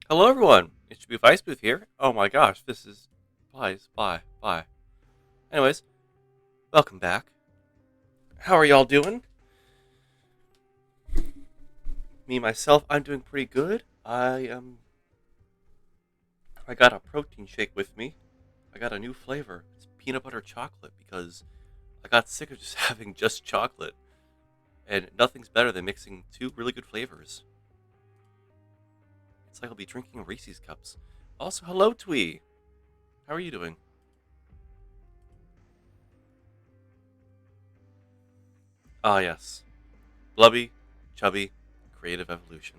Hello, everyone. It should be Vice Booth here. Oh my gosh, this is bye. Anyways, welcome back. How are y'all doing? Me myself, I'm doing pretty good. I got a protein shake with me. I got a new flavor. It's peanut butter chocolate because I got sick of just having just chocolate, and nothing's better than mixing two really good flavors. It's like I'll be drinking Reese's cups. Also, hello, Twee. How are you doing? Ah, yes. Blubby, chubby, creative evolution.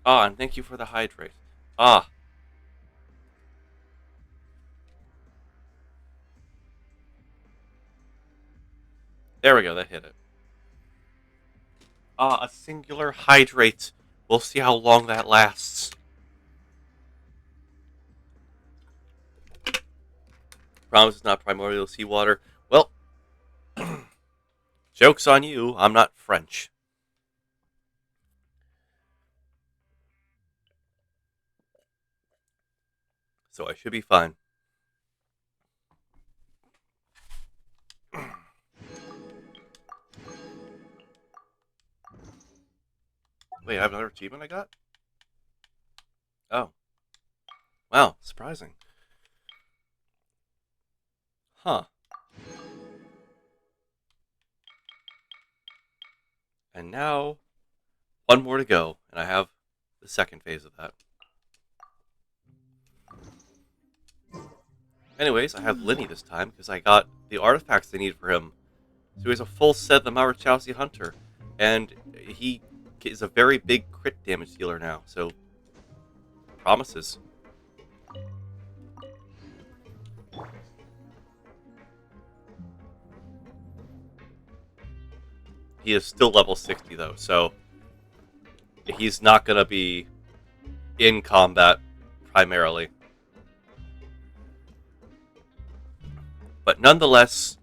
Ah, and thank you for the hydrate. Ah, there we go. That hit it. Ah, a singular hydrate. We'll see how long that lasts. Promise it's not primordial seawater. Well, joke's on you. I'm not French. So I should be fine. Wait, I have another achievement I got? Oh. Wow, surprising. Huh. And now, one more to go, and I have the second phase of that. Anyways, I have Linny this time because I got the artifacts they need for him. So he has a full set of the Maurachowsi Hunter. And he is a very big crit damage dealer now, so promises. He is still level 60 though, so he's not going to be in combat primarily. But nonetheless,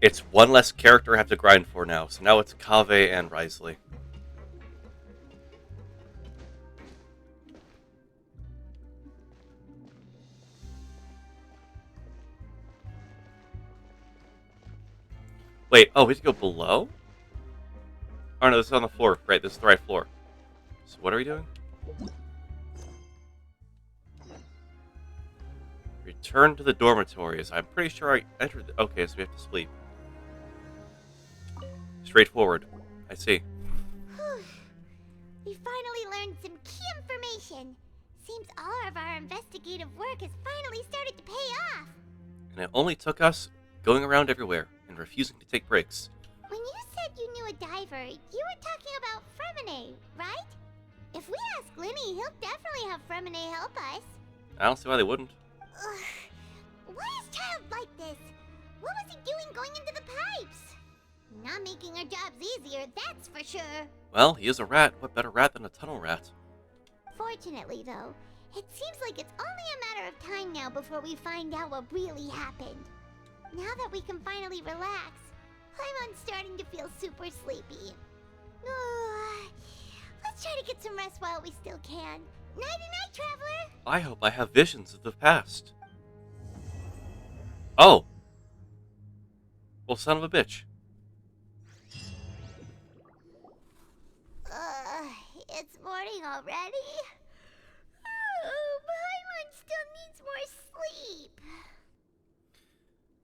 it's one less character I have to grind for now. So now it's Kaveh and Risley. Wait, oh, we have to go below? Oh no, this is on the floor. Right, this is the right floor. So what are we doing? Return to the dormitories. I'm pretty sure I entered the... Okay, so we have to sleep. Straightforward. I see. We finally learned some key information. Seems all of our investigative work has finally started to pay off. And it only took us going around everywhere and refusing to take breaks. When you said you knew a diver, you were talking about Fremine, right? If we ask Linny, he'll definitely have Fremine help us. I don't see why they wouldn't. Ugh. Why is Child like this? What was he doing going into the pipes? Not making our jobs easier, that's for sure. Well, he is a rat. What better rat than a tunnel rat? Fortunately, though, it seems like it's only a matter of time now before we find out what really happened. Now that we can finally relax, I'm starting to feel super sleepy. Let's try to get some rest while we still can. Nighty-night, traveler! I hope I have visions of the past. Oh! Well, son of a bitch. It's morning already? Oh, Paimon still needs more sleep.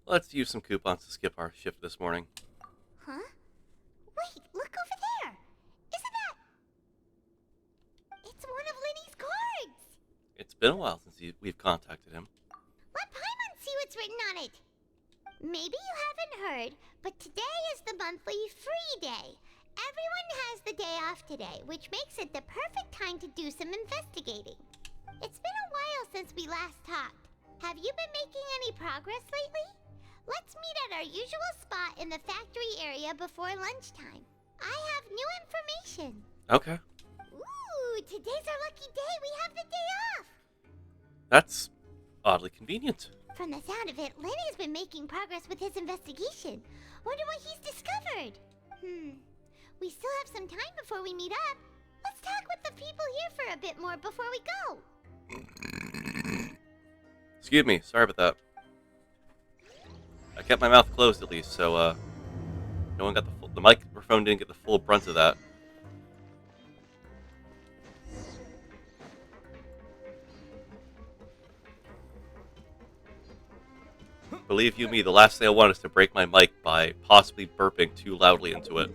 Let's use some coupons to skip our shift this morning. Huh? Wait, look over there! Isn't that... It's one of Linny's cards! It's been a while since we've contacted him. Let Paimon see what's written on it! Maybe you haven't heard, but today is the monthly free day. Everyone has the day off today, which makes it the perfect time to do some investigating. It's been a while since we last talked. Have you been making any progress lately? Let's meet at our usual spot in the factory area before lunchtime. I have new information. Okay. Ooh, today's our lucky day. We have the day off. That's oddly convenient. From the sound of it, Lenny's been making progress with his investigation. Wonder what he's discovered. We still have some time before we meet up. Let's talk with the people here for a bit more before we go. Excuse me, sorry about that. I kept my mouth closed at least, so no one got the microphone didn't get the full brunt of that. Believe you me, the last thing I want is to break my mic by possibly burping too loudly into it.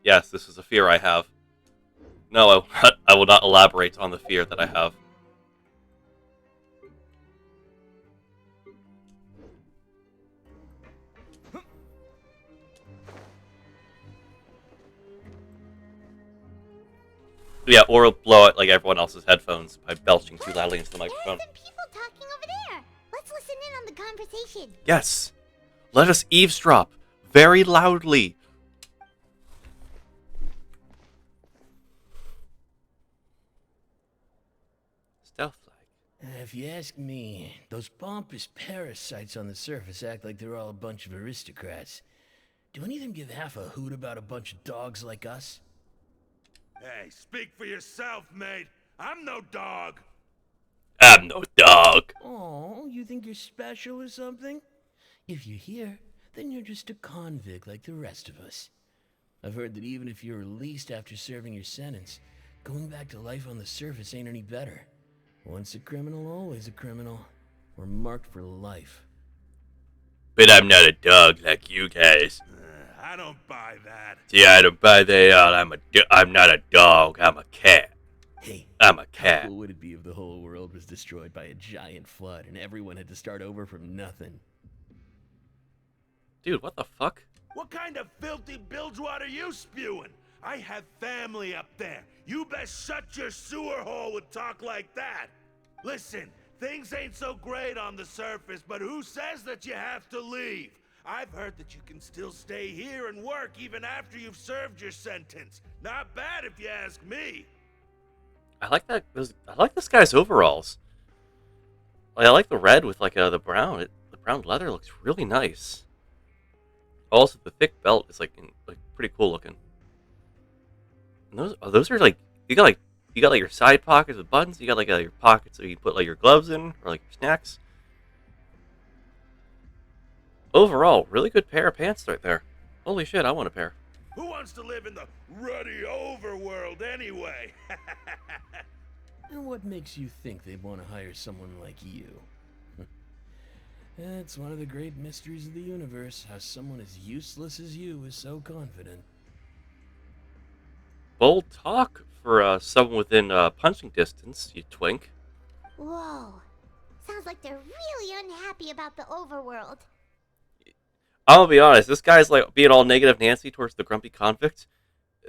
Yes, this is a fear I have. No, I will not elaborate on the fear that I have. Yeah, or blow out like everyone else's headphones by belching too loudly into the microphone. There are some people talking over there. Let's listen in on the conversation. Yes! Let us eavesdrop very loudly. Stealth flag. If you ask me, those pompous parasites on the surface act like they're all a bunch of aristocrats. Do any of them give half a hoot about a bunch of dogs like us? Hey, speak for yourself, mate. I'm no dog. I'm no dog. Oh, you think you're special or something? If you're here, then you're just a convict like the rest of us. I've heard that even if you're released after serving your sentence, going back to life on the surface ain't any better. Once a criminal, always a criminal. We're marked for life. But I'm not a dog like you guys. I don't buy that. Yeah, I don't buy that. I'm not a dog. I'm a cat. Hey, I'm a how cat. cool would it be if the whole world was destroyed by a giant flood and everyone had to start over from nothing? Dude, what the fuck? What kind of filthy bilgewater you spewing? I have family up there. You best shut your sewer hole with talk like that. Listen, things ain't so great on the surface, but who says that you have to leave? I've heard that you can still stay here and work even after you've served your sentence. Not bad if you ask me. I like that. I like this guy's overalls. Like, I like the red with like the brown. The brown leather looks really nice. Also, the thick belt is like pretty cool looking. And those are like you got like your side pockets with buttons. You got like your pockets so you put like your gloves in or like your snacks. Overall, really good pair of pants right there. Holy shit, I want a pair. Who wants to live in the ruddy overworld anyway? And what makes you think they'd want to hire someone like you? It's one of the great mysteries of the universe, how someone as useless as you is so confident. Bold talk for someone within punching distance, you twink. Whoa. Sounds like they're really unhappy about the overworld. I'll be honest, this guy's like being all negative Nancy towards the grumpy convict.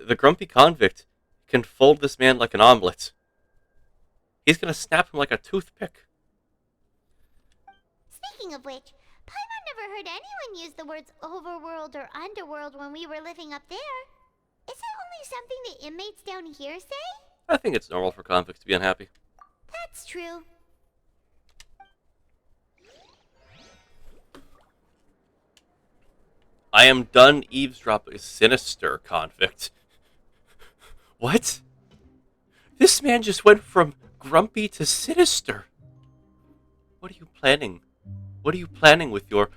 The grumpy convict can fold this man like an omelet. He's gonna snap him like a toothpick. Speaking of which, Paimon never heard anyone use the words overworld or underworld when we were living up there. Is it only something the inmates down here say? I think it's normal for convicts to be unhappy. That's true. I am done eavesdropping. Sinister convict. What? This man just went from grumpy to sinister. What are you planning? What are you planning with your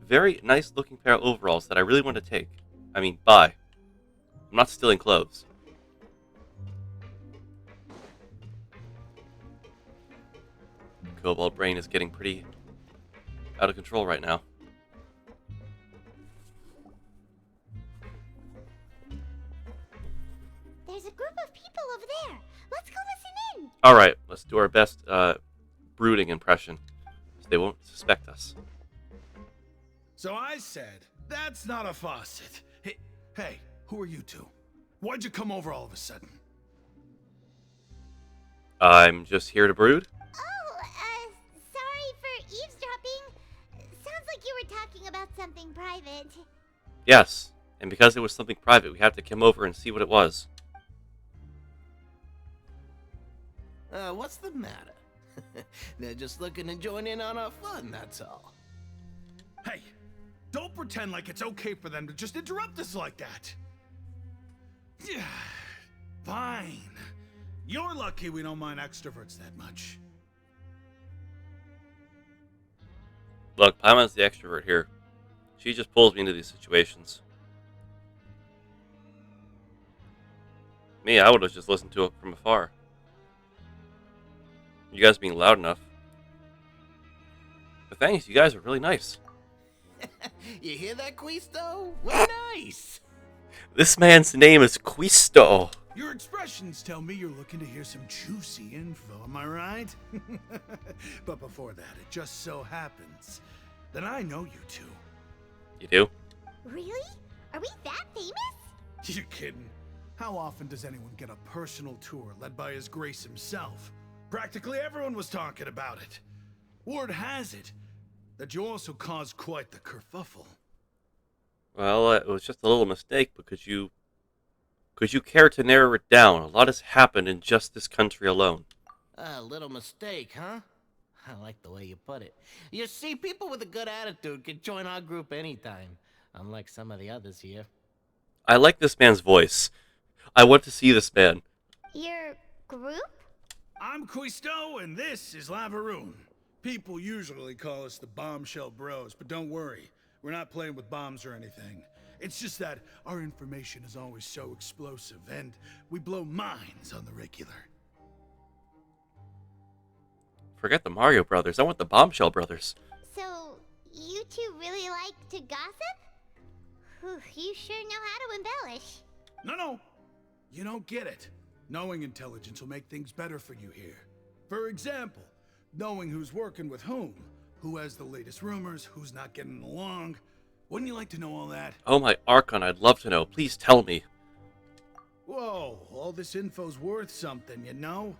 very nice looking pair of overalls that I really want to take? I mean, buy. I'm not stealing clothes. Cobalt Brain is getting pretty out of control right now. There's a group of people over there. Let's go listen in. Alright, let's do our best brooding impression, so they won't suspect us. So I said, that's not a faucet. Hey, who are you two? Why'd you come over all of a sudden? I'm just here to brood. Oh, sorry for eavesdropping. Sounds like you were talking about something private. Yes, and because it was something private, we had to come over and see what it was. What's the matter? They're just looking to join in on our fun, that's all. Hey, don't pretend like it's okay for them to just interrupt us like that. Yeah, fine. You're lucky we don't mind extroverts that much. Look, Paimon's the extrovert here. She just pulls me into these situations. Me, I would have just listened to it from afar. You guys being loud enough. But thanks, you guys are really nice. You hear that, Quisto? We're nice. This man's name is Quisto. Your expressions tell me you're looking to hear some juicy info, am I right? But before that, it just so happens that I know you two. You do? Really? Are we that famous? You're kidding. How often does anyone get a personal tour led by His Grace himself? Practically everyone was talking about it. Word has it that you also caused quite the kerfuffle. Well, it was just a little mistake, but could you care to narrow it down? A lot has happened in just this country alone. A little mistake, huh? I like the way you put it. You see, people with a good attitude can join our group anytime, unlike some of the others here. I like this man's voice. I want to see this man. Your group? I'm Quisto, and this is Lavaroon. People usually call us the Bombshell Bros, but don't worry. We're not playing with bombs or anything. It's just that our information is always so explosive, and we blow minds on the regular. Forget the Mario Brothers. I want the Bombshell Brothers. So, you two really like to gossip? Whew, you sure know how to embellish. No. You don't get it. Knowing intelligence will make things better for you here. For example, knowing who's working with whom, who has the latest rumors, who's not getting along. Wouldn't you like to know all that? Oh my Archon, I'd love to know. Please tell me. Whoa, all this info's worth something, you know?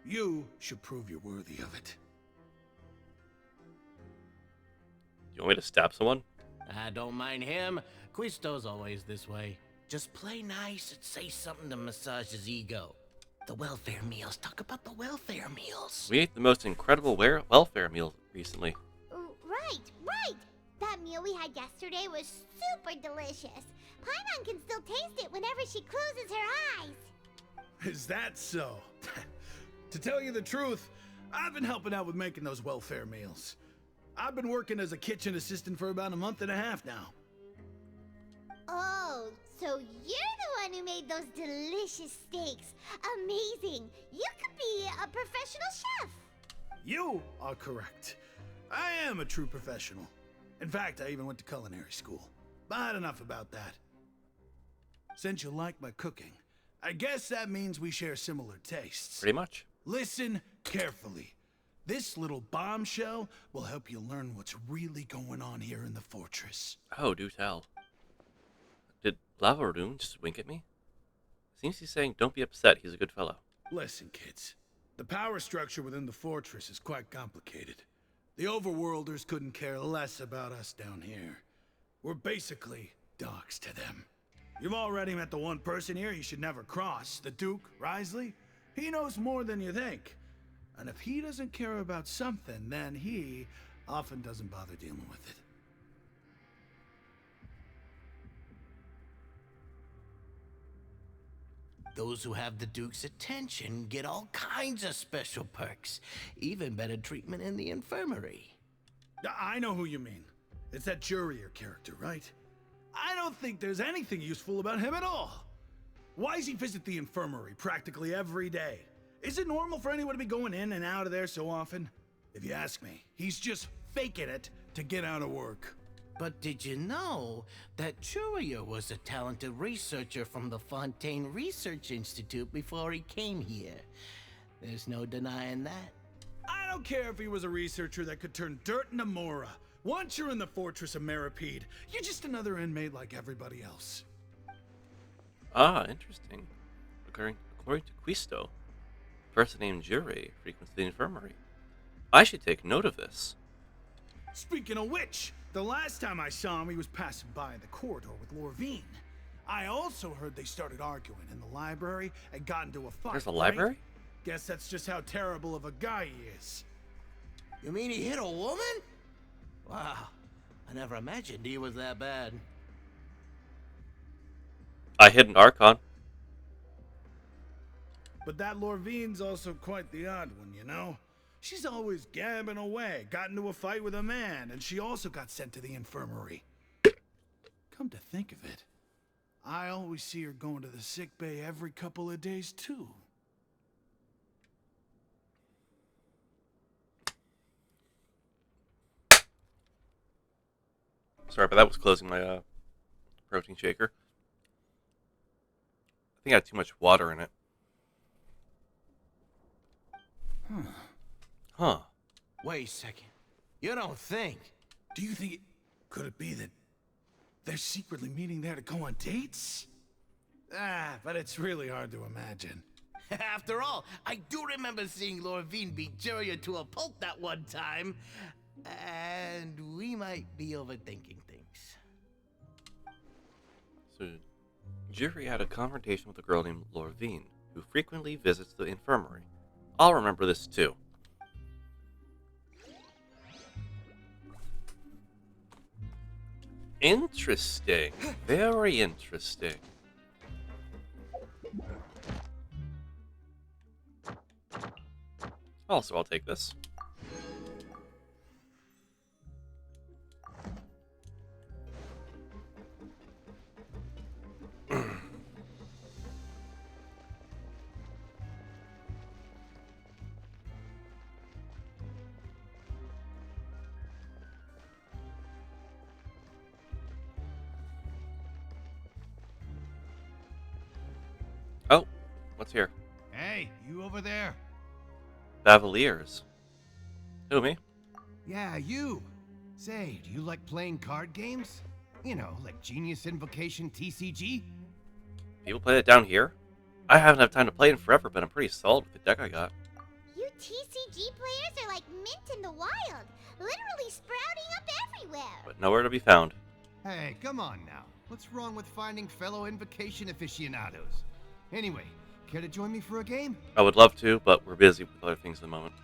You should prove you're worthy of it. You want me to stab someone? I don't mind him. Quisto's always this way. Just play nice and say something to massage his ego. The welfare meals. Talk about the welfare meals. We ate the most incredible welfare meal recently. Right. That meal we had yesterday was super delicious. Paimon can still taste it whenever she closes her eyes. Is that so? To tell you the truth, I've been helping out with making those welfare meals. I've been working as a kitchen assistant for about a month and a half now. Oh, so you're the one who made those delicious steaks. Amazing. You could be a professional chef. You are correct. I am a true professional. In fact, I even went to culinary school. But enough about that. Since you like my cooking, I guess that means we share similar tastes. Pretty much. Listen carefully. This little bombshell will help you learn what's really going on here in the fortress. Oh, do tell. Did Lavaroon just wink at me? Seems he's saying, don't be upset, he's a good fellow. Listen, kids. The power structure within the fortress is quite complicated. The overworlders couldn't care less about us down here. We're basically dogs to them. You've already met the one person here you should never cross, the Duke, Risley. He knows more than you think. And if he doesn't care about something, then he often doesn't bother dealing with it. Those who have the Duke's attention get all kinds of special perks, even better treatment in the infirmary. I know who you mean. It's that Jurier character, right? I don't think there's anything useful about him at all. Why does he visit the infirmary practically every day? Is it normal for anyone to be going in and out of there so often? If you ask me, he's just faking it to get out of work. But did you know that Jurier was a talented researcher from the Fontaine Research Institute before he came here? There's no denying that. I don't care if he was a researcher that could turn dirt into Mora. Once you're in the fortress of Meripede, you're just another inmate like everybody else. Ah, interesting. According to Quisto, a person named Jure frequents the infirmary. I should take note of this. Speaking of which, the last time I saw him, he was passing by in the corridor with Lorvine. I also heard they started arguing in the library and got into a fight. There's a library? Guess that's just how terrible of a guy he is. You mean he hit a woman? Wow, I never imagined he was that bad. I hit an Archon. But that Lorvine's also quite the odd one, you know? She's always gabbing away, got into a fight with a man, and she also got sent to the infirmary. Come to think of it, I always see her going to the sick bay every couple of days, too. Sorry, but that was closing my protein shaker. I think I had too much water in it. Huh. Wait a second. You don't think? Do you think could it be that they're secretly meeting there to go on dates? But it's really hard to imagine. After all, I do remember seeing Lorvine beat Juria to a pulp that one time. And we might be overthinking things. So, Jiri had a confrontation with a girl named Lorvine, who frequently visits the infirmary. I'll remember this too. Interesting. Very interesting. Also, I'll take this. Oh, what's here? Hey, you over there? Bavaliers. Who, me? Yeah, you. Say, do you like playing card games? You know, like Genius Invocation TCG? People play it down here? I haven't had time to play it in forever, but I'm pretty solid with the deck I got. You TCG players are like mint in the wild, literally sprouting up everywhere. But nowhere to be found. Hey, come on now. What's wrong with finding fellow Invocation aficionados? Anyway, care to join me for a game? I would love to, but we're busy with other things at the moment.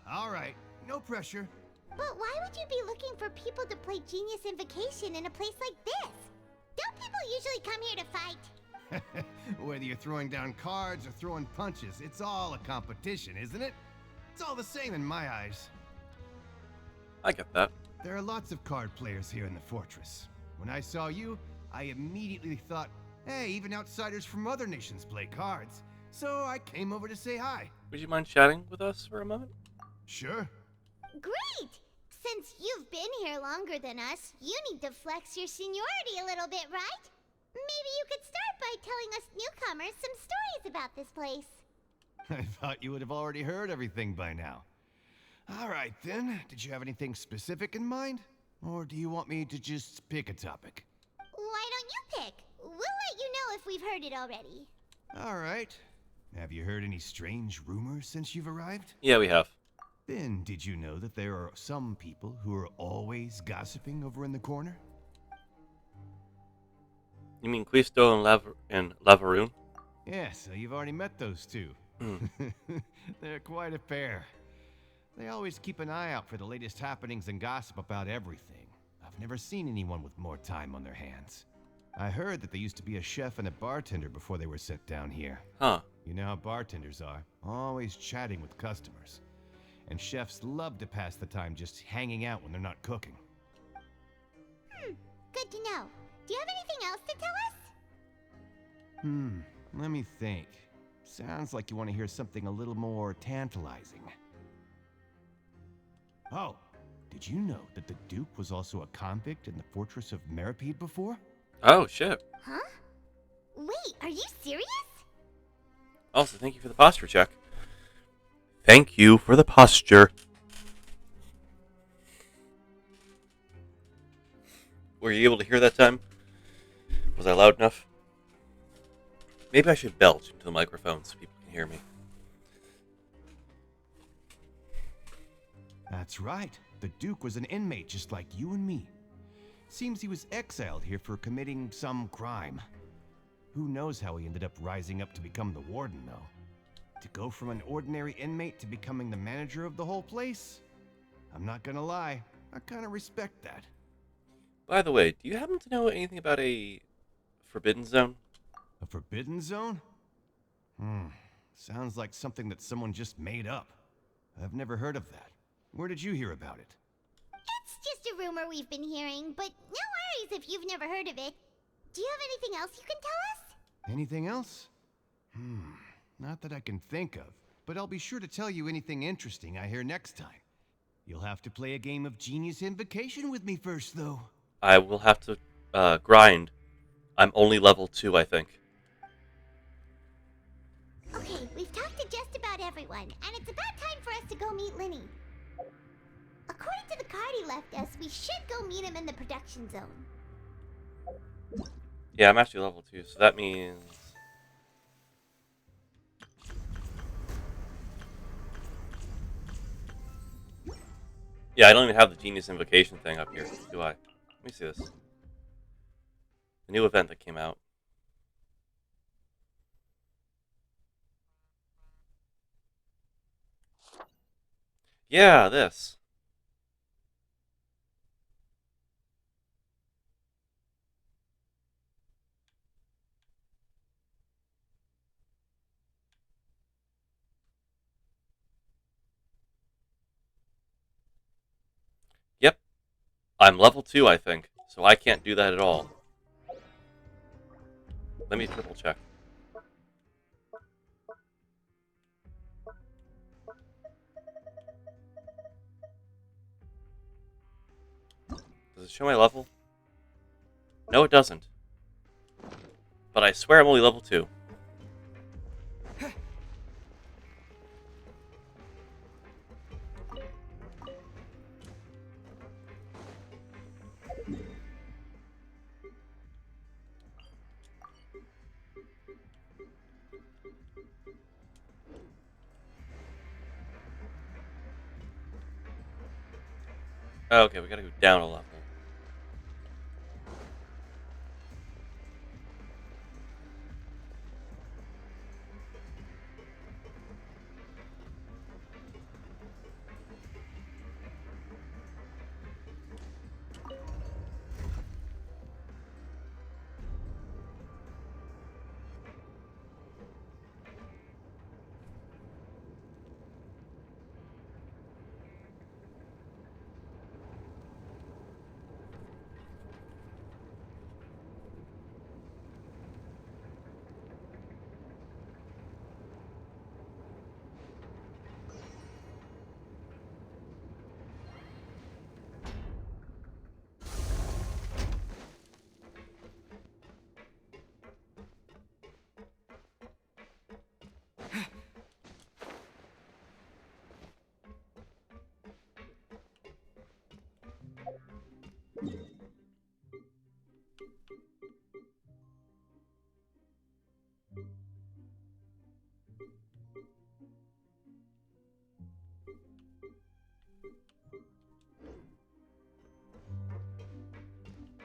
Alright. No pressure. But why would you be looking for people to play Genius Invocation in a place like this? Don't people usually come here to fight? Whether you're throwing down cards or throwing punches, it's all a competition, isn't it? It's all the same in my eyes. I get that. There are lots of card players here in the fortress. When I saw you, I immediately thought, hey, even outsiders from other nations play cards. So I came over to say hi. Would you mind chatting with us for a moment? Sure. Great! Since you've been here longer than us, you need to flex your seniority a little bit, right? Maybe you could start by telling us newcomers some stories about this place. I thought you would have already heard everything by now. All right, then. Did you have anything specific in mind? Or do you want me to just pick a topic? Why don't you pick? We'll let you know if we've heard it already. All right. Have you heard any strange rumors since you've arrived? Yeah, we have. Then, did you know that there are some people who are always gossiping over in the corner? You mean Quisto and Lavaroon? Yeah, so you've already met those two. They're quite a pair. They always keep an eye out for the latest happenings and gossip about everything. I've never seen anyone with more time on their hands. I heard that they used to be a chef and a bartender before they were sent down here. Huh. You know how bartenders are, always chatting with customers. And chefs love to pass the time just hanging out when they're not cooking. Good to know. Do you have anything else to tell us? Let me think. Sounds like you want to hear something a little more tantalizing. Oh, did you know that the Duke was also a convict in the fortress of Meripede before? Oh, shit. Huh? Wait, are you serious? Also, thank you for the posture check. Thank you for the posture. Were you able to hear that time? Was I loud enough? Maybe I should belch into the microphone so people can hear me. That's right. The Duke was an inmate just like you and me. Seems he was exiled here for committing some crime. Who knows how he ended up rising up to become the warden, though. To go from an ordinary inmate to becoming the manager of the whole place? I'm not gonna lie, I kinda respect that. By the way, do you happen to know anything about a forbidden zone? A forbidden zone? Sounds like something that someone just made up. I've never heard of that. Where did you hear about it? It's just a rumor we've been hearing, but no worries if you've never heard of it. Do you have anything else you can tell us? Anything else? Not that I can think of, but I'll be sure to tell you anything interesting I hear next time. You'll have to play a game of Genius Invocation with me first, though. I will have to grind. I'm only level 2, I think. Okay, we've talked to just about everyone, and it's about time for us to go meet Linny. According to the card he left us, we should go meet him in the production zone. Yeah, I'm actually level 2, so that means... Yeah, I don't even have the Genius Invocation thing up here, do I? Let me see this. The new event that came out. Yeah, this. Yep. I'm level 2, I think, so I can't do that at all. Let me triple check. Does it show my level? No, it doesn't. But I swear I'm only level 2. Okay, we gotta go down a level.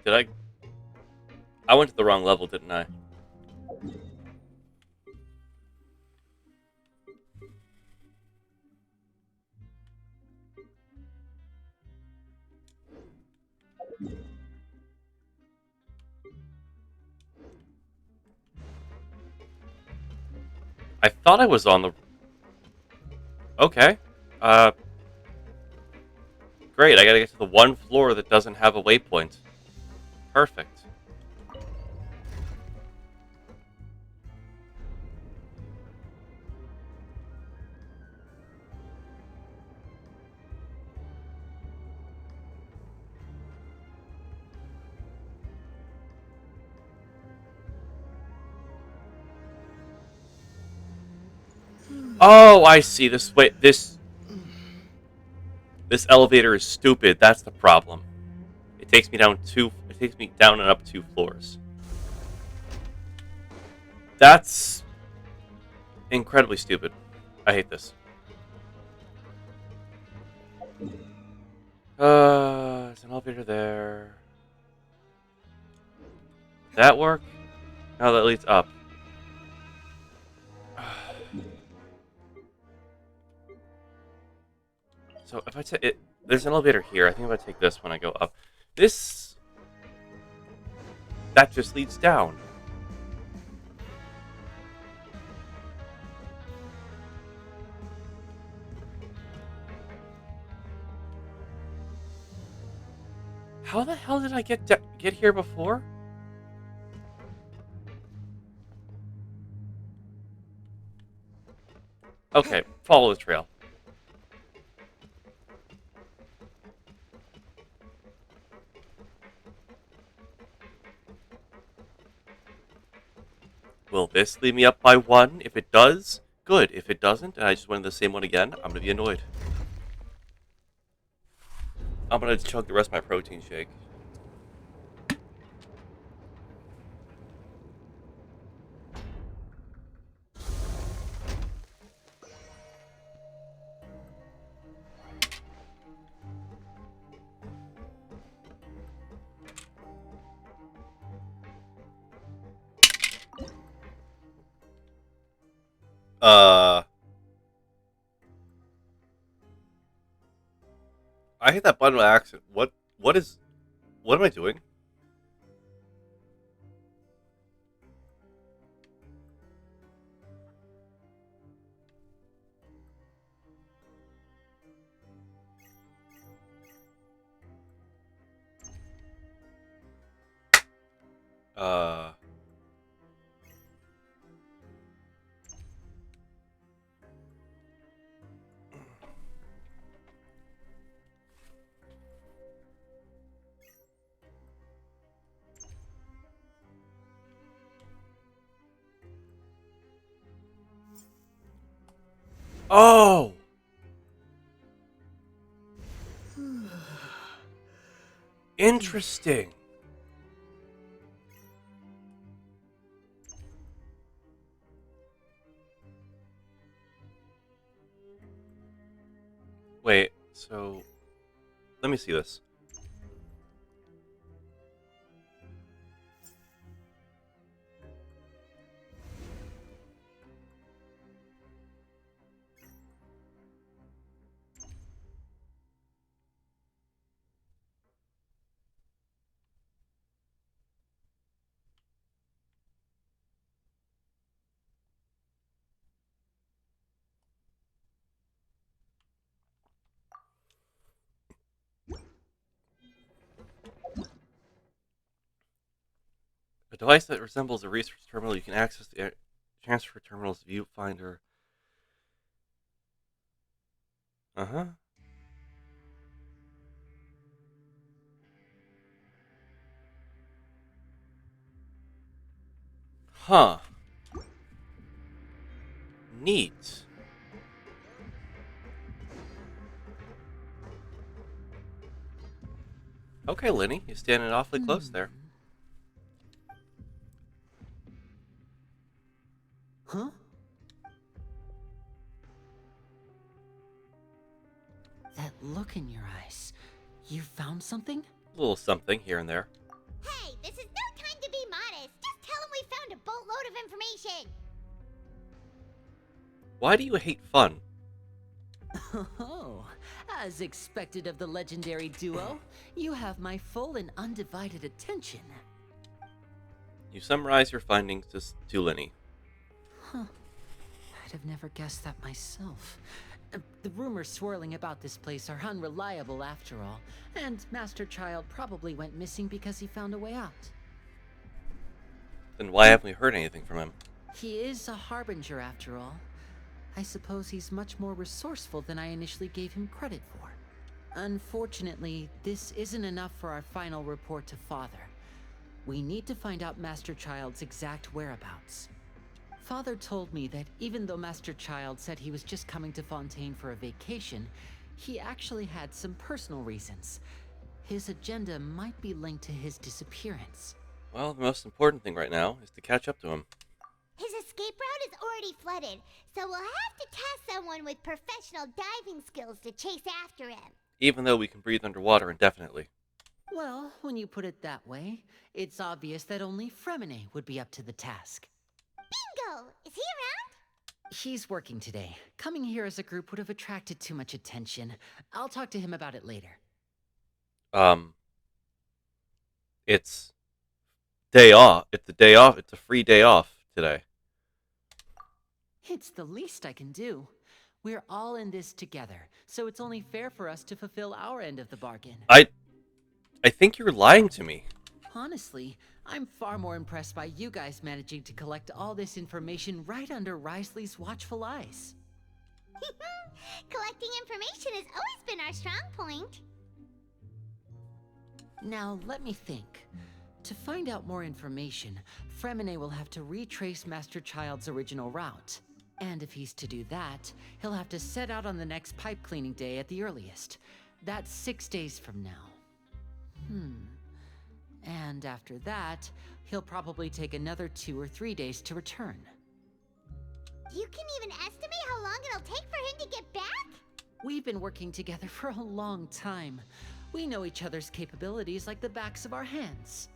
Did I? I went to the wrong level, didn't I? I thought I was on the... Okay. Great, I gotta get to the one floor that doesn't have a waypoint. Perfect. Oh, I see. This elevator is stupid. That's the problem. It takes me down and up 2 floors. That's incredibly stupid. I hate this. There's an elevator there. That work? No, that leads up. So if I take it, there's an elevator here. I think if I take this when I go up, that just leads down. How the hell did I get here before? Okay, follow the trail. Will this lead me up by 1? If it does, good. If it doesn't, and I just went in the same one again, I'm gonna be annoyed. I'm gonna chug the rest of my protein shake. I hit that button by accident. What am I doing? Uh, oh! Interesting. Wait, so let me see this. A device that resembles a research terminal. You can access the transfer terminal's viewfinder. Uh-huh. Huh. Neat. Okay, Lenny, you're standing awfully close there. Huh? That look in your eyes. You found something? A little something here and there. Hey, this is no time to be modest. Just tell him we found a boatload of information. Why do you hate fun? Oh, as expected of the legendary duo, you have my full and undivided attention. You summarize your findings to Lenny. Huh. I'd have never guessed that myself. The rumors swirling about this place are unreliable after all, and Master Child probably went missing because he found a way out. Then why haven't we heard anything from him? He is a harbinger after all. I suppose he's much more resourceful than I initially gave him credit for. Unfortunately, this isn't enough for our final report to Father. We need to find out Master Child's exact whereabouts. Father told me that even though Master Child said he was just coming to Fontaine for a vacation, he actually had some personal reasons. His agenda might be linked to his disappearance. Well, the most important thing right now is to catch up to him. His escape route is already flooded, so we'll have to task someone with professional diving skills to chase after him. Even though we can breathe underwater indefinitely. Well, when you put it that way, it's obvious that only Fremine would be up to the task. Bingo! Is he around? He's working today. Coming here as a group would have attracted too much attention. I'll talk to him about it later. It's day off. It's a day off. It's a free day off today. It's the least I can do. We're all in this together, so it's only fair for us to fulfill our end of the bargain. I think you're lying to me. Honestly, I'm far more impressed by you guys managing to collect all this information right under Risley's watchful eyes. Collecting information has always been our strong point. Now, let me think. To find out more information, Fremine will have to retrace Master Child's original route. And if he's to do that, he'll have to set out on the next pipe cleaning day at the earliest. That's 6 days from now. And after that, he'll probably take another 2 or 3 days to return. You can even estimate how long it'll take for him to get back? We've been working together for a long time. We know each other's capabilities like the backs of our hands.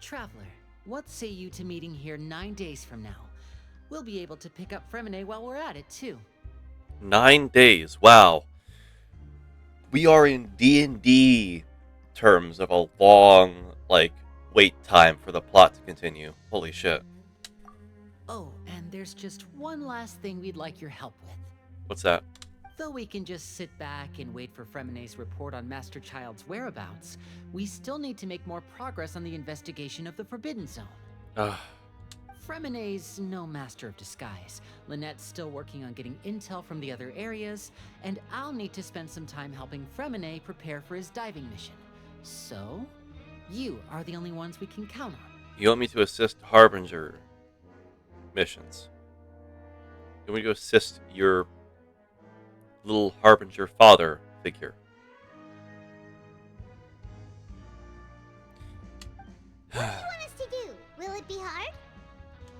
Traveler, what say you to meeting here 9 days from now? We'll be able to pick up Fremine while we're at it, too. 9 days. Wow. We are in D&D terms of a long, wait time for the plot to continue. Holy shit. Oh, and there's just one last thing we'd like your help with. What's that? Though we can just sit back and wait for Fremine's report on Master Child's whereabouts, we still need to make more progress on the investigation of the Forbidden Zone. Ugh. Fremine's no master of disguise. Lynette's still working on getting intel from the other areas, and I'll need to spend some time helping Fremine prepare for his diving mission. So, you are the only ones we can count on. You want me to assist Harbinger missions? You want me to assist your little Harbinger father figure? What do you want us to do? Will it be hard?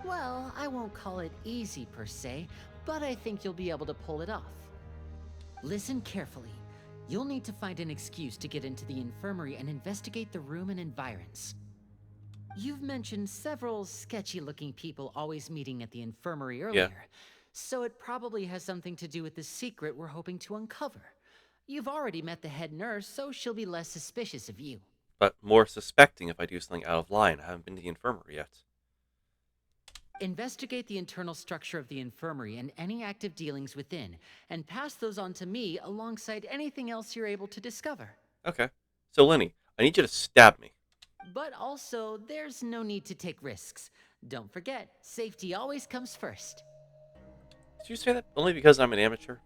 Well, I won't call it easy per se, but I think you'll be able to pull it off. Listen carefully. You'll need to find an excuse to get into the infirmary and investigate the room and environs. You've mentioned several sketchy-looking people always meeting at the infirmary earlier, so it probably has something to do with the secret we're hoping to uncover. You've already met the head nurse, so she'll be less suspicious of you. But more suspecting if I do something out of line. I haven't been to the infirmary yet. Investigate the internal structure of the infirmary and any active dealings within, and pass those on to me alongside anything else you're able to discover. Okay. So, Lenny, I need you to stab me. But also, there's no need to take risks. Don't forget, safety always comes first. Did you say that only because I'm an amateur?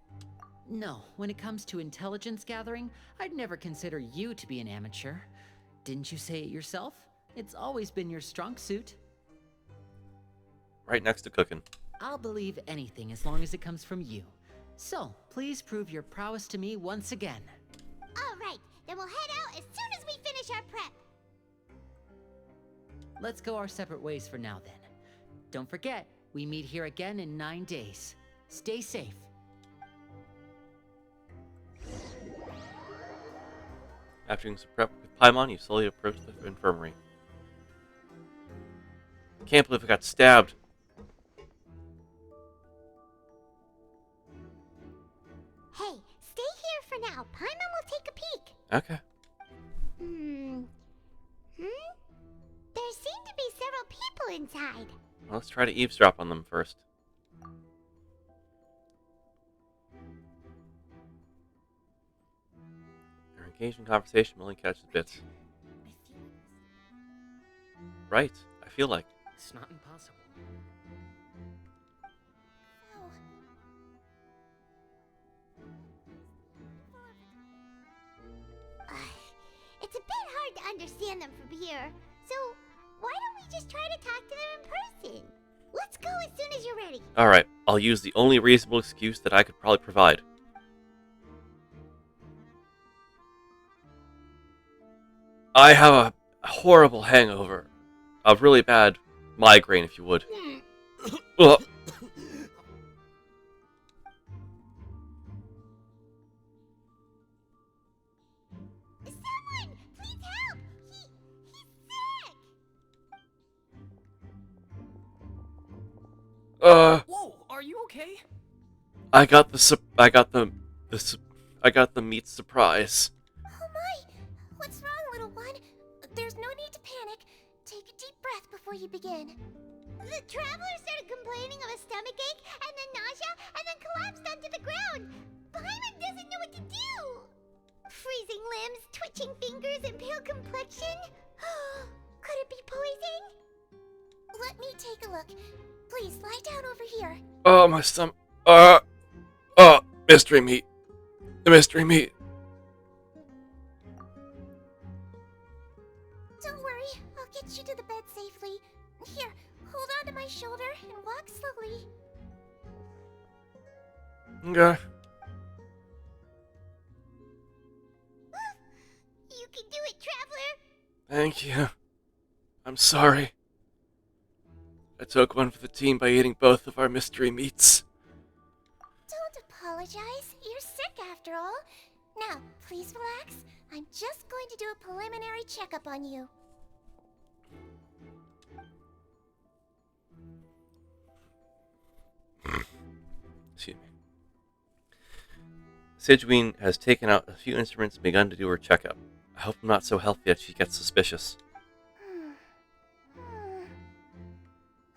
No, when it comes to intelligence gathering, I'd never consider you to be an amateur. Didn't you say it yourself? It's always been your strong suit. Right next to cooking. I'll believe anything as long as it comes from you. So, please prove your prowess to me once again. All right, then we'll head out as soon as we finish our prep. Let's go our separate ways for now, then. Don't forget, we meet here again in 9 days. Stay safe. After doing some prep with Paimon, you slowly approach the infirmary. Can't believe I got stabbed. Hey, stay here for now. Paimon will take a peek. Okay. There seem to be several people inside. Well, let's try to eavesdrop on them first. You're engaged in conversation, will only catch the bits. Right, I feel like. It's not impossible. It's a bit hard to understand them from here, so why don't we just try to talk to them in person? Let's go as soon as you're ready. Alright, I'll use the only reasonable excuse that I could probably provide. I have a horrible hangover. A really bad migraine, if you would. Ugh. Someone, please help! He's sick! Whoa, are you okay? okay? I got the meat surprise. Oh my! What's wrong, little one? There's no need to panic. Take a deep breath before you begin. The traveler started complaining of a stomachache, and then nausea, and then collapsed onto the ground. Paimon doesn't know what to do. Freezing limbs, twitching fingers, and pale complexion? Could it be poison? Let me take a look. Please, lie down over here. Oh, my stomach. Mystery meat. The mystery meat. Don't worry, I'll get you to the bed safely. Here, hold on to my shoulder and walk slowly. Okay. You can do it, traveler. Thank you. I'm sorry. I took one for the team by eating both of our mystery meats. Don't apologize. You're sick after all. Now, please relax. I'm just going to do a preliminary checkup on you. Excuse me. Sidgeween has taken out a few instruments and begun to do her checkup. I hope I'm not so healthy that she gets suspicious.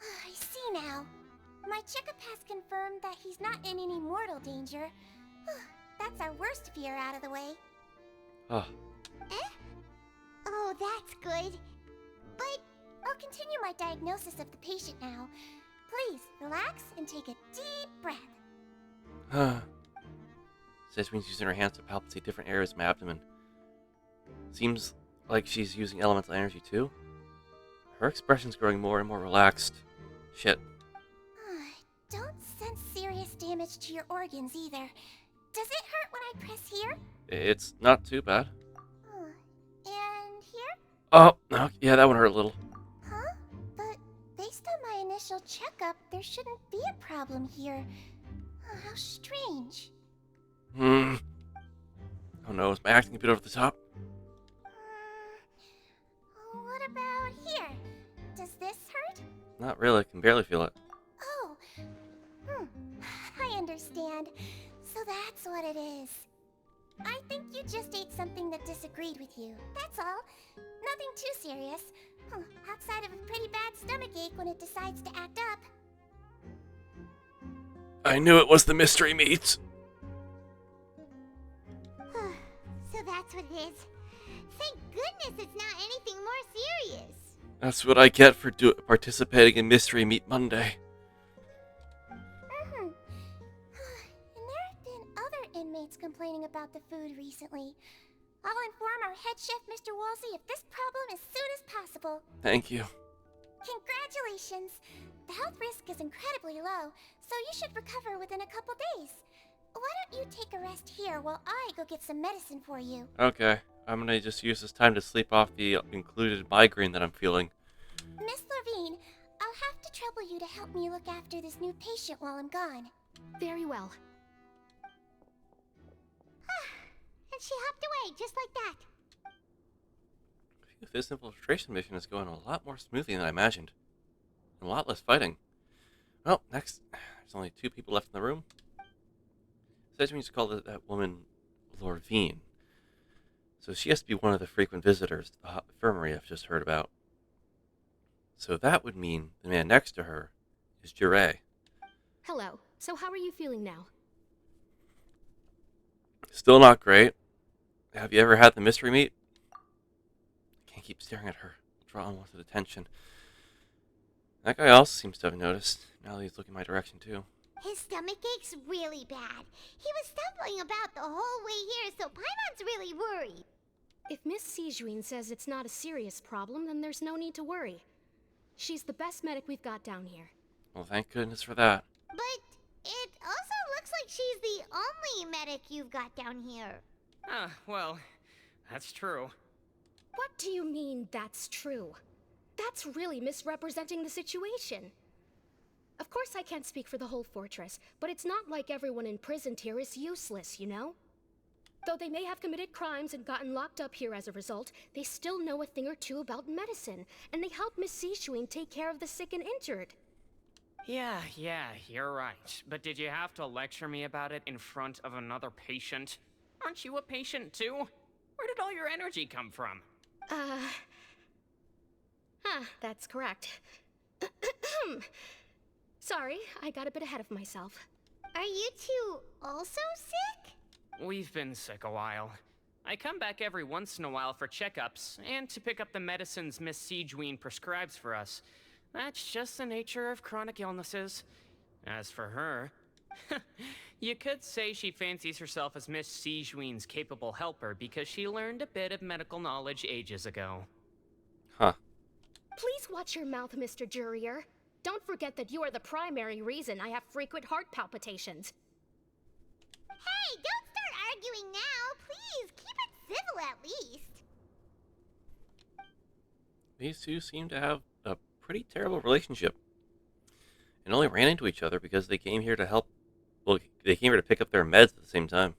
I see now. My checkup has confirmed that he's not in any mortal danger. That's our worst fear out of the way. Oh, Oh, that's good. But I'll continue my diagnosis of the patient now. Please, relax and take a deep breath. Sidgeween's using her hands to palpitate different areas of my abdomen. Seems like she's using elemental energy too. Her expression's growing more and more relaxed. Shit. Don't sense serious damage to your organs either. Does it hurt when I press here? It's not too bad. And here? Oh, no, yeah, that one hurt a little. Huh? But based on my initial checkup, there shouldn't be a problem here. How strange. Oh no, is my acting a bit over the top? What about here? Does this hurt? Not really, I can barely feel it. Oh. I understand. So that's what it is. I think you just ate something that disagreed with you. That's all. Nothing too serious. Outside of a pretty bad stomachache when it decides to act up. I knew it was the mystery meat. So that's what it is. Thank goodness it's not anything more serious. That's what I get for participating in Mystery Meat Monday. And there have been other inmates complaining about the food recently. I'll inform our head chef, Mr. Wolsey, of this problem as soon as possible. Thank you. Congratulations! The health risk is incredibly low, so you should recover within a couple days. Why don't you take a rest here while I go get some medicine for you? Okay, I'm gonna just use this time to sleep off the included migraine that I'm feeling. Miss Levine, I'll have to trouble you to help me look after this new patient while I'm gone. Very well. And she hopped away, just like that. This infiltration mission is going a lot more smoothly than I imagined. And a lot less fighting. Well, next, there's only 2 people left in the room. Says me to call that woman Lorvine. So she has to be one of the frequent visitors to the infirmary I've just heard about. So that would mean the man next to her is Jure. Hello. So how are you feeling now? Still not great. Have you ever had the mystery meat? I can't keep staring at her, drawing most of the attention. That guy also seems to have noticed. Now that he's looking my direction too. His stomachache's really bad. He was stumbling about the whole way here, so Paimon's really worried. If Miss Sidgeween says it's not a serious problem, then there's no need to worry. She's the best medic we've got down here. Well, thank goodness for that. But it also looks like she's the only medic you've got down here. Well, that's true. What do you mean, that's true? That's really misrepresenting the situation. Of course I can't speak for the whole fortress, but it's not like everyone imprisoned here is useless, you know? Though they may have committed crimes and gotten locked up here as a result, they still know a thing or two about medicine, and they help Miss Sidgeween take care of the sick and injured. Yeah, you're right. But did you have to lecture me about it in front of another patient? Aren't you a patient too? Where did all your energy come from? That's correct. Sorry, I got a bit ahead of myself. Are you two also sick? We've been sick a while. I come back every once in a while for checkups, and to pick up the medicines Miss Siegeween prescribes for us. That's just the nature of chronic illnesses. As for her, you could say she fancies herself as Miss Siegeween's capable helper because she learned a bit of medical knowledge ages ago. Huh. Please watch your mouth, Mr. Jurier. Don't forget that you are the primary reason I have frequent heart palpitations. Hey, don't start arguing now, please. Keep it civil at least. These two seem to have a pretty terrible relationship. And only ran into each other because they came here to help. Well, they came here to pick up their meds at the same time.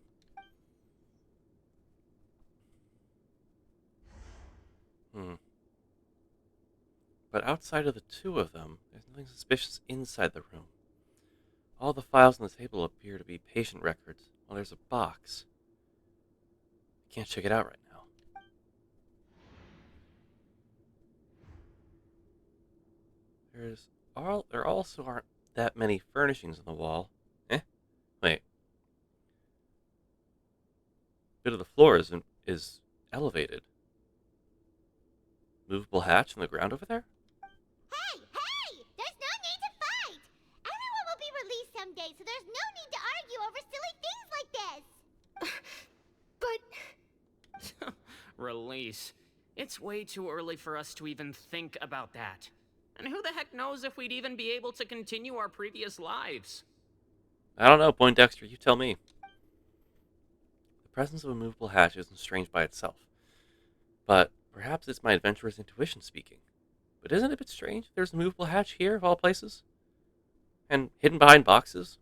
But outside of the two of them, there's nothing suspicious inside the room. All the files on the table appear to be patient records, while there's a box. I can't check it out right now. There also aren't that many furnishings on the wall. Wait. Bit of the floor is elevated. Movable hatch on the ground over there? Hey! There's no need to fight! Everyone will be released someday, so there's no need to argue over silly things like this! But... Release. It's way too early for us to even think about that. And who the heck knows if we'd even be able to continue our previous lives? I don't know, Poindexter, you tell me. The presence of a movable hatch isn't strange by itself. But perhaps it's my adventurous intuition speaking. But isn't it a bit strange? There's a movable hatch here, of all places? And hidden behind boxes?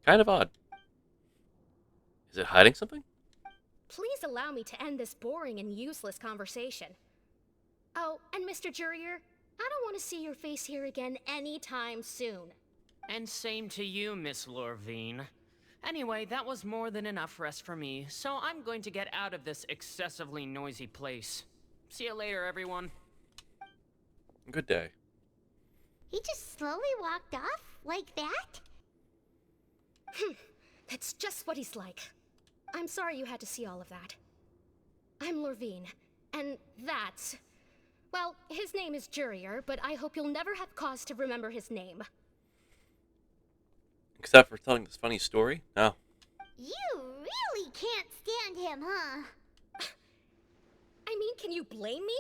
Kind of odd. Is it hiding something? Please allow me to end this boring and useless conversation. Oh, and Mr. Jurier, I don't want to see your face here again anytime soon. And same to you, Miss Lorvine. Anyway, that was more than enough rest for me, so I'm going to get out of this excessively noisy place. See you later, everyone. Good day. He just slowly walked off like that? That's just what he's like. I'm sorry you had to see all of that. I'm Lorvine, and that's... Well, his name is Jurier, but I hope you'll never have cause to remember his name. Except for telling this funny story? No. You really can't stand him, huh? I mean, can you blame me?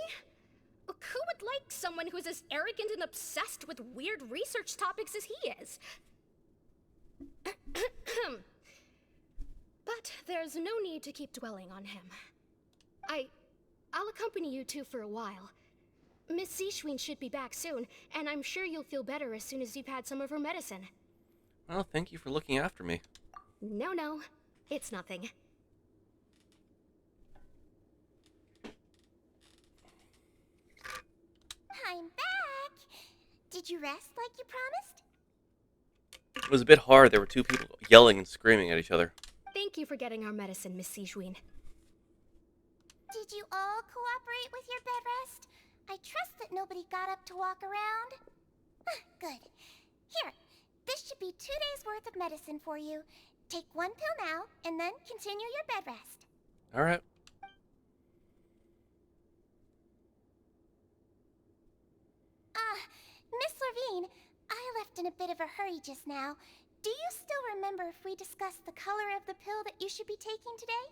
Who would like someone who's as arrogant and obsessed with weird research topics as he is? But there's no need to keep dwelling on him. I'll accompany you two for a while. Miss Siegeween should be back soon, and I'm sure you'll feel better as soon as you've had some of her medicine. Well, thank you for looking after me. No, it's nothing. I'm back! Did you rest like you promised? It was a bit hard. There were two people yelling and screaming at each other. Thank you for getting our medicine, Miss Siegeween. Did you all cooperate with your bed rest? I trust that nobody got up to walk around. Good. Here, this should be 2 days' worth of medicine for you. Take 1 pill now, and then continue your bed rest. All right. Miss Lorvine, I left in a bit of a hurry just now. Do you still remember if we discussed the color of the pill that you should be taking today?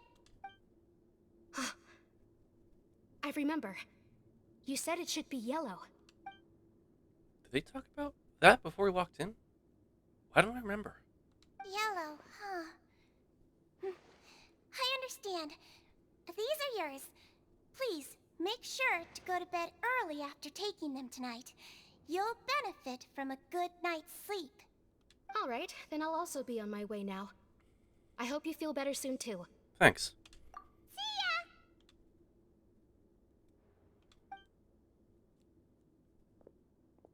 I remember. You said it should be yellow. Did they talk about that before we walked in? Why don't I remember? Yellow, huh? I understand. These are yours. Please, make sure to go to bed early after taking them tonight. You'll benefit from a good night's sleep. All right, then I'll also be on my way now. I hope you feel better soon, too. Thanks. See ya!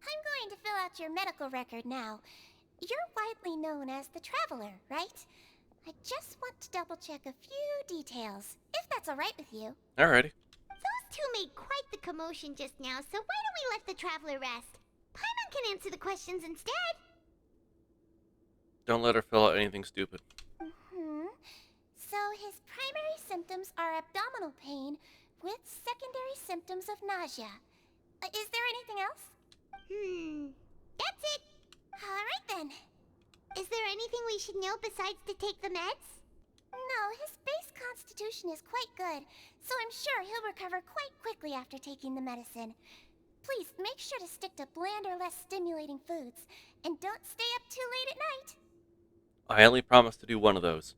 I'm going to fill fill out your medical record now. You're widely known as the Traveler, right? I just want to double-check a few details, if that's all right with you. Alrighty. Those two made quite the commotion just now, so why don't we let the Traveler rest? Paimon can answer the questions instead. Don't let her fill out anything stupid. So his primary symptoms are abdominal pain with secondary symptoms of nausea. Is there anything else? That's it. All right then. Is there anything we should know besides to take the meds? No, his base constitution is quite good, so I'm sure he'll recover quite quickly after taking the medicine. Please make sure to stick to bland or less stimulating foods, and don't stay up too late at night. I only promise to do one of those.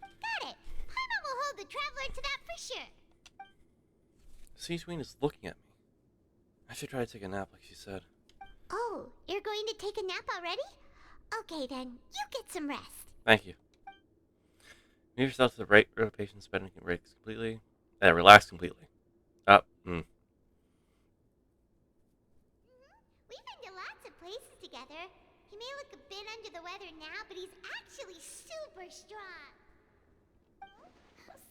Got it. Paimon will hold the Traveler to that for sure. Siegeween is looking at me. I should try to take a nap like she said. Oh, you're going to take a nap already? Okay then, you get some rest. Thank you. Move yourself to the right rotation, spending rates completely. Relax completely. We've been to lots of places together. He may look a bit under the weather now, but he's actually super strong.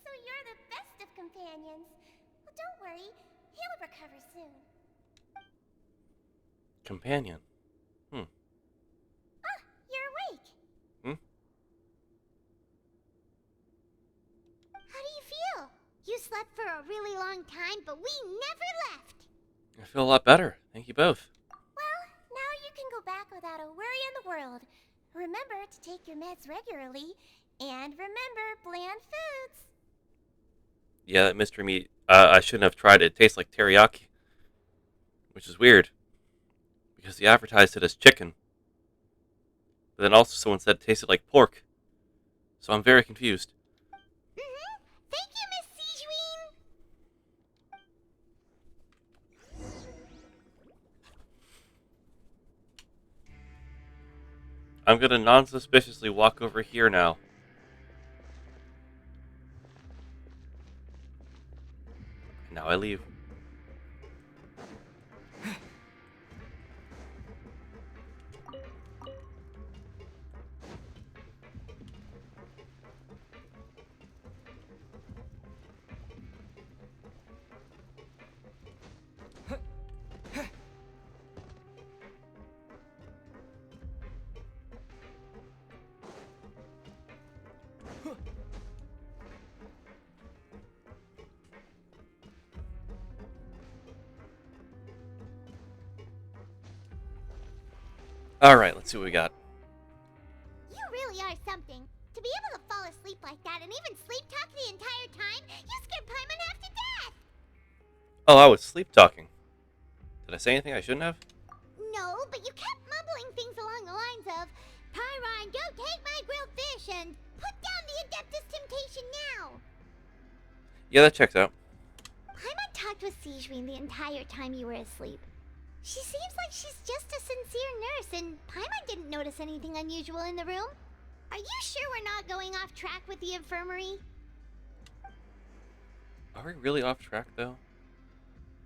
So you're the best of companions. Well, don't worry, he'll recover soon. Companion. You're awake. How do you feel? You slept for a really long time, but we never left. I feel a lot better. Thank you both. Well, now you can go back without a worry in the world. Remember to take your meds regularly, and remember bland foods. Yeah, that mystery meat, I shouldn't have tried it. It tastes like teriyaki. Which is weird. Because they advertised it as chicken. But then also someone said it tasted like pork. So I'm very confused. Thank you, Miss Siegeween. I'm gonna non-suspiciously walk over here now. Now I leave. Alright, let's see what we got. You really are something. To be able to fall asleep like that and even sleep talk the entire time, you scared Paimon half to death. Oh, I was sleep talking. Did I say anything I shouldn't have? No, but you kept mumbling things along the lines of, Pyron, go take my grilled fish and put down the Adeptus Temptation now. Yeah, that checks out. Paimon talked with Siegeween the entire time you were asleep. She seems like she's just a sincere nurse, and Paimon didn't notice anything unusual in the room. Are you sure we're not going off track with the infirmary? Are we really off track, though?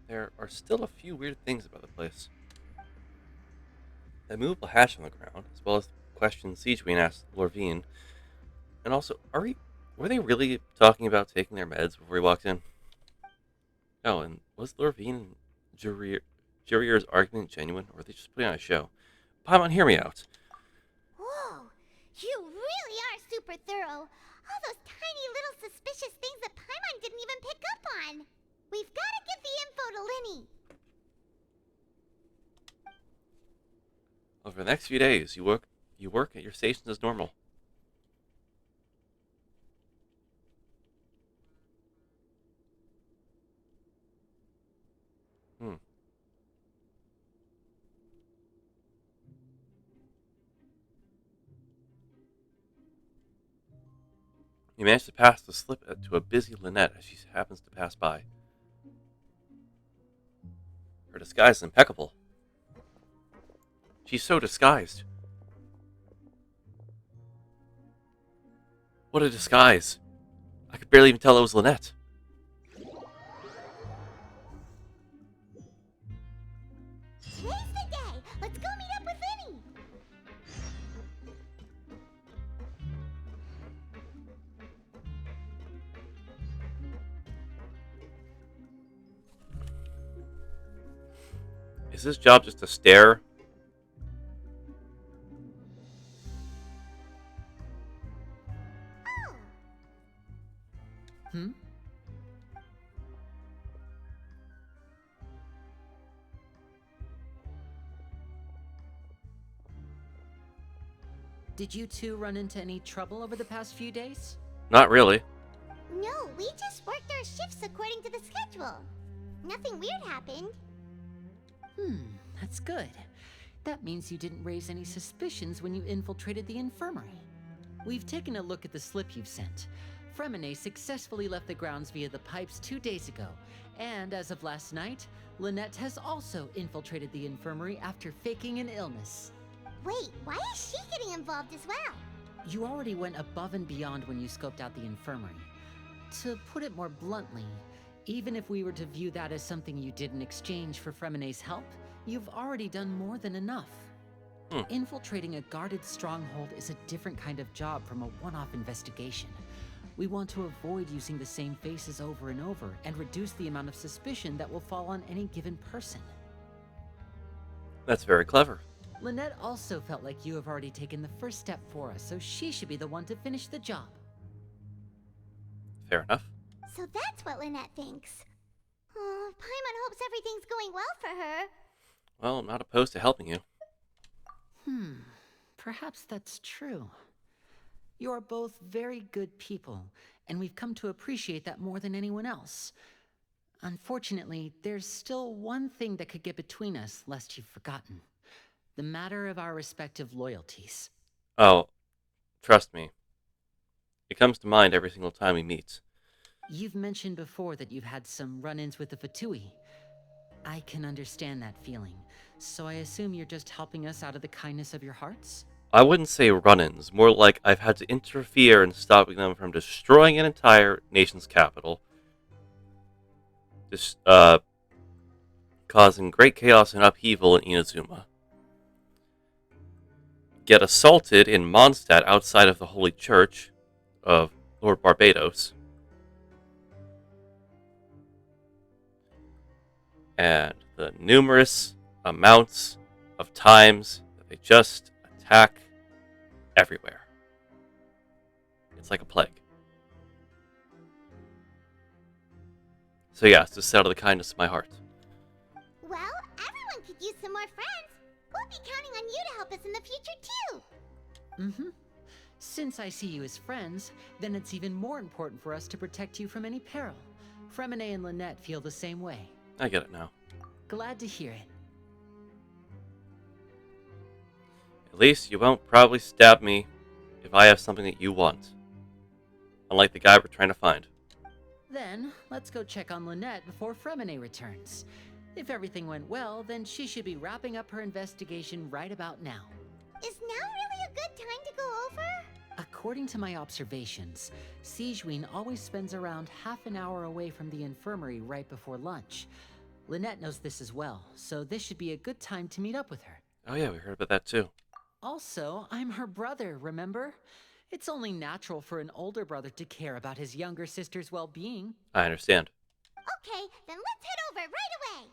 There are still a few weird things about the place. The movable hatch on the ground, as well as the questions Siegeween asked Lorvine. And also, were they really talking about taking their meds before we walked in? Oh, and was Lorvine and Jurier's argument genuine, or were they just putting on a show? Paimon, hear me out. Whoa, you really are super thorough. All those tiny little suspicious things that Paimon didn't even pick up on. We've got to give the info to Linny. Over the next few days, you work at your stations as normal. You managed to pass the slip to a busy Lynette as she happens to pass by. Her disguise is impeccable. She's so disguised. What a disguise. I could barely even tell it was Lynette. Today's the day. Is his job just to stare? Oh, Hmm? Did you two run into any trouble over the past few days? Not really. no, we just worked our shifts according to the schedule. Nothing weird happened. That's good. That means you didn't raise any suspicions when you infiltrated the infirmary. We've taken a look at the slip you've sent. Fremine successfully left the grounds via the pipes 2 days ago, and as of last night, Lynette has also infiltrated the infirmary after faking an illness. Wait, why is she getting involved as well? You already went above and beyond when you scoped out the infirmary. To put it more bluntly, even if we were to view that as something you did in exchange for Fremine's help, you've already done more than enough. Infiltrating a guarded stronghold is a different kind of job from a one-off investigation. We want to avoid using the same faces over and over and reduce the amount of suspicion that will fall on any given person. That's very clever. Lynette also felt like you have already taken the first step for us, so she should be the one to finish the job. Fair enough. So that's what Lynette thinks. Oh, Paimon hopes everything's going well for her. Well, I'm not opposed to helping you. Perhaps that's true. You are both very good people, and we've come to appreciate that more than anyone else. Unfortunately, there's still one thing that could get between us, lest you've forgotten. The matter of our respective loyalties. Oh, trust me. It comes to mind every single time we meet. You've mentioned before that you've had some run-ins with the Fatui. I can understand that feeling, so I assume you're just helping us out of the kindness of your hearts? I wouldn't say run-ins, more like I've had to interfere in stopping them from destroying an entire nation's capital. Just, causing great chaos and upheaval in Inazuma. Get assaulted in Mondstadt outside of the Holy Church of Lord Barbados. And the numerous amounts of times that they just attack everywhere. It's like a plague. So yeah, it's just out of the kindness of my heart. Well, everyone could use some more friends. We'll be counting on you to help us in the future, too. Since I see you as friends, then it's even more important for us to protect you from any peril. Fremine and Lynette feel the same way. I get it now. Glad to hear it. At least you won't probably stab me if I have something that you want. Unlike the guy we're trying to find. Then, let's go check on Lynette before Fremine returns. If everything went well, then she should be wrapping up her investigation right about now. Is now really a good time to go over? According to my observations, Sigewinne always spends around half an hour away from the infirmary right before lunch. Lynette knows this as well, so this should be a good time to meet up with her. Oh yeah, we heard about that too. Also, I'm her brother, remember? It's only natural for an older brother to care about his younger sister's well-being. I understand. Okay, then let's head over right away.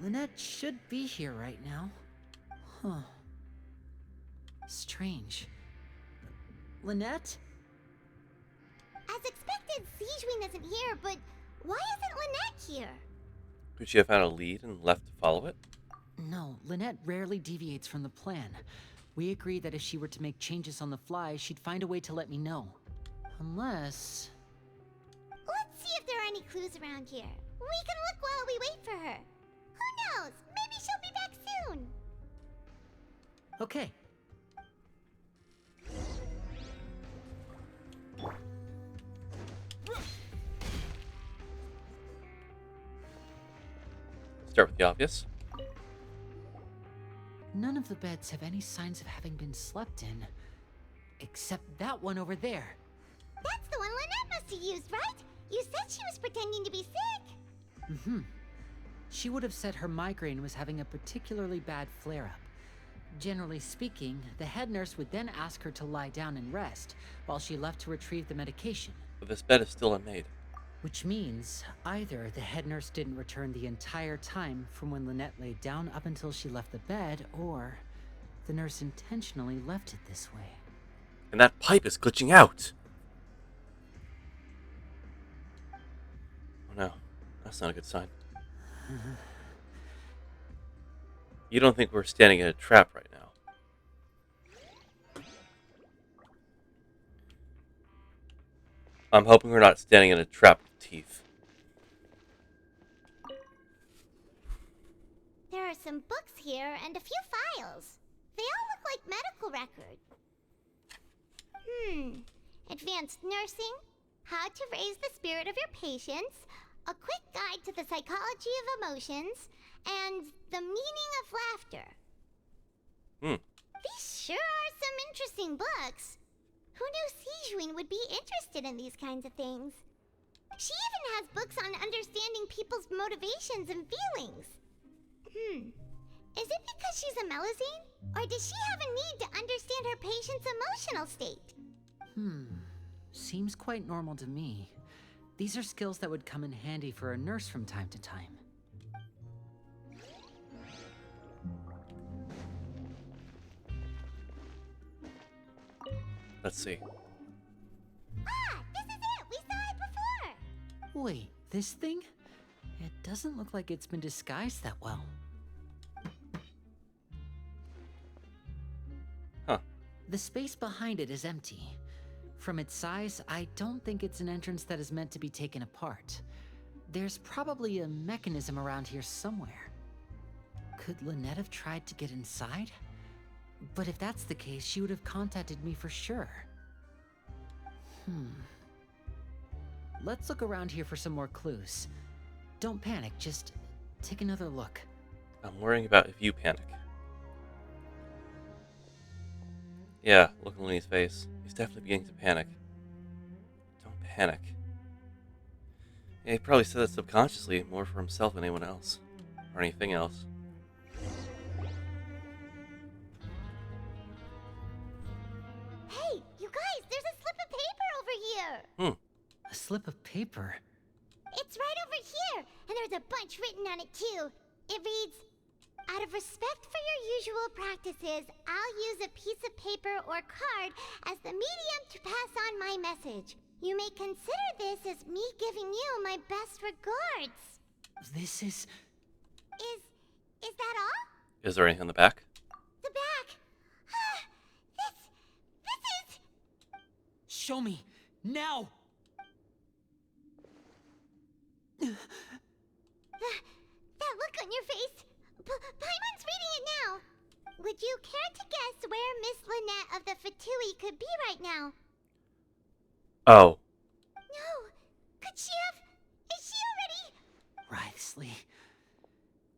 Lynette should be here right now. Huh. Strange. Lynette? As expected, Sigewinne isn't here, but why isn't Lynette here? Could she have found a lead and left to follow it? No, Lynette rarely deviates from the plan. We agreed that if she were to make changes on the fly, she'd find a way to let me know. Unless... Let's see if there are any clues around here. We can look while we wait for her. Who knows? Maybe she'll be back soon. Okay. Start with the obvious. None of the beds have any signs of having been slept in. Except that one over there. That's the one Lynette must have used, right? You said she was pretending to be sick. Mm-hmm. She would have said her migraine was having a particularly bad flare-up. Generally speaking, the head nurse would then ask her to lie down and rest, while she left to retrieve the medication. But this bed is still unmade. Which means either the head nurse didn't return the entire time from when Lynette laid down up until she left the bed, or the nurse intentionally left it this way. And that pipe is glitching out! Oh no, that's not a good sign. You don't think we're standing in a trap right now? I'm hoping we're not standing in a trap with teeth. There are some books here and a few files. They all look like medical records. Advanced nursing, how to raise the spirit of your patients, a quick guide to the psychology of emotions, and the meaning of laughter. These sure are some interesting books. Who knew Sijuin would be interested in these kinds of things? She even has books on understanding people's motivations and feelings. Is it because she's a Melusine? Or does she have a need to understand her patient's emotional state? Seems quite normal to me. These are skills that would come in handy for a nurse from time to time. Let's see. Ah, this is it! We saw it before! Wait, this thing? It doesn't look like it's been disguised that well. Huh. The space behind it is empty. From its size, I don't think it's an entrance that is meant to be taken apart. There's probably a mechanism around here somewhere. Could Lynette have tried to get inside? But if that's the case, she would have contacted me for sure. Let's look around here for some more clues. Don't panic, just take another look. I'm worrying about if you panic. Yeah, look at Lenny's face. He's definitely beginning to panic. Don't panic. Yeah, he probably said that subconsciously, more for himself than anyone else. Or anything else. Hey, you guys, there's a slip of paper over here! A slip of paper? It's right over here, and there's a bunch written on it too. It reads, out of respect for your usual practices, I'll use a piece of paper or card as the medium to pass on my message. You may consider this as me giving you my best regards. This is... Is that all? Is there anything on the back? The back. This is... Show me! Now! That look on your face. Paimon's reading it now. Would you care to guess where Miss Lynette of the Fatui could be right now? Oh. No. Could she have... Is she already... Wriothesley.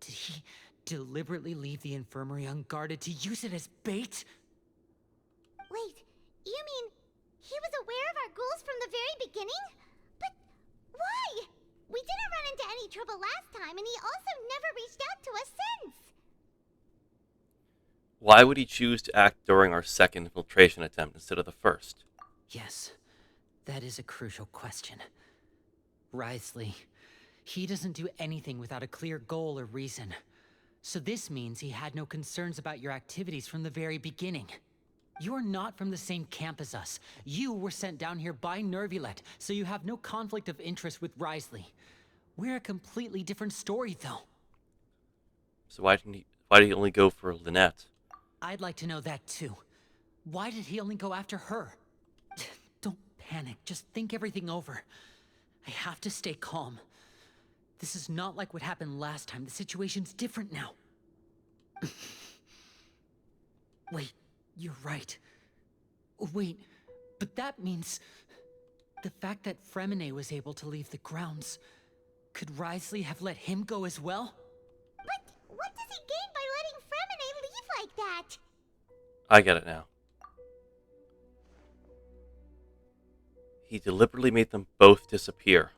Did he deliberately leave the infirmary unguarded to use it as bait? Wait, you mean he was aware of our goals from the very beginning? But why? We didn't run into any trouble last time, and he also never reached out to us since. Why would he choose to act during our second infiltration attempt instead of the first? Yes, that is a crucial question. Wriothesley, he doesn't do anything without a clear goal or reason. So this means he had no concerns about your activities from the very beginning. You're not from the same camp as us. You were sent down here by Nervulet, so you have no conflict of interest with Wriothesley. We're a completely different story, though. So why did he only go for Lynette? I'd like to know that, too. Why did he only go after her? Don't panic. Just think everything over. I have to stay calm. This is not like what happened last time. The situation's different now. Wait, you're right. Wait, but that means... the fact that Fremine was able to leave the grounds... Could Wriothesley have let him go as well? But what does he gain by letting Fremine leave like that? I get it now. He deliberately made them both disappear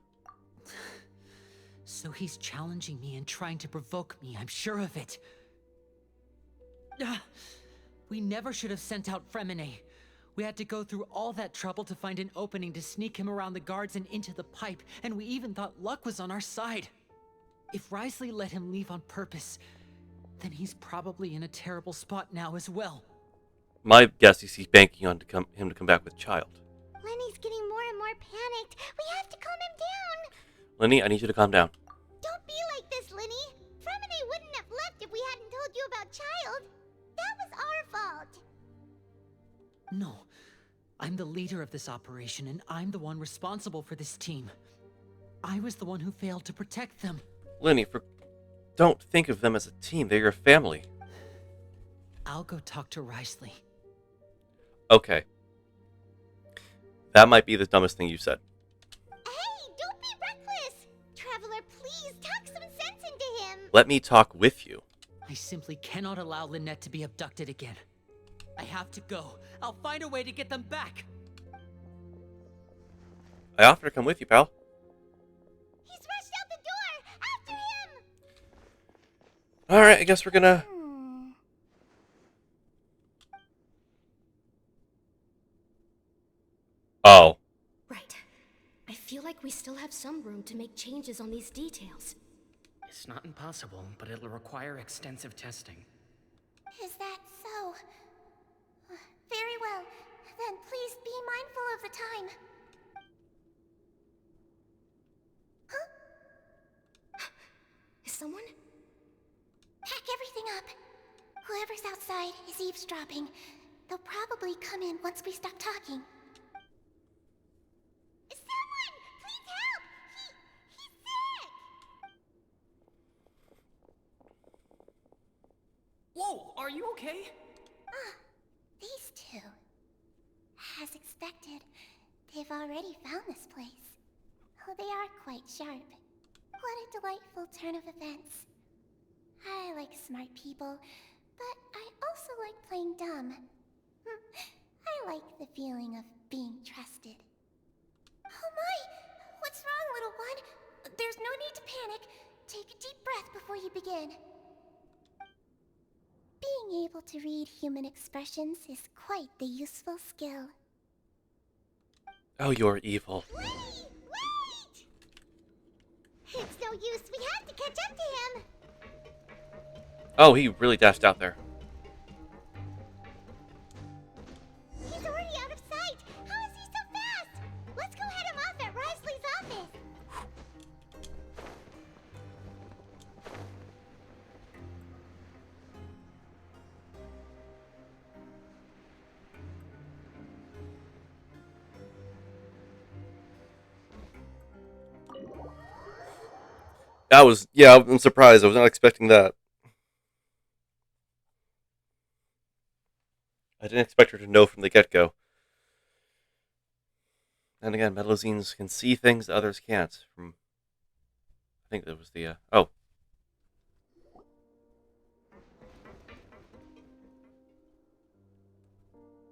So he's challenging me and trying to provoke me, I'm sure of it. We never should have sent out Fremine. We had to go through all that trouble to find an opening to sneak him around the guards and into the pipe, and we even thought luck was on our side. If Risley let him leave on purpose, then he's probably in a terrible spot now as well. My guess is he's banking on him to come back with child. Lenny's getting more and more panicked. We have to calm him down. Lenny, I need you to calm down. Don't be like this, Lenny. Fremine wouldn't have left if we hadn't told you about Child. That was our fault. No. I'm the leader of this operation, and I'm the one responsible for this team. I was the one who failed to protect them. Lenny, don't think of them as a team. They're your family. I'll go talk to Risley. Okay. That might be the dumbest thing you said. Hey, don't be reckless. Traveler, please talk some sense into him. Let me talk with you. I simply cannot allow Lynette to be abducted again. I have to go. I'll find a way to get them back. I offered to come with you, pal. He's rushed out the door. After him. Alright, I guess we're gonna... Oh. Right. I feel like we still have some room to make changes on these details. It's not impossible, but it'll require extensive testing. Is that so? Very well. Then please be mindful of the time. Huh? Is someone? Pack everything up. Whoever's outside is eavesdropping. They'll probably come in once we stop talking. Someone! Please help! He's sick! Whoa, are you okay? These two. As expected, they've already found this place. Oh, they are quite sharp. What a delightful turn of events. I like smart people, but I also like playing dumb. I like the feeling of being trusted. Oh my! What's wrong, little one? There's no need to panic. Take a deep breath before you begin. Being able to read human expressions is quite the useful skill. Oh, you're evil. Wait! It's no use. We have to catch up to him. Oh, he really dashed out there. He's already out of sight. How is he so fast? Let's go head him off at Risley's office. I'm surprised. I was not expecting that. I didn't expect her to know from the get-go. And again, Metalozines can see things that others can't. I think that was the, oh.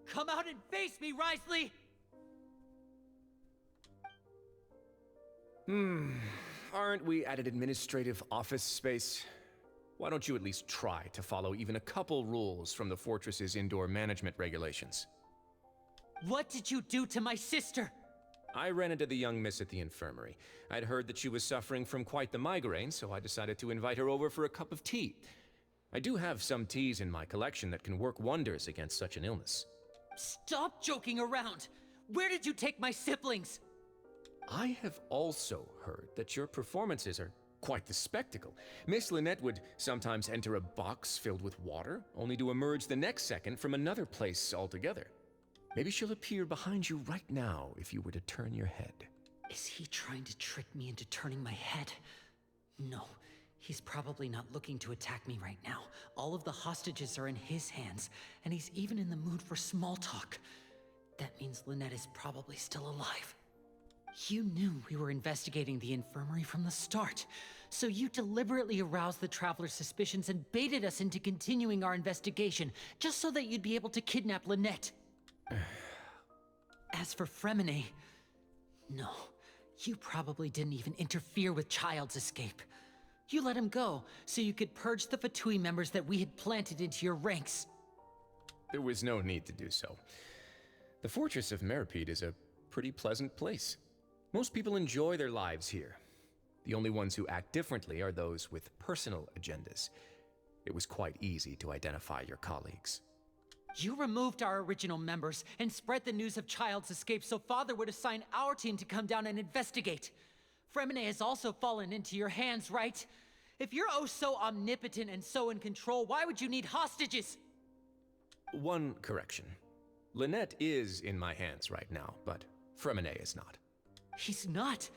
Come out and face me, Risley! Aren't we at an administrative office space? Why don't you at least try to follow even a couple rules from the fortress's indoor management regulations? What did you do to my sister? I ran into the young miss at the infirmary. I'd heard that she was suffering from quite the migraine, so I decided to invite her over for a cup of tea. I do have some teas in my collection that can work wonders against such an illness. Stop joking around! Where did you take my siblings? I have also heard that your performances are quite the spectacle. Miss Lynette would sometimes enter a box filled with water, only to emerge the next second from another place altogether. Maybe she'll appear behind you right now if you were to turn your head. Is he trying to trick me into turning my head? No, he's probably not looking to attack me right now. All of the hostages are in his hands, and he's even in the mood for small talk. That means Lynette is probably still alive. You knew we were investigating the infirmary from the start, so you deliberately aroused the Traveler's suspicions and baited us into continuing our investigation, just so that you'd be able to kidnap Lynette. As for Fremine, no, You probably didn't even interfere with Child's escape. You let him go so you could purge the Fatui members that we had planted into your ranks. There was no need to do so. The Fortress of Meripede is a pretty pleasant place. Most people enjoy their lives here. The only ones who act differently are those with personal agendas. It was quite easy to identify your colleagues. You removed our original members and spread the news of Child's escape so Father would assign our team to come down and investigate. Fremine has also fallen into your hands, right? If you're oh so omnipotent and so in control, why would you need hostages? One correction. Lynette is in my hands right now, but Fremine is not. He's not.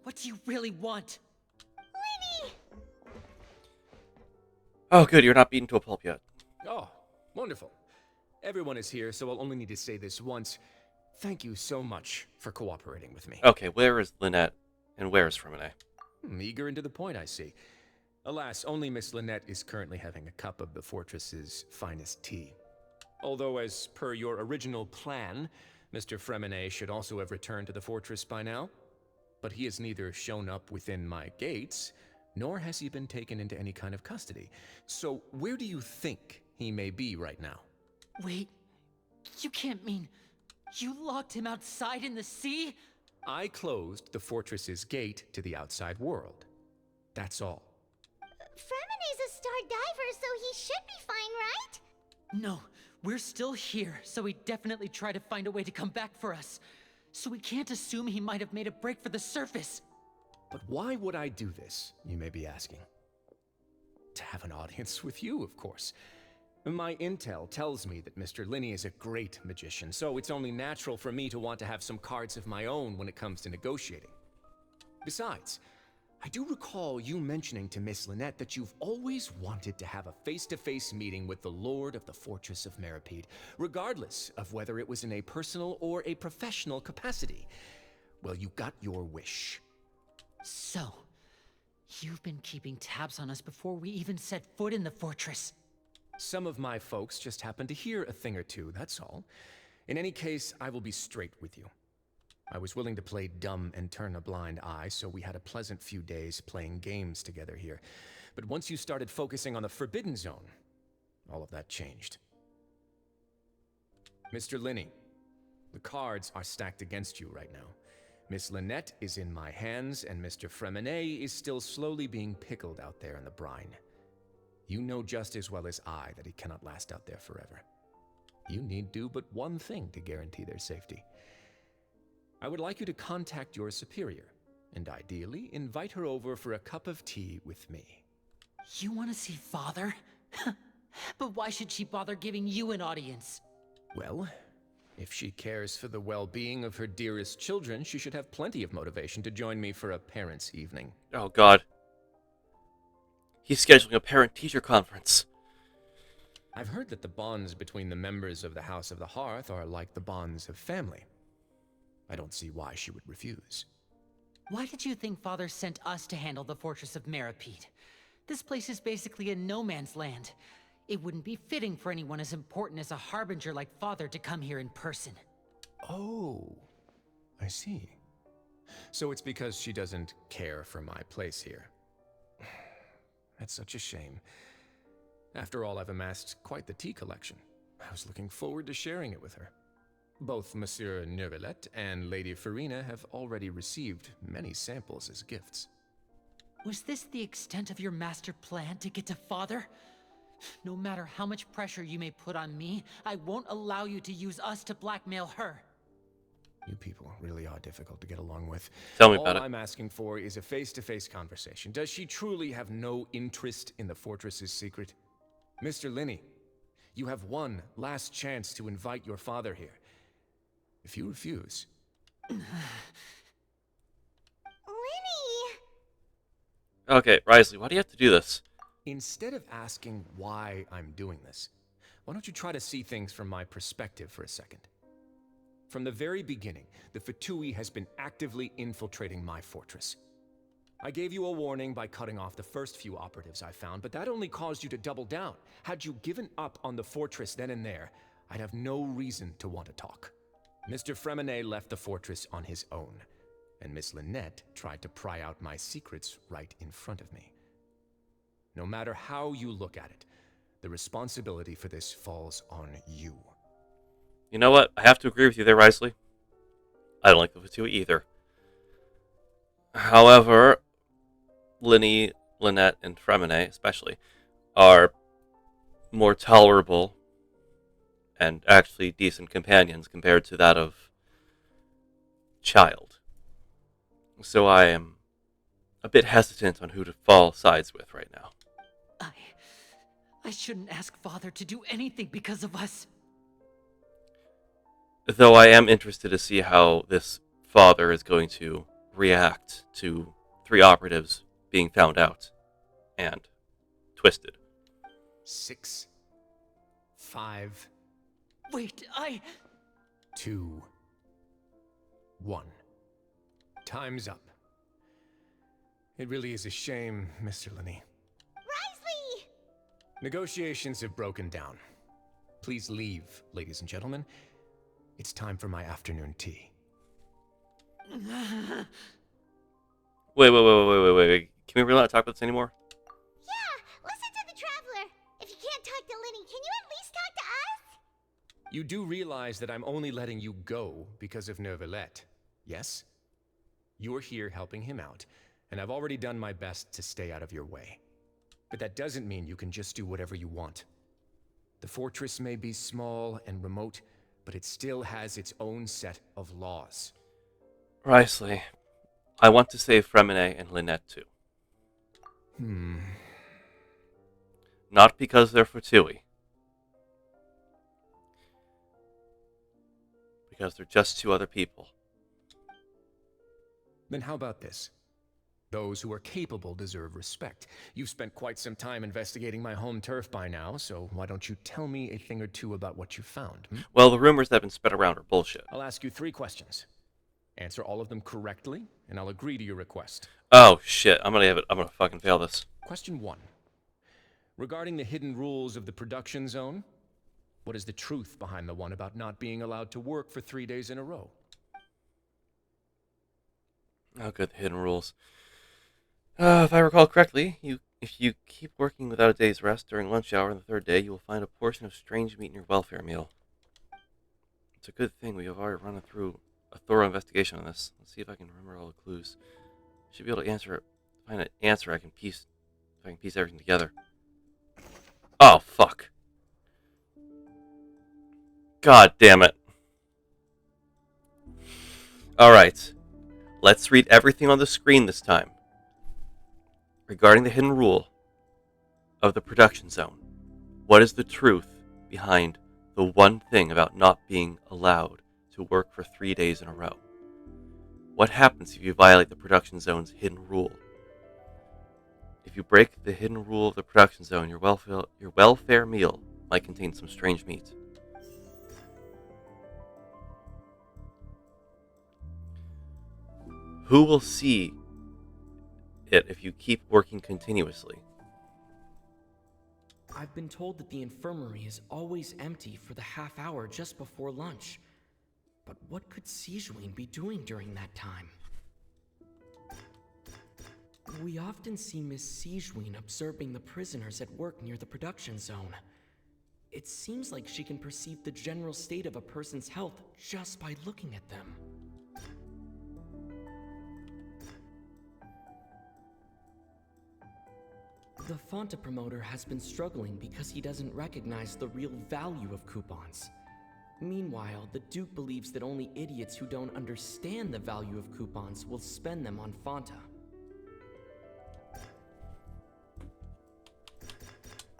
What do you really want? Linny! Oh, good, you're not beaten to a pulp yet. Oh, wonderful. Everyone is here, so I'll only need to say this once. Thank you so much for cooperating with me. Okay, where is Lynette, and where is Fremine? Eager and to the point, I see. Alas, only Miss Lynette is currently having a cup of the fortress's finest tea. Although, as per your original plan, Mr. Fremine should also have returned to the fortress by now. But he has neither shown up within my gates, nor has he been taken into any kind of custody. So where do you think he may be right now? Wait, you can't mean you locked him outside in the sea? I closed the fortress's gate to the outside world. That's all. Fremine's a star diver, so he should be fine, right? No, we're still here, so he definitely tried to find a way to come back for us. So we can't assume he might have made a break for the surface. But why would I do this, you may be asking? To have an audience with you, of course. My intel tells me that Mr. Linney is a great magician, so it's only natural for me to want to have some cards of my own when it comes to negotiating. Besides, I do recall you mentioning to Miss Lynette that you've always wanted to have a face-to-face meeting with the Lord of the Fortress of Meripede, regardless of whether it was in a personal or a professional capacity. Well, you got your wish. So, you've been keeping tabs on us before we even set foot in the fortress. Some of my folks just happened to hear a thing or two, that's all. In any case, I will be straight with you. I was willing to play dumb and turn a blind eye, so we had a pleasant few days playing games together here. But once you started focusing on the Forbidden Zone, all of that changed. Mr. Linney, the cards are stacked against you right now. Miss Lynette is in my hands, and Mr. Fremine is still slowly being pickled out there in the brine. You know just as well as I that he cannot last out there forever. You need do but one thing to guarantee their safety. I would like you to contact your superior, and ideally invite her over for a cup of tea with me. You want to see Father? But why should she bother giving you an audience? Well, if she cares for the well-being of her dearest children, she should have plenty of motivation to join me for a parents' evening. Oh, God. He's scheduling a parent-teacher conference. I've heard that the bonds between the members of the House of the Hearth are like the bonds of family. I don't see why she would refuse. Why did you think Father sent us to handle the Fortress of Meripede? This place is basically a no-man's land. It wouldn't be fitting for anyone as important as a harbinger like Father to come here in person. Oh, I see. So it's because she doesn't care for my place here. That's such a shame. After all, I've amassed quite the tea collection. I was looking forward to sharing it with her. Both Monsieur Neuvillette and Lady Farina have already received many samples as gifts. Was this the extent of your master plan to get to Father? No matter how much pressure you may put on me, I won't allow you to use us to blackmail her. You people really are difficult to get along with. Tell me about it. All I'm asking for is a face-to-face conversation. Does she truly have no interest in the fortress's secret? Mr. Linney, you have one last chance to invite your father here. If you refuse... Linny! Okay, Risley, why do you have to do this? Instead of asking why I'm doing this, why don't you try to see things from my perspective for a second? From the very beginning, the Fatui has been actively infiltrating my fortress. I gave you a warning by cutting off the first few operatives I found, but that only caused you to double down. Had you given up on the fortress then and there, I'd have no reason to want to talk. Mr. Fremenet left the fortress on his own, and Miss Lynette tried to pry out my secrets right in front of me. No matter how you look at it, the responsibility for this falls on you. You know what? I have to agree with you there, Risley. I don't like the Fatui either. However, Linny, Lynette, and Fremenet, especially, are more tolerable and actually decent companions compared to that of Child. So I am a bit hesitant on who to fall sides with right now. I shouldn't ask Father to do anything because of us. Though I am interested to see how this father is going to react to 3 operatives being found out and twisted. 6, 5, Wait, 2, 1. Time's up. It really is a shame, Mr. Linney. Risley! Negotiations have broken down. Please leave, ladies and gentlemen. It's time for my afternoon tea. Wait. Can we really not talk about this anymore? Yeah, listen to the Traveler. If you can't talk to Linny, can you at least talk to us? You do realize that I'm only letting you go because of Neuvillette, yes? You're here helping him out, and I've already done my best to stay out of your way. But that doesn't mean you can just do whatever you want. The fortress may be small and remote, but it still has its own set of laws. Risley, I want to save Fremenet and Lynette too. Not because they're Fatui. Because they're just 2 other people. Then how about this? Those who are capable deserve respect. You've spent quite some time investigating my home turf by now, so why don't you tell me a thing or two about what you found? Well, the rumors that have been spread around are bullshit. I'll ask you 3 questions. Answer all of them correctly, and I'll agree to your request. Oh shit, I'm gonna fucking fail this. Question 1. Regarding the hidden rules of the production zone, what is the truth behind the one about not being allowed to work for 3 days in a row? Oh good, the hidden rules. If I recall correctly, if you keep working without a day's rest during lunch hour on the 3rd day, you will find a portion of strange meat in your welfare meal. It's a good thing we have already run through a thorough investigation on this. Let's see if I can remember all the clues. Should be able to find an answer I can piece everything together. Oh, fuck. God damn it. Alright. Let's read everything on the screen this time. Regarding the hidden rule of the production zone, what is the truth behind the one thing about not being allowed to work for 3 days in a row? What happens if you violate the production zone's hidden rule? If you break the hidden rule of the production zone, your welfare meal might contain some strange meat. Who will see it if you keep working continuously? I've been told that the infirmary is always empty for the half hour just before lunch. But what could Sijuin be doing during that time? We often see Miss Sijuin observing the prisoners at work near the production zone. It seems like she can perceive the general state of a person's health just by looking at them. The Fonta promoter has been struggling because he doesn't recognize the real value of coupons. Meanwhile, the Duke believes that only idiots who don't understand the value of coupons will spend them on Fonta.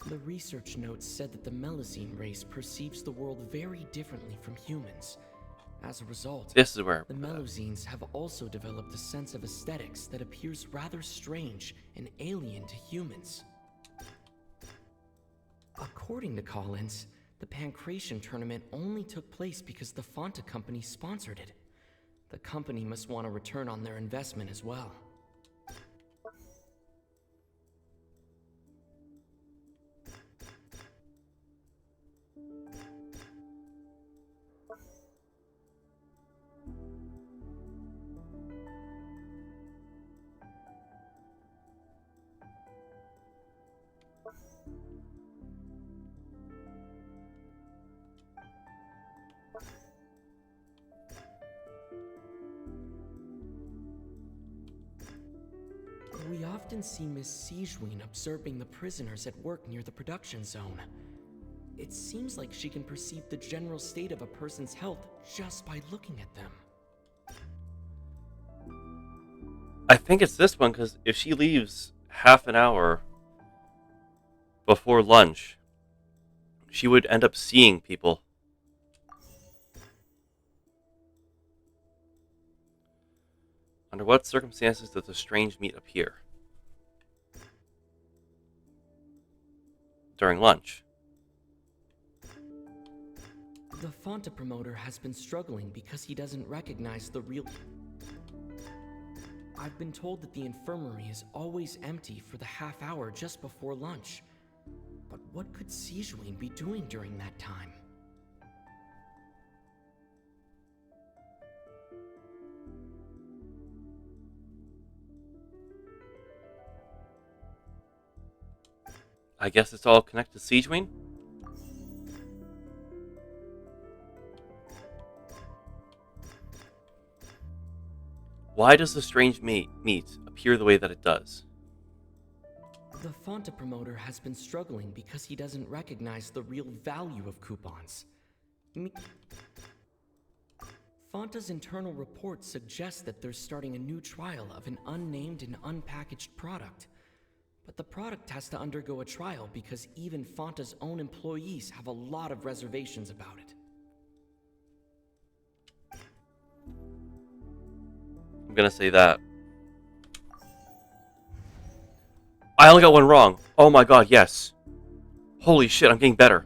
The research notes said that the Melusine race perceives the world very differently from humans. As a result, This is where the Melusines have also developed a sense of aesthetics that appears rather strange and alien to humans. According to Collins, the Pancration tournament only took place because the Fonta company sponsored it. The company must want a return on their investment as well. We often see Miss Sijween observing the prisoners at work near the production zone. It seems like she can perceive the general state of a person's health just by looking at them. I think it's this one, because if she leaves half an hour before lunch, she would end up seeing people. Under what circumstances does the strange meat appear? During lunch. The Fonta promoter has been struggling because he doesn't recognize the real... I've been told that the infirmary is always empty for the half hour just before lunch. But what could Sijween be doing during that time? I guess it's all connected to Sijween? Why does the strange meat appear the way that it does? The Fonta promoter has been struggling because he doesn't recognize the real value of coupons. Fonta's internal report suggests that they're starting a new trial of an unnamed and unpackaged product. But the product has to undergo a trial because even Fonta's own employees have a lot of reservations about it. I'm gonna say that. I only got one wrong. Oh my god, yes. Holy shit, I'm getting better.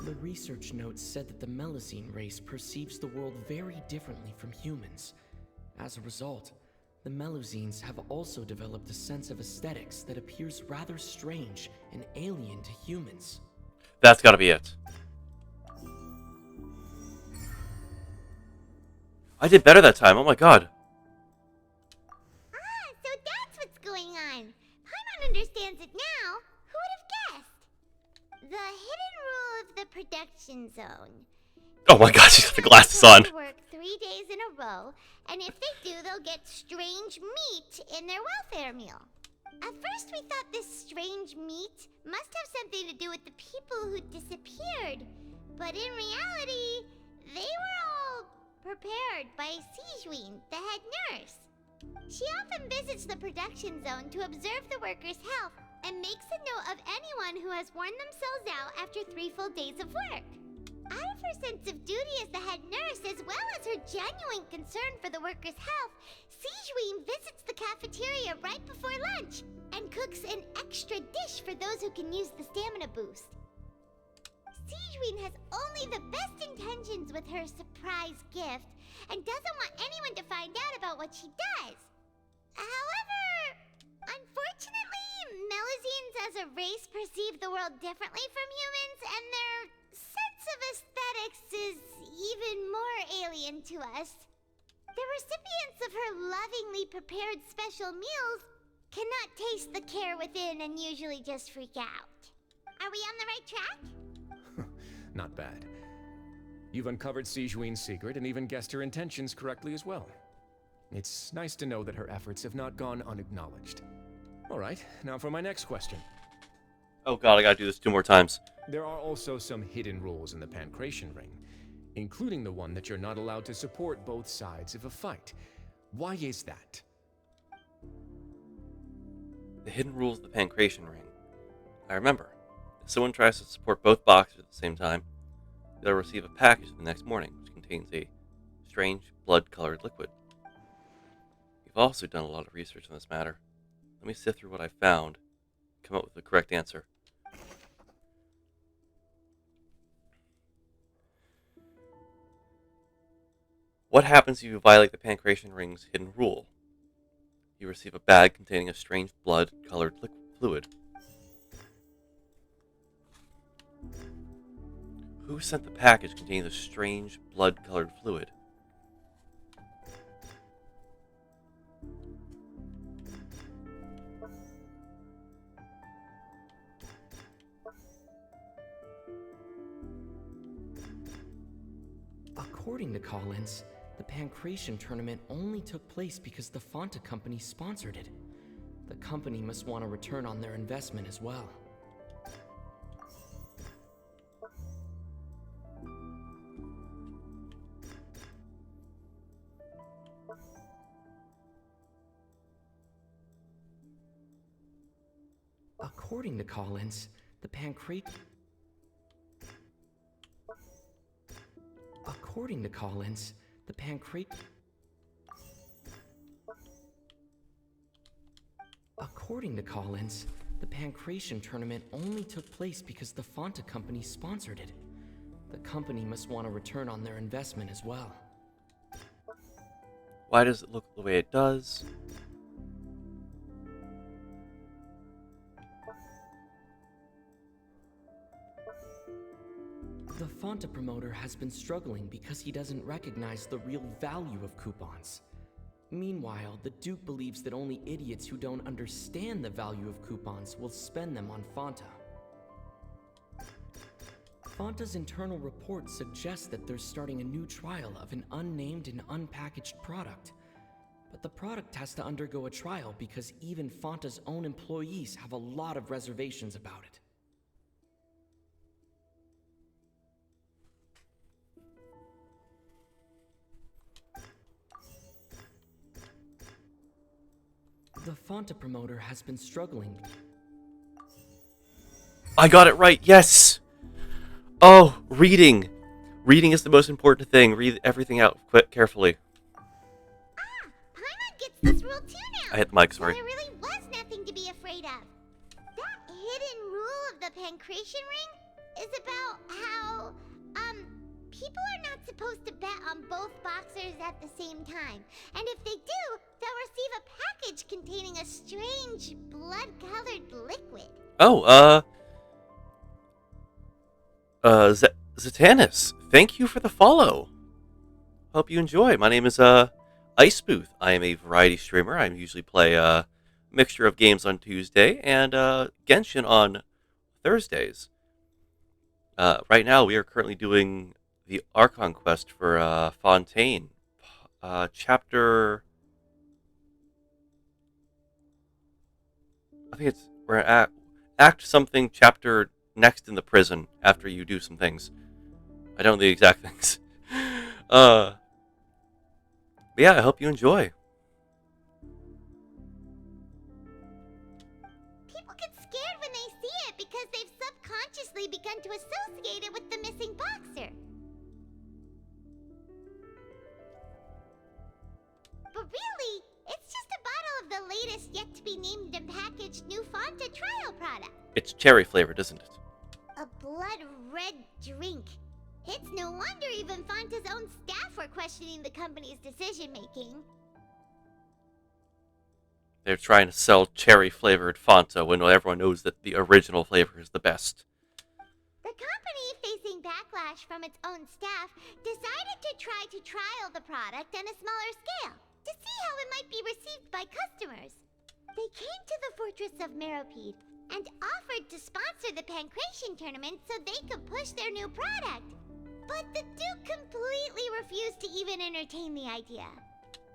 The research notes said that the Melusine race perceives the world very differently from humans. As a result, the Melusines have also developed a sense of aesthetics that appears rather strange and alien to humans. That's gotta be it. I did better that time, oh my god. Ah, so that's what's going on. Paimon understands it now. Who would have guessed? The hidden rule of the production zone. Oh my god, she's got the glasses on. They work 3 days in a row, and if they do, they'll get strange meat in their welfare meal. At first, we thought this strange meat must have something to do with the people who disappeared. But in reality, they were all prepared by Sijween, the head nurse. She often visits the production zone to observe the workers' health and makes a note of anyone who has worn themselves out after 3 full days of work. Out of her sense of duty as the head nurse, as well as her genuine concern for the workers' health, Sijween visits the cafeteria right before lunch and cooks an extra dish for those who can use the stamina boost. Sijween has only the best intentions with her surprise gift and doesn't want anyone to find out about what she does. However, unfortunately, Melusines as a race perceive the world differently from humans, and their sense of aesthetics is even more alien to us. The recipients of her lovingly prepared special meals cannot taste the care within and usually just freak out. Are we on the right track? Not bad. You've uncovered Sijween's secret and even guessed her intentions correctly as well. It's nice to know that her efforts have not gone unacknowledged. Alright, now for my next question. Oh god, I gotta do this 2 more times. There are also some hidden rules in the Pancration Ring, including the one that you're not allowed to support both sides of a fight. Why is that? The hidden rules of the Pancration Ring. I remember. If someone tries to support both boxers at the same time, they'll receive a package the next morning, which contains a strange, blood-colored liquid. We've also done a lot of research on this matter. Let me sift through what I found, come up with the correct answer. What happens if you violate the Pancration Ring's hidden rule? You receive a bag containing a strange blood-colored fluid. Who sent the package containing the strange blood-colored fluid? According to Collins, the Pancration tournament only took place because the Fanta company sponsored it. The company must want a return on their investment as well. According to Collins, the According to Collins, the According to Collins, the Pancration tournament only took place because the Fanta company sponsored it. The company must want a return on their investment as well. Why does it look the way it does? The Fanta promoter has been struggling because he doesn't recognize the real value of coupons. Meanwhile, the Duke believes that only idiots who don't understand the value of coupons will spend them on Fanta. Fanta's internal report suggests that they're starting a new trial of an unnamed and unpackaged product. But the product has to undergo a trial because even Fanta's own employees have a lot of reservations about it. The Fanta promoter has been struggling. I got it right, yes! Oh, reading! Reading is the most important thing. Read everything out carefully. Paimon gets this rule too now. I hit the mic, sorry. There really was nothing to be afraid of. That hidden rule of the Pancration ring is about how, people are not supposed to bet on both boxers at the same time. And if they do, they'll receive a package containing a strange, blood-colored liquid. Oh, Zatannis, thank you for the follow. Hope you enjoy. My name is, Ice Booth. I am a variety streamer. I usually play a mixture of games on Tuesday and, Genshin on Thursdays. Right now, we are currently doing the Archon quest for, Fontaine. Chapter... I think we're at Act something, chapter next in the prison after you do some things. I don't know the exact things. But yeah, I hope you enjoy. People get scared when they see it because they've subconsciously begun to associate it with the missing boxer. But really, it's just a bottle of the latest yet-to-be-named and packaged new Fanta trial product. It's cherry flavored, isn't it? A blood-red drink. It's no wonder even Fanta's own staff were questioning the company's decision-making. They're trying to sell cherry flavored Fanta when everyone knows that the original flavor is the best. The company, facing backlash from its own staff, decided to try to trial the product on a smaller scale to see how it might be received by customers. They came to the fortress of Meropide and offered to sponsor the Pancration tournament so they could push their new product. But the Duke completely refused to even entertain the idea.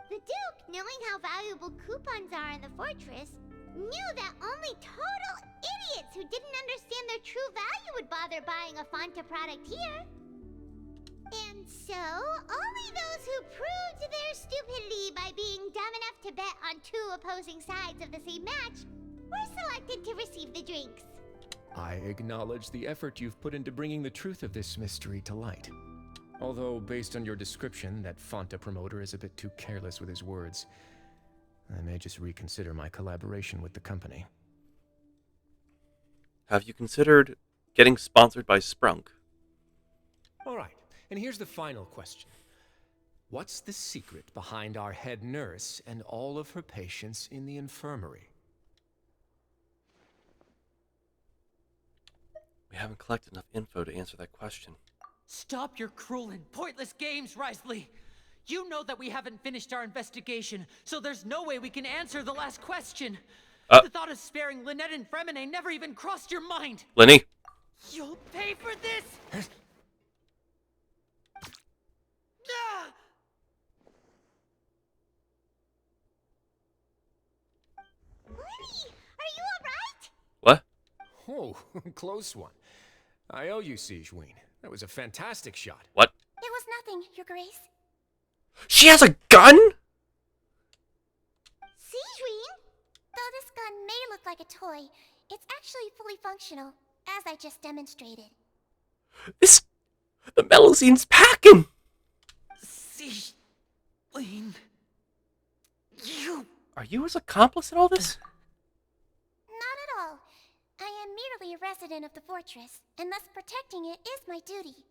The Duke, knowing how valuable coupons are in the fortress, knew that only total idiots who didn't understand their true value would bother buying a Fanta product here. And so, only those who proved their stupidity by being dumb enough to bet on two opposing sides of the same match were selected to receive the drinks. I acknowledge the effort you've put into bringing the truth of this mystery to light. Although, based on your description, that Fanta promoter is a bit too careless with his words, I may just reconsider my collaboration with the company. Have you considered getting sponsored by Sprunk? All right, and here's the final question. What's the secret behind our head nurse and all of her patients in the infirmary? We haven't collected enough info to answer that question. Stop your cruel and pointless games, Risley! You know that we haven't finished our investigation, so there's no way we can answer the last question. The thought of sparing Lynette and Fremine never even crossed your mind! Lenny? You'll pay for this! Close one. I owe you, Siegeween. That was a fantastic shot. What? It was nothing, Your Grace. She has a gun? Siegeween? Though this gun may look like a toy, it's actually fully functional, as I just demonstrated. The Melusine's packing! Siegeween... You... Are you his accomplice in all this? Not at all. I am merely a resident of the fortress, and thus protecting it is my duty.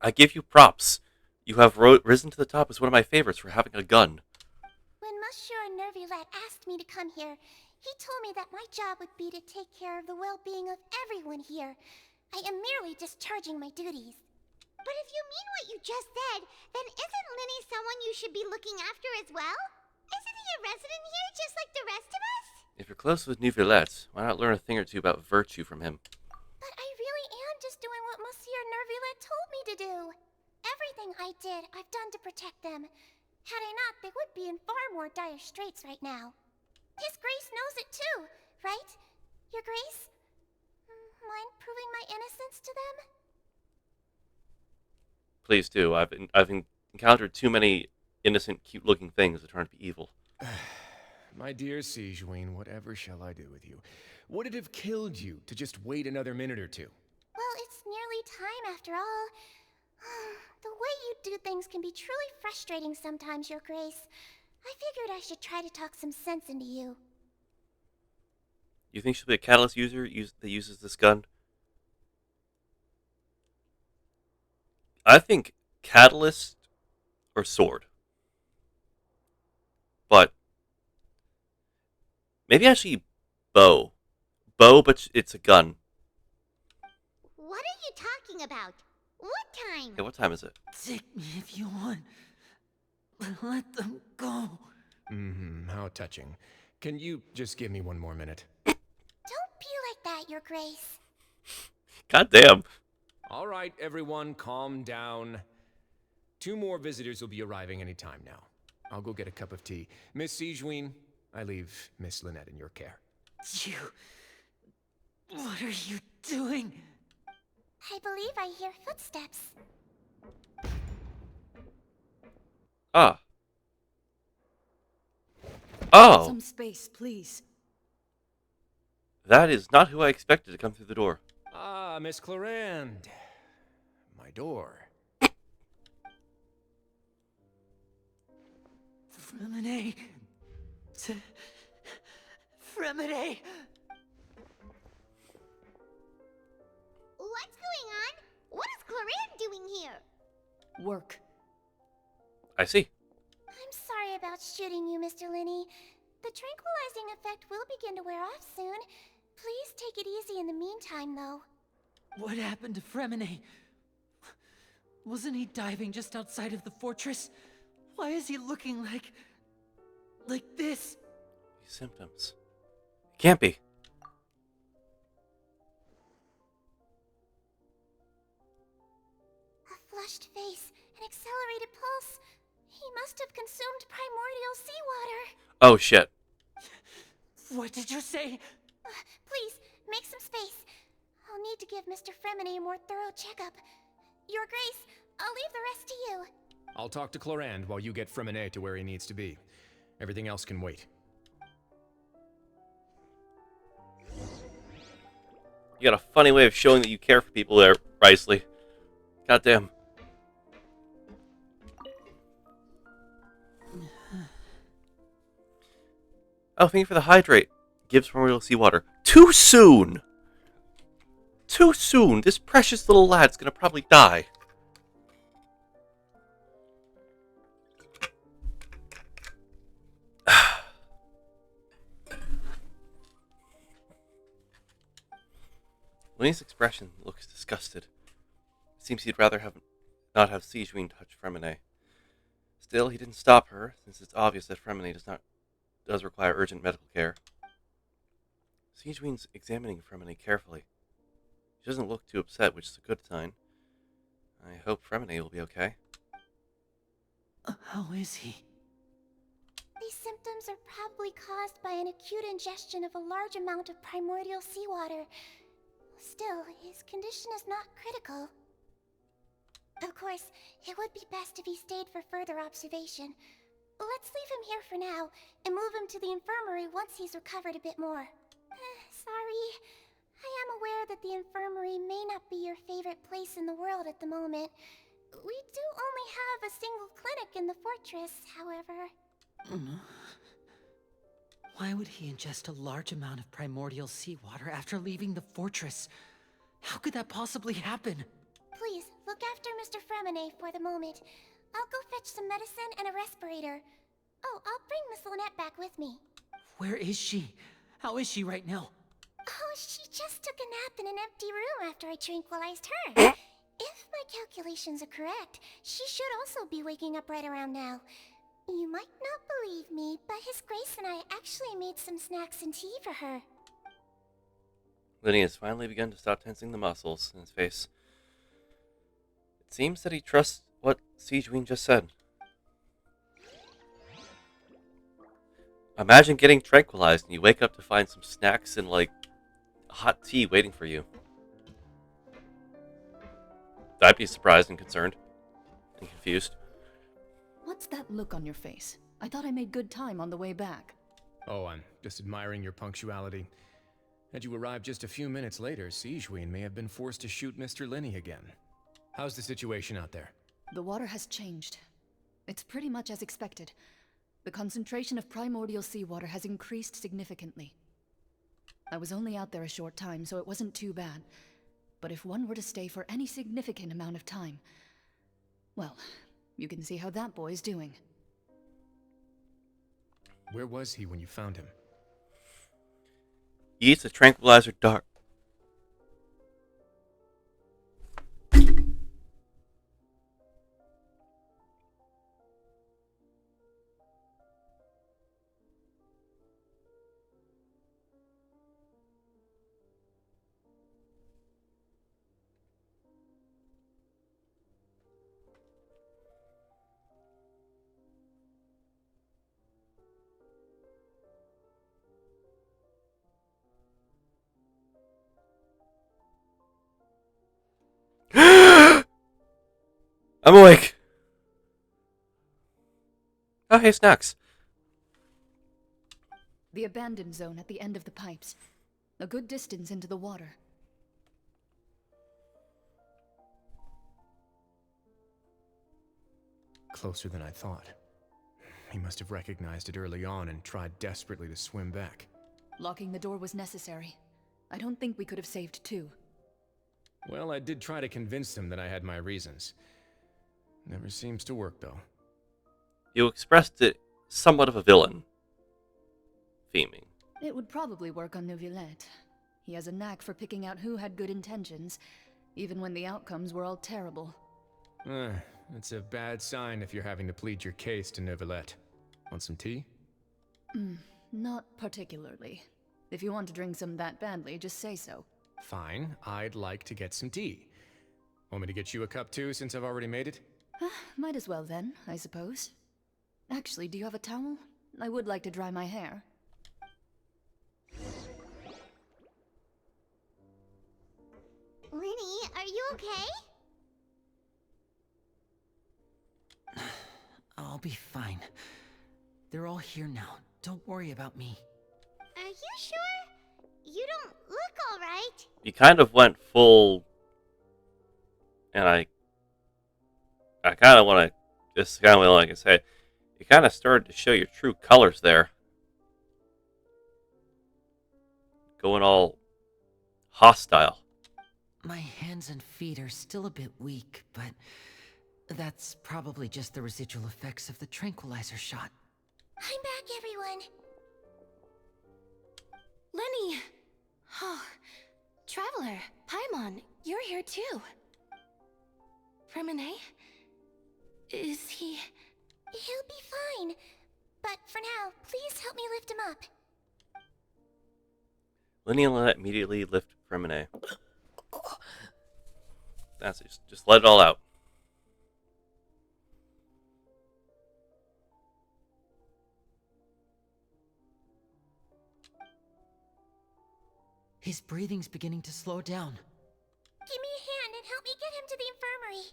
I give you props. You have risen to the top as one of my favorites for having a gun. When Monsieur Nervulette asked me to come here, he told me that my job would be to take care of the well-being of everyone here. I am merely discharging my duties. But if you mean what you just said, then isn't Linny someone you should be looking after as well? Isn't he a resident here just like the rest of us? If you're close with Nervulette, why not learn a thing or two about virtue from him? But I really am just doing what Monsieur Nervulette told me to do. Everything I did, I've done to protect them. Had I not, they would be in far more dire straits right now. His Grace knows it too, right? Your Grace? Mind proving my innocence to them? Please do. I've encountered too many innocent, cute-looking things that turn out to be evil. My dear Siegeween, whatever shall I do with you? Would it have killed you to just wait another minute or two? Well, it's nearly time after all. The way you do things can be truly frustrating sometimes, Your Grace. I figured I should try to talk some sense into you. You think she'll be a catalyst user that uses this gun? I think catalyst or sword. But maybe actually bow. Bow, but it's a gun. What are you talking about? What time? Okay, what time is it? Take me if you want. Let them go. How touching. Can you just give me one more minute? Don't be like that, Your Grace. God damn. All right, everyone, calm down. 2 more visitors will be arriving any time now. I'll go get a cup of tea. Miss Siegeween, I leave Miss Lynette in your care. You... What are you doing? I believe I hear footsteps. Ah. Oh. Some space, please. That is not who I expected to come through the door. Ah, Miss Clarand. My door. Fremine... Fremine... What's going on? What is Clarand doing here? Work. I see. I'm sorry about shooting you, Mr. Linney. The tranquilizing effect will begin to wear off soon. Please take it easy in the meantime, though. What happened to Fremine? Wasn't he diving just outside of the fortress? Why is he looking like this? These symptoms. It can't be. A flushed face, an accelerated pulse. He must have consumed primordial seawater. Oh, shit. What did you say? Please, make some space. I'll need to give Mr. Fremine a more thorough checkup. Your Grace, I'll leave the rest to you. I'll talk to Clarand while you get Fremine to where he needs to be. Everything else can wait. You got a funny way of showing that you care for people there, Risley. Goddamn. Oh, thank you for the hydrate. Gives primordial seawater. Too soon! Too soon! This precious little lad's gonna probably die. Winnie's expression looks disgusted. It seems he'd rather not have Siegeween touch Fremine. Still, he didn't stop her, since it's obvious that Fremine does require urgent medical care. Siegeween's examining Fremine carefully. She doesn't look too upset, which is a good sign. I hope Fremine will be okay. How is he? These symptoms symptoms are probably caused by an acute ingestion of a large amount of primordial seawater. Still, his condition is not critical. Of course, it would be best if he stayed for further observation. Let's leave him here for now, and move him to the infirmary once he's recovered a bit more. Sorry. I am aware that the infirmary may not be your favorite place in the world at the moment. We do only have a single clinic in the fortress, however. Why would he ingest a large amount of primordial seawater after leaving the fortress? How could that possibly happen? Please, look after Mr. Fremine for the moment. I'll go fetch some medicine and a respirator. Oh, I'll bring Miss Lynette back with me. Where is she? How is she right now? Oh, she just took a nap in an empty room after I tranquilized her. If my calculations are correct, she should also be waking up right around now. You might not believe me, but His Grace and I actually made some snacks and tea for her. Lenny has finally begun to stop tensing the muscles in his face. It seems that he trusts what Siegeween just said. Imagine getting tranquilized and you wake up to find some snacks and, like, hot tea waiting for you. I'd be surprised and concerned. And confused. What's that look on your face? I thought I made good time on the way back. Oh, I'm just admiring your punctuality. Had you arrived just a few minutes later, Siegeween may have been forced to shoot Mr. Linney again. How's the situation out there? The water has changed. It's pretty much as expected. The concentration of primordial seawater has increased significantly. I was only out there a short time, so it wasn't too bad. But if one were to stay for any significant amount of time, well, you can see how that boy's doing. Where was he when you found him? He eats a tranquilizer dart. I'm awake. Oh, hey, snacks. The abandoned zone at the end of the pipes. A good distance into the water. Closer than I thought. He must have recognized it early on and tried desperately to swim back. Locking the door was necessary. I don't think we could have saved two. Well, I did try to convince them that I had my reasons. Never seems to work, though. You expressed it somewhat of a villain theming. It would probably work on Neuvillette. He has a knack for picking out who had good intentions, even when the outcomes were all terrible. It's a bad sign if you're having to plead your case to Neuvillette. Want some tea? Not particularly. If you want to drink some that badly, just say so. Fine, I'd like to get some tea. Want me to get you a cup too, since I've already made it? Might as well then, I suppose. Actually, do you have a towel? I would like to dry my hair. Linny, are you okay? I'll be fine. They're all here now. Don't worry about me. Are you sure? You don't look alright. You kind of went full, and I kind of want to, this is kind of what I can say, you kind of started to show your true colors there. Going all hostile. My hands and feet are still a bit weak, but that's probably just the residual effects of the tranquilizer shot. I'm back, everyone. Lenny! Oh, Traveler, Paimon, you're here too. Fremine? Is he... He'll be fine. But for now, please help me lift him up. Lenny and Lynette immediately lift Fremine. That's it. Just let it all out. His breathing's beginning to slow down. Give me a hand and help me get him to the infirmary.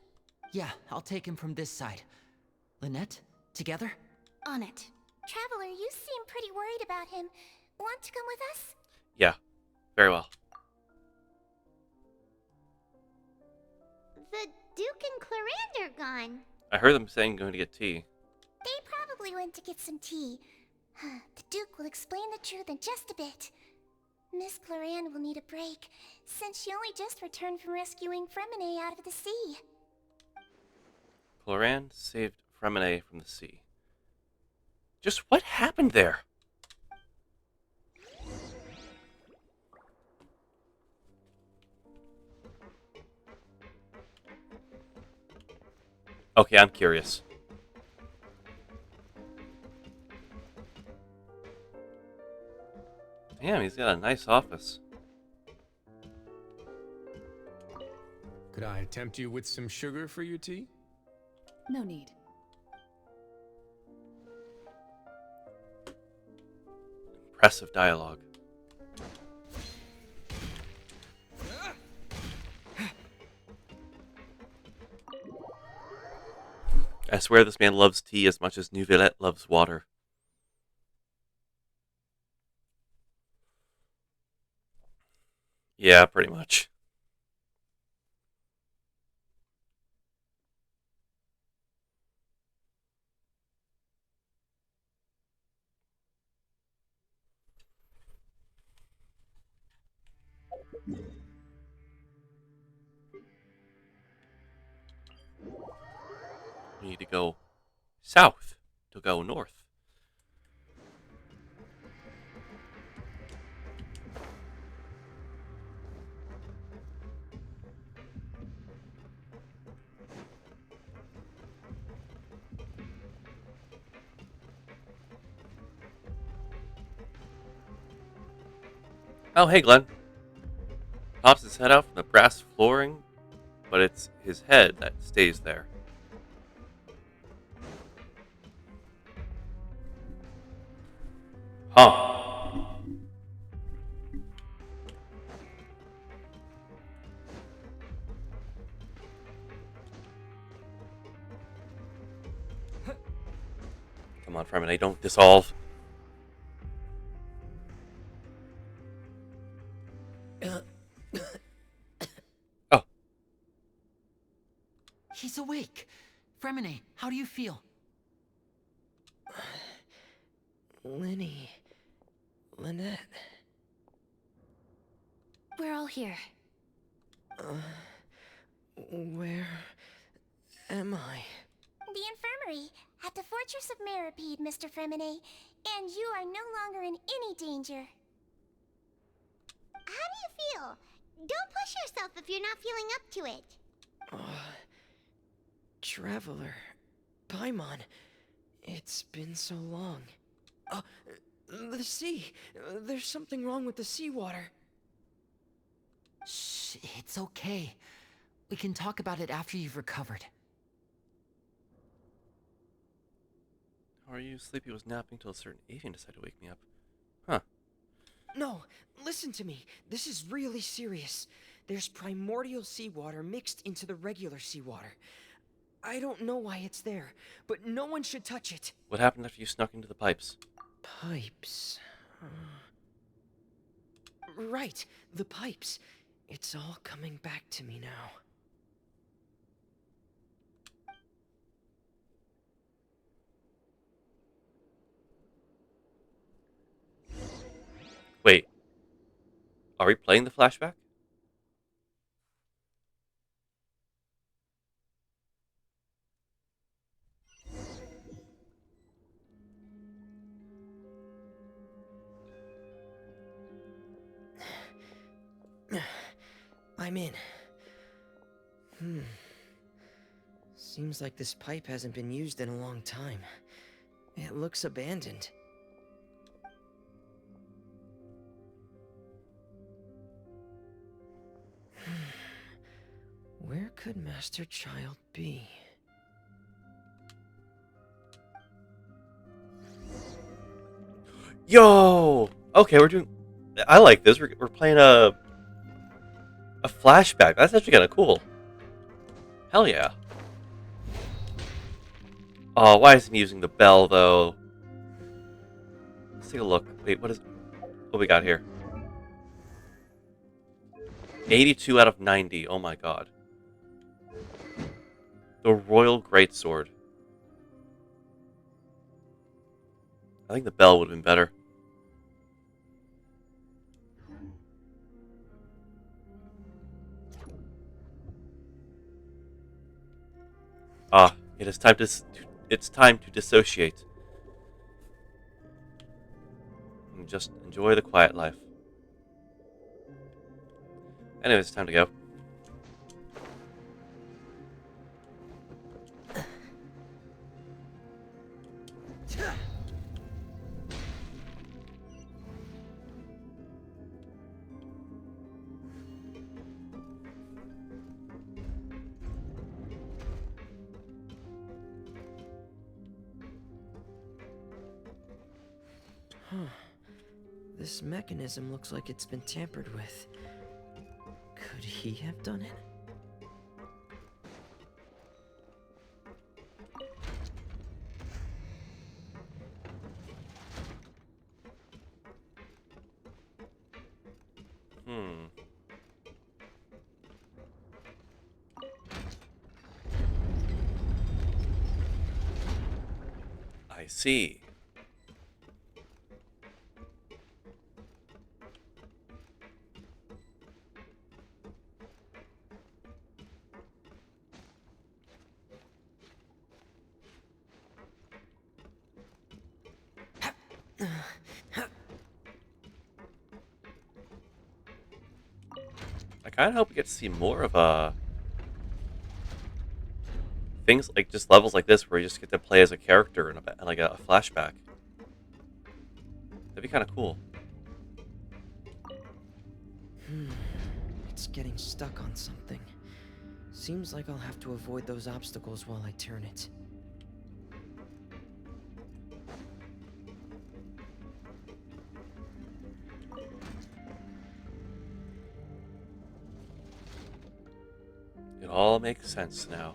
Yeah, I'll take him from this side. Lynette, together? On it. Traveler, you seem pretty worried about him. Want to come with us? Yeah, very well. The Duke and Clarande are gone. I heard them saying going to get tea. They probably went to get some tea. The Duke will explain the truth in just a bit. Miss Clarande will need a break, since she only just returned from rescuing Fremine out of the sea. Clarande saved Fremine from the sea. Just what happened there? Okay, I'm curious. Damn, he's got a nice office. Could I tempt you with some sugar for your tea? No need. Impressive dialogue. I swear this man loves tea as much as Neuvillette loves water. Yeah, pretty much. We need to go south to go north. Oh, hey, Glenn. Pops his head out from the brass flooring, but it's his head that stays there. Huh. Come on, Fremine, don't dissolve. Oh. He's awake. Fremine, how do you feel? Lynette. We're all here. Where am I? The infirmary, at the Fortress of Meripede, Mr. Fremine, and you are no longer in any danger. How do you feel? Don't push yourself if you're not feeling up to it. Traveler. Paimon. It's been so long. The sea. There's something wrong with the seawater. Shh, it's okay. We can talk about it after you've recovered. Are you sleepy? Was napping till a certain avian decided to wake me up. Huh. No, listen to me. This is really serious. There's primordial seawater mixed into the regular seawater. I don't know why it's there, but no one should touch it. What happened after you snuck into the pipes? Pipes. Right, the pipes. It's all coming back to me now. Wait. Are we playing the flashback? I'm in. Seems like this pipe hasn't been used in a long time. It looks abandoned. Where could Master Child be? Yo! Okay, we're doing... I like this. We're playing a flashback. That's actually kind of cool. Hell yeah. Oh, why isn't he using the bell, though? Let's take a look. Wait, what we got here? 82 out of 90. Oh my god. The Royal Greatsword. I think the bell would have been better. Ah, it's time to dissociate. And just enjoy the quiet life. Anyway, it's time to go. This mechanism looks like it's been tampered with. Could he have done it? I see. I kind of hope we get to see more of things like just levels like this where you just get to play as a character in a flashback. That'd be kind of cool. It's getting stuck on something. Seems like I'll have to avoid those obstacles while I turn it. It all makes sense now.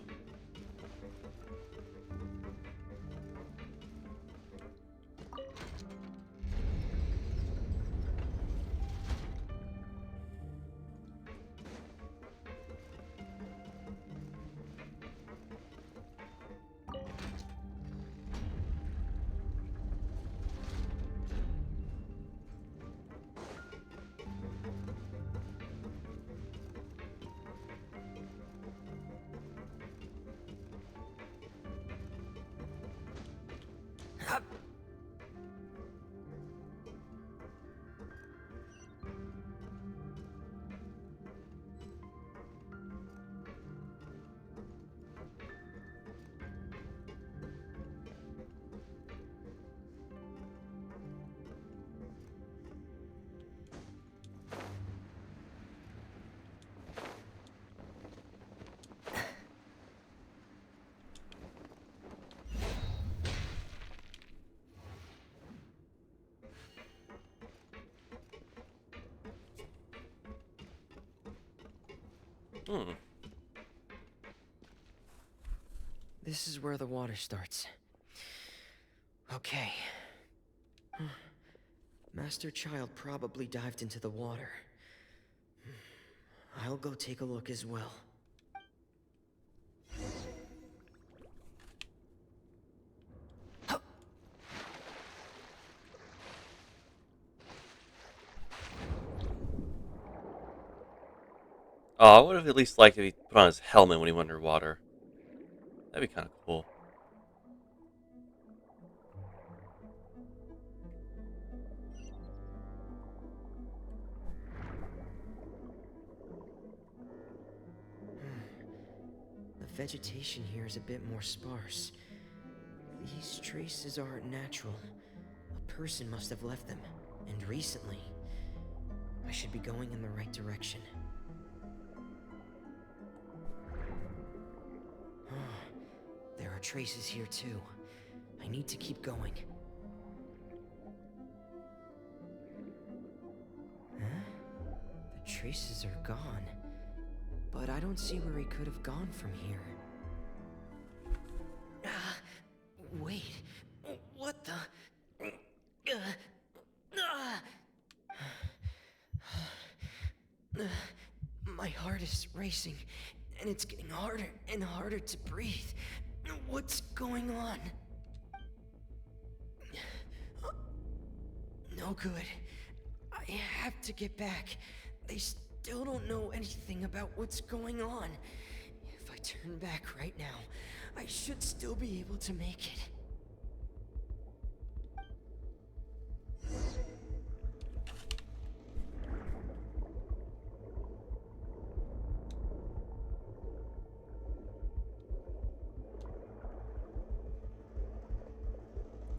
This is where the water starts. Okay. Master Child probably dived into the water. I'll go take a look as well. Oh, I would have at least liked if he put on his helmet when he went underwater. That'd be kind of cool. The vegetation here is a bit more sparse. These traces aren't natural. A person must have left them, and recently. I should be going in the right direction. There are traces here too. I need to keep going. traces are gone. But I don't see where he could have gone from here. Wait. What the? My heart is racing, and it's getting harder and harder to breathe. What's going on? No good. I have to get back. They still don't know anything about what's going on. If I turn back right now, I should still be able to make it.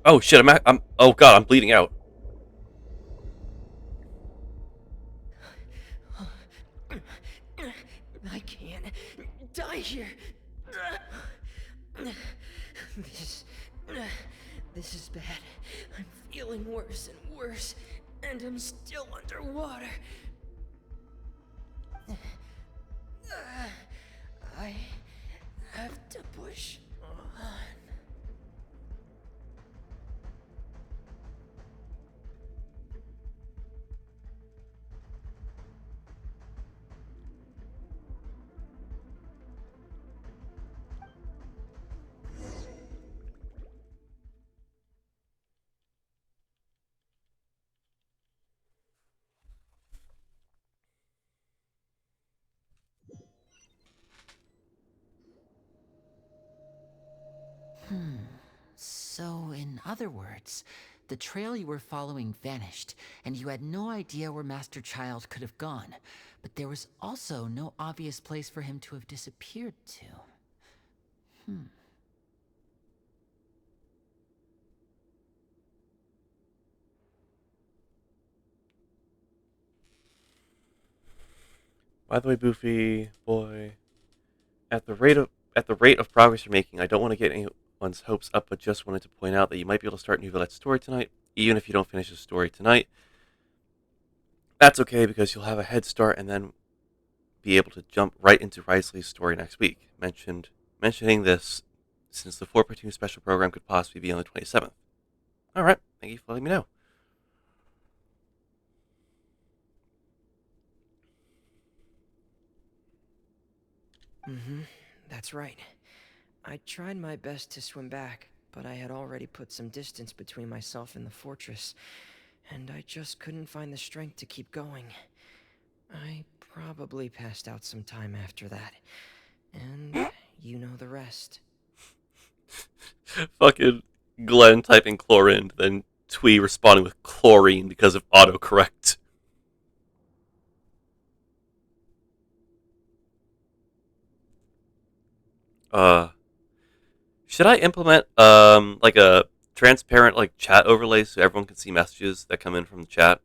Oh shit! Oh god! I'm bleeding out. I can't die here. This is bad. I'm feeling worse and worse, and I'm still underwater. I have to push on. So, in other words, the trail you were following vanished, and you had no idea where Master Child could have gone. But there was also no obvious place for him to have disappeared to. By the way, Boofy boy, at the rate of progress you're making, I don't want to get anyone's hopes up, but just wanted to point out that you might be able to start New Villette's story tonight, even if you don't finish the story tonight. That's okay because you'll have a head start and then be able to jump right into Risley's story next week. Mentioning this since the 4.2 special program could possibly be on the 27th. All right, thank you for letting me know. That's right. I tried my best to swim back, but I had already put some distance between myself and the fortress, and I just couldn't find the strength to keep going. I probably passed out some time after that, and you know the rest. Fucking Glenn typing chlorine, then Twee responding with chlorine because of autocorrect. Should I implement like a transparent like chat overlay so everyone can see messages that come in from the chat?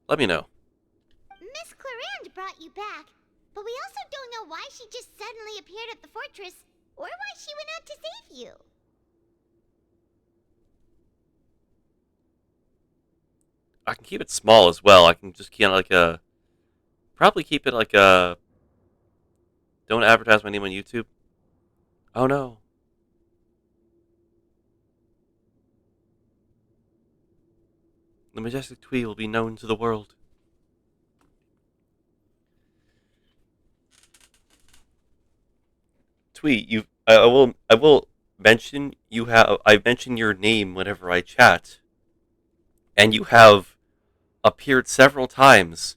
Let me know. Miss Clarande brought you back, but we also don't know why she just suddenly appeared at the fortress, or why she went out to save you. I can keep it small as well. I can just kind of like probably keep it like don't advertise my name on YouTube. Oh no. The majestic Twee will be known to the world. Twee, I will mention you have I mention your name whenever I chat. And you have appeared several times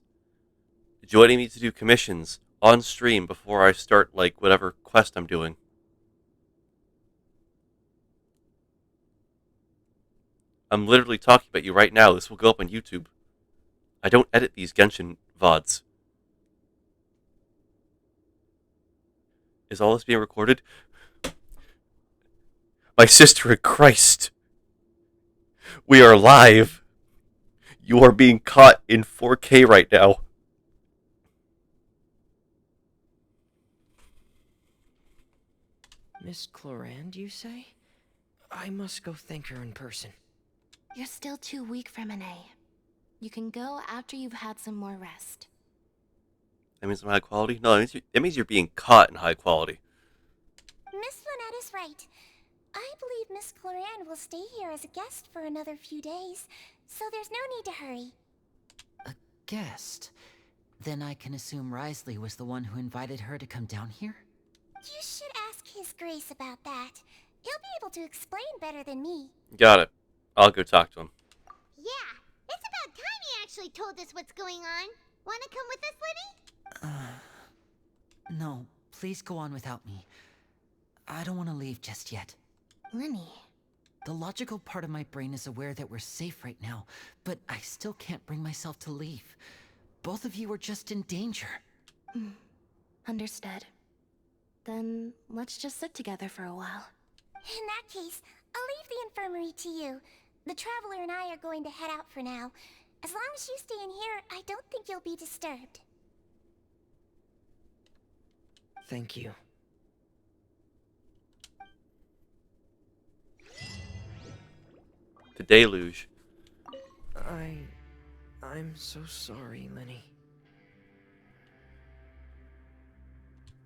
joining me to do commissions on stream before I start like whatever quest I'm doing. I'm literally talking about you right now. This will go up on YouTube. I don't edit these Genshin VODs. Is all this being recorded? My sister in Christ. We are live. You are being caught in 4K right now. Miss Clarande, you say? I must go thank her in person. You're still too weak for Monet. You can go after you've had some more rest. That means I'm high quality? No, that means you're being caught in high quality. Miss Lynette is right. I believe Miss Cloran will stay here as a guest for another few days, so there's no need to hurry. A guest? Then I can assume Risley was the one who invited her to come down here? You should ask His Grace about that. He'll be able to explain better than me. Got it. I'll go talk to him. Yeah, it's about time he actually told us what's going on. Wanna come with us, Lenny? No, please go on without me. I don't want to leave just yet. Lenny. The logical part of my brain is aware that we're safe right now, but I still can't bring myself to leave. Both of you are just in danger. Understood. Then let's just sit together for a while. In that case, I'll leave the infirmary to you. The Traveler and I are going to head out for now. As long as you stay in here, I don't think you'll be disturbed. Thank you. The deluge. I'm so sorry, Lenny.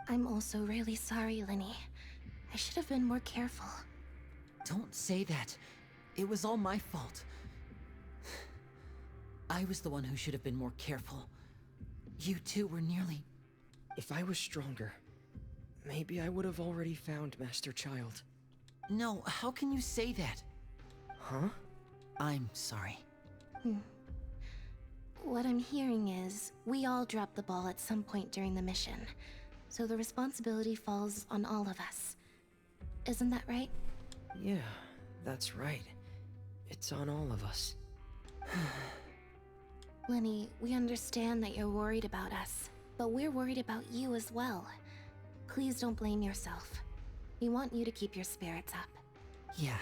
I'm also really sorry, Lenny. I should have been more careful. Don't say that. It was all my fault. I was the one who should have been more careful. You two were nearly... If I was stronger, maybe I would have already found Master Child. No, how can you say that? Huh? I'm sorry. What I'm hearing is, we all dropped the ball at some point during the mission, so the responsibility falls on all of us. Isn't that right? Yeah, that's right. It's on all of us. Lenny, we understand that you're worried about us, but we're worried about you as well. Please don't blame yourself. We want you to keep your spirits up. Yeah.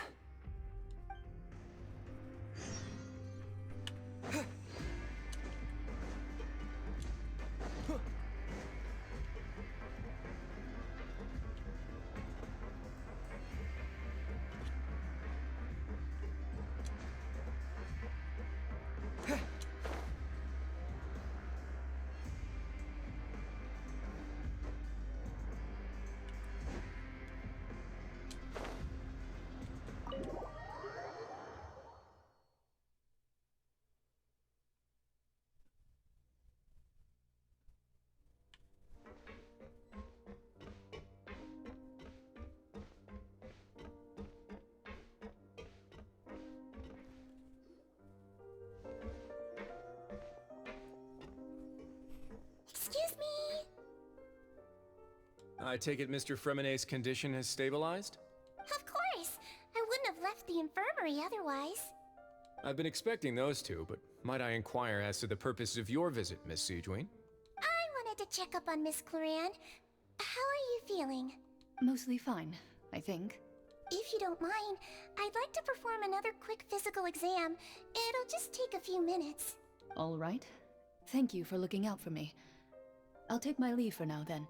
Excuse me? I take it Mr. Fremonet's condition has stabilized? Of course. I wouldn't have left the infirmary otherwise. I've been expecting those two, but might I inquire as to the purpose of your visit, Miss Siegeween? I wanted to check up on Miss Cloran. How are you feeling? Mostly fine, I think. If you don't mind, I'd like to perform another quick physical exam. It'll just take a few minutes. All right. Thank you for looking out for me. I'll take my leave for now, then.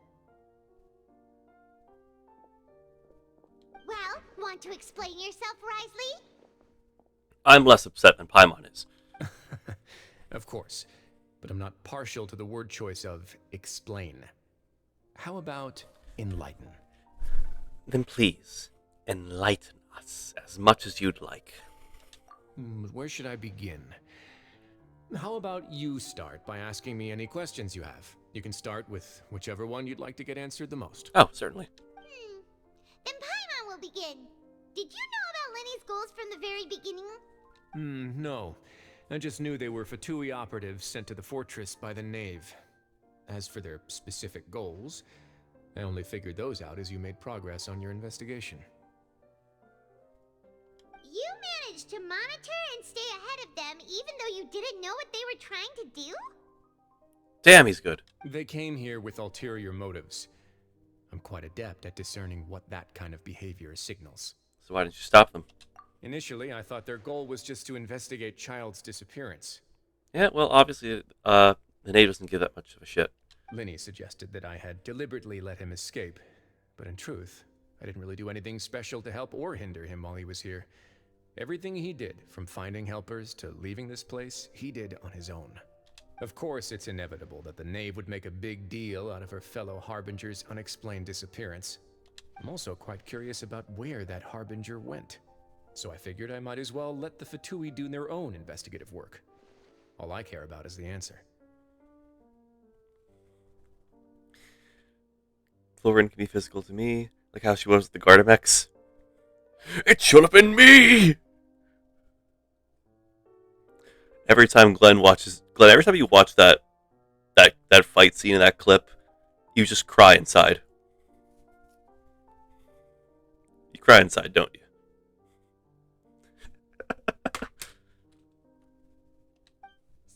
Well, want to explain yourself, Risley? I'm less upset than Paimon is. Of course, but I'm not partial to the word choice of explain. How about enlighten? Then please, enlighten us as much as you'd like. Where should I begin? How about you start by asking me any questions you have? You can start with whichever one you'd like to get answered the most. Oh, certainly. Then Paimon will begin. Did you know about Lenny's goals from the very beginning? No. I just knew they were Fatui operatives sent to the fortress by the Knave. As for their specific goals, I only figured those out as you made progress on your investigation. You managed to monitor and stay ahead of them even though you didn't know what they were trying to do? Damn, he's good. They came here with ulterior motives. I'm quite adept at discerning what that kind of behavior signals. So why didn't you stop them? Initially, I thought their goal was just to investigate Child's disappearance. Yeah, well, obviously, the Knave doesn't give that much of a shit. Linny suggested that I had deliberately let him escape, but in truth, I didn't really do anything special to help or hinder him while he was here. Everything he did, from finding helpers to leaving this place, he did on his own. Of course, it's inevitable that the knave would make a big deal out of her fellow Harbinger's unexplained disappearance. I'm also quite curious about where that Harbinger went. So I figured I might as well let the Fatui do their own investigative work. All I care about is the answer. Florin can be physical to me, like how she was with the Gardamex. It should have been me! Every time Glenn, every time you watch that fight scene in that clip, you just cry inside. You cry inside, don't you?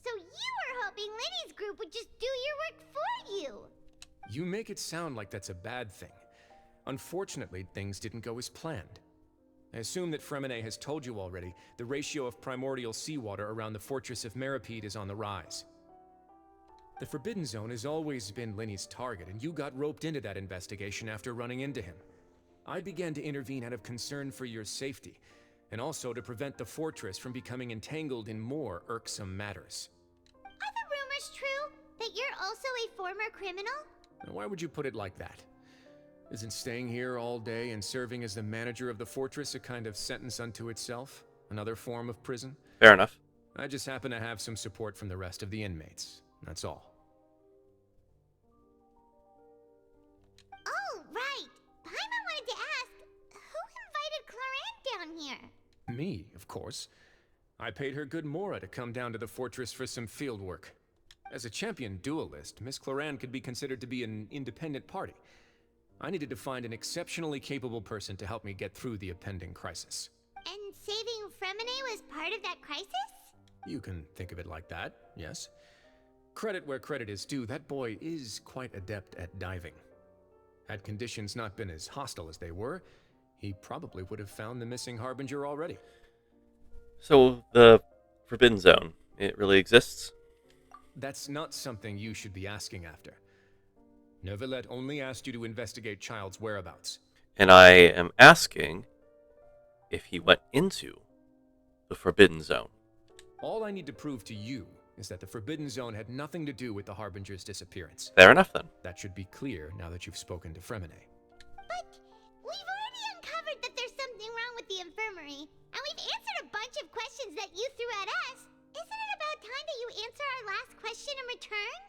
So you were hoping Lenny's group would just do your work for you. You make it sound like that's a bad thing. Unfortunately, things didn't go as planned. I assume that Fremine has told you already, the ratio of primordial seawater around the fortress of Meripede is on the rise. The Forbidden Zone has always been Lenny's target, and you got roped into that investigation after running into him. I began to intervene out of concern for your safety, and also to prevent the fortress from becoming entangled in more irksome matters. Are the rumors true that you're also a former criminal? Now, why would you put it like that? Isn't staying here all day and serving as the manager of the fortress a kind of sentence unto itself? Another form of prison? Fair enough. I just happen to have some support from the rest of the inmates. That's all. Oh, right. Paimon wanted to ask, who invited Cloran down here? Me, of course. I paid her good mora to come down to the fortress for some field work. As a champion duelist, Miss Cloran could be considered to be an independent party. I needed to find an exceptionally capable person to help me get through the impending crisis. And saving Fremine was part of that crisis? You can think of it like that, yes. Credit where credit is due, that boy is quite adept at diving. Had conditions not been as hostile as they were, he probably would have found the missing Harbinger already. So, the Forbidden Zone, it really exists? That's not something you should be asking after. Neuvillette only asked you to investigate Child's whereabouts. And I am asking if he went into the Forbidden Zone. All I need to prove to you is that the Forbidden Zone had nothing to do with the Harbinger's disappearance. Fair enough, then. That should be clear now that you've spoken to Fremine. But we've already uncovered that there's something wrong with the infirmary, and we've answered a bunch of questions that you threw at us. Isn't it about time that you answer our last question in return?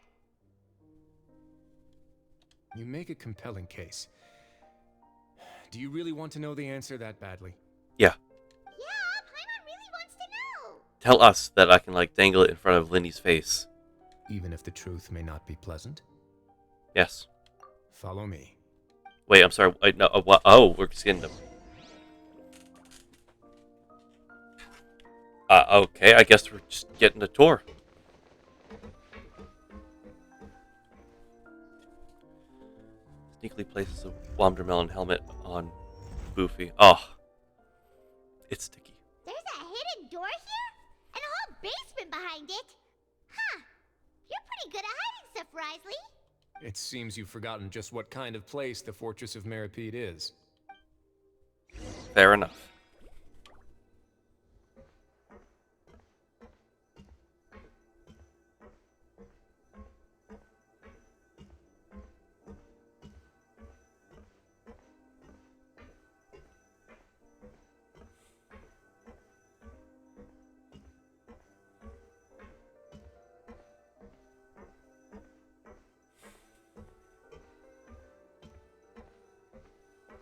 You make a compelling case. Do you really want to know the answer that badly? Yeah. Yeah, Paimon really wants to know. Tell us that I can, dangle it in front of Linny's face. Even if the truth may not be pleasant? Yes. Follow me. Wait, I'm sorry. Wait, no, what? Oh, we're just getting them. Okay, I guess we're just getting a tour. Sneakily places a Wondermelon helmet on Boofy. Oh, it's sticky. There's a hidden door here? And a whole basement behind it? Huh. You're pretty good at hiding stuff, Risley. It seems you've forgotten just what kind of place the Fortress of Meripede is. Fair enough.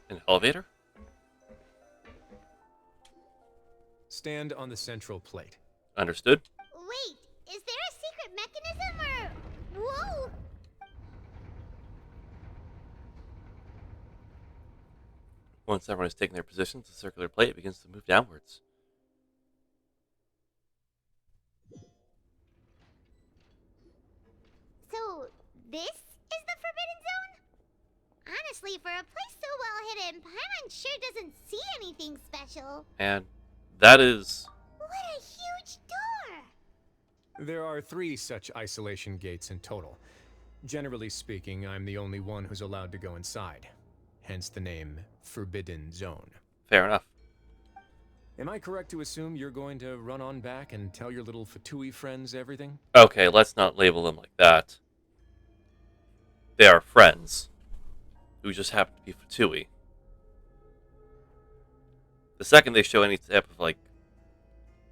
An elevator? Stand on the central plate. Understood. Wait, is there a secret mechanism or... Whoa! Once everyone has taken their positions, the circular plate begins to move downwards. So, this is the Forbidden Zone? Honestly, for a place so well hidden, Paimon sure doesn't see anything special. And that is... What a huge door! There are 3 such isolation gates in total. Generally speaking, I'm the only one who's allowed to go inside. Hence the name Forbidden Zone. Fair enough. Am I correct to assume you're going to run on back and tell your little Fatui friends everything? Okay, let's not label them like that. They are friends who just happen to be Fatui. The second they show any type of like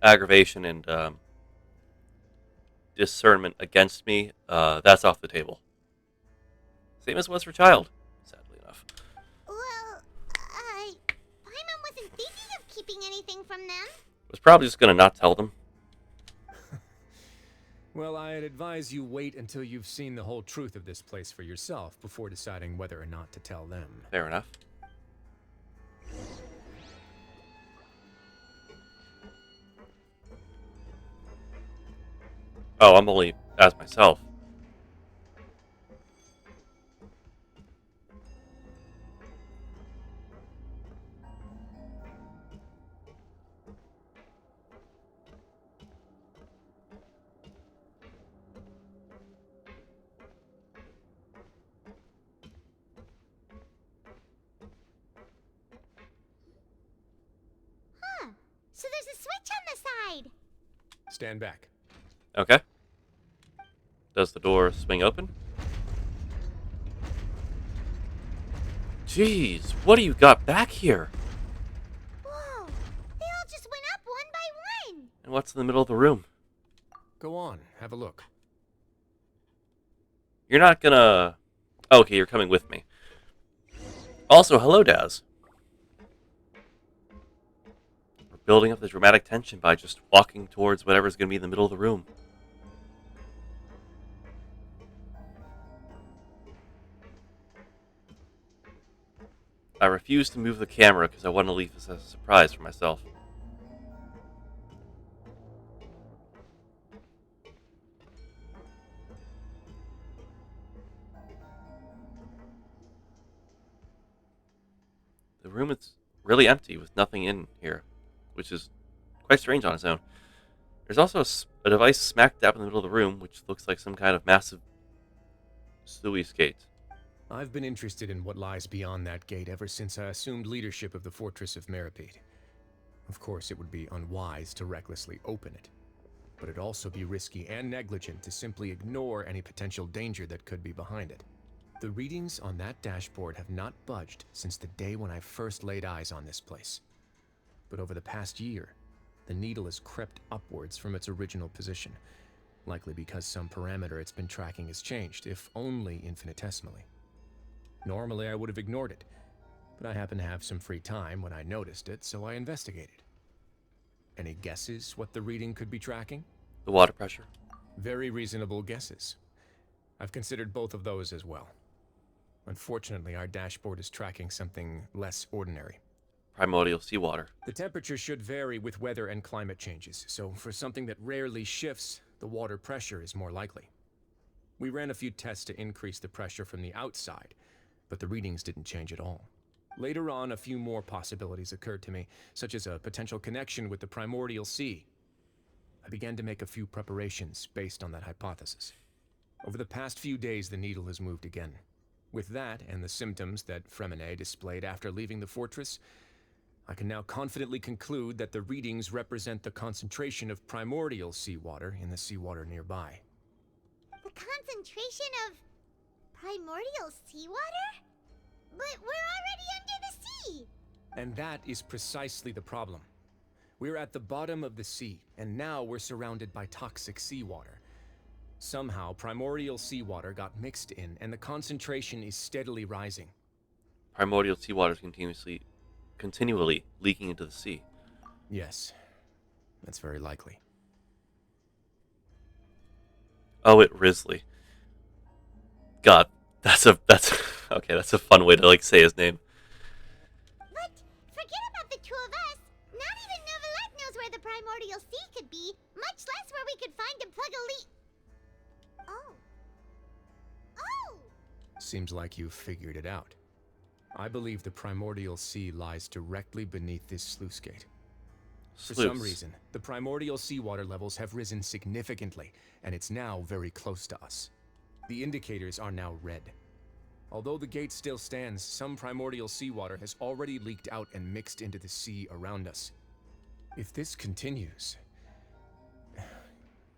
aggravation and discernment against me, that's off the table. Same as was for Child, sadly enough. Well, Paimon wasn't thinking of keeping anything from them. Was probably just gonna not tell them. Well, I'd advise you wait until you've seen the whole truth of this place for yourself before deciding whether or not to tell them. Fair enough. Oh, I'm only as myself. Huh. So there's a switch on the side. Stand back. Okay. Does the door swing open? Jeez, what do you got back here? Whoa. They all just went up one by one. And what's in the middle of the room? Go on, have a look. You're not gonna... Okay, you're coming with me. Also, hello, Daz. We're building up the dramatic tension by just walking towards whatever's gonna be in the middle of the room. I refuse to move the camera because I want to leave this as a surprise for myself. The room is really empty with nothing in here, which is quite strange on its own. There's also a device smack dab in the middle of the room, which looks like some kind of massive sluice gate. I've been interested in what lies beyond that gate ever since I assumed leadership of the Fortress of Meripede. Of course, it would be unwise to recklessly open it, but it'd also be risky and negligent to simply ignore any potential danger that could be behind it. The readings on that dashboard have not budged since the day when I first laid eyes on this place. But over the past year, the needle has crept upwards from its original position, likely because some parameter it's been tracking has changed, if only infinitesimally. Normally, I would have ignored it, but I happened to have some free time when I noticed it, so I investigated. Any guesses what the reading could be tracking? The water pressure. Very reasonable guesses. I've considered both of those as well. Unfortunately, our dashboard is tracking something less ordinary. Primordial seawater. The temperature should vary with weather and climate changes, so for something that rarely shifts, the water pressure is more likely. We ran a few tests to increase the pressure from the outside, but the readings didn't change at all. Later on, a few more possibilities occurred to me, such as a potential connection with the primordial sea. I began to make a few preparations based on that hypothesis. Over the past few days, the needle has moved again. With that, and the symptoms that Fremine displayed after leaving the fortress, I can now confidently conclude that the readings represent the concentration of primordial seawater in the seawater nearby. The concentration of primordial seawater? But we're already under the sea! And that is precisely the problem. We're at the bottom of the sea, and now we're surrounded by toxic seawater. Somehow, primordial seawater got mixed in, and the concentration is steadily rising. Primordial seawater is continually leaking into the sea. Yes, that's very likely. Oh, it Risley. God, that's okay. That's a fun way to like say his name. But forget about the two of us. Not even Neuvillette knows where the primordial sea could be, much less where we could find and plug a leak. Oh. Oh! Seems like you've figured it out. I believe the primordial sea lies directly beneath this sluice gate. For some reason, the primordial seawater levels have risen significantly, and it's now very close to us. The indicators are now red. Although the gate still stands, some primordial seawater has already leaked out and mixed into the sea around us. If this continues,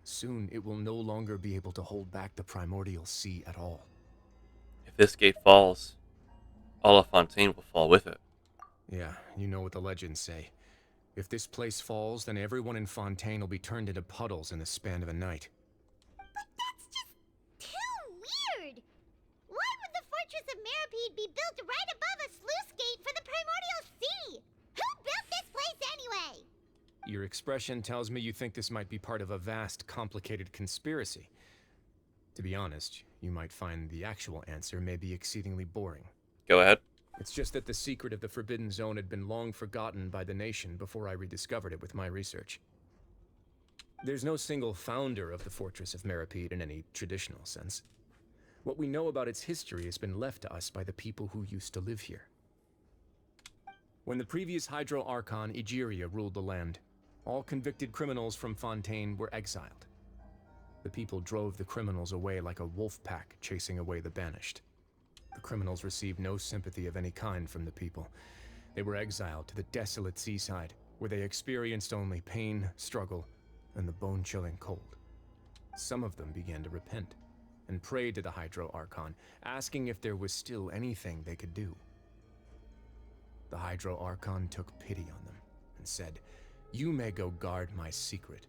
soon it will no longer be able to hold back the primordial sea at all. If this gate falls, all of Fontaine will fall with it. Yeah, you know what the legends say. If this place falls, then everyone in Fontaine will be turned into puddles in the span of a night. But that's just too weird! Why would the Fortress of Meripede be built right above a sluice gate for the Primordial Sea? Who built this place anyway? Your expression tells me you think this might be part of a vast, complicated conspiracy. To be honest, you might find the actual answer may be exceedingly boring. Go ahead. It's just that the secret of the Forbidden Zone had been long forgotten by the nation before I rediscovered it with my research. There's no single founder of the Fortress of Meripede in any traditional sense. What we know about its history has been left to us by the people who used to live here. When the previous Hydro Archon Egeria ruled the land, all convicted criminals from Fontaine were exiled. The people drove the criminals away like a wolf pack chasing away the banished. The criminals received no sympathy of any kind from the people. They were exiled to the desolate seaside, where they experienced only pain, struggle, and the bone-chilling cold. Some of them began to repent, and prayed to the Hydro Archon, asking if there was still anything they could do. The Hydro Archon took pity on them, and said, "You may go guard my secret,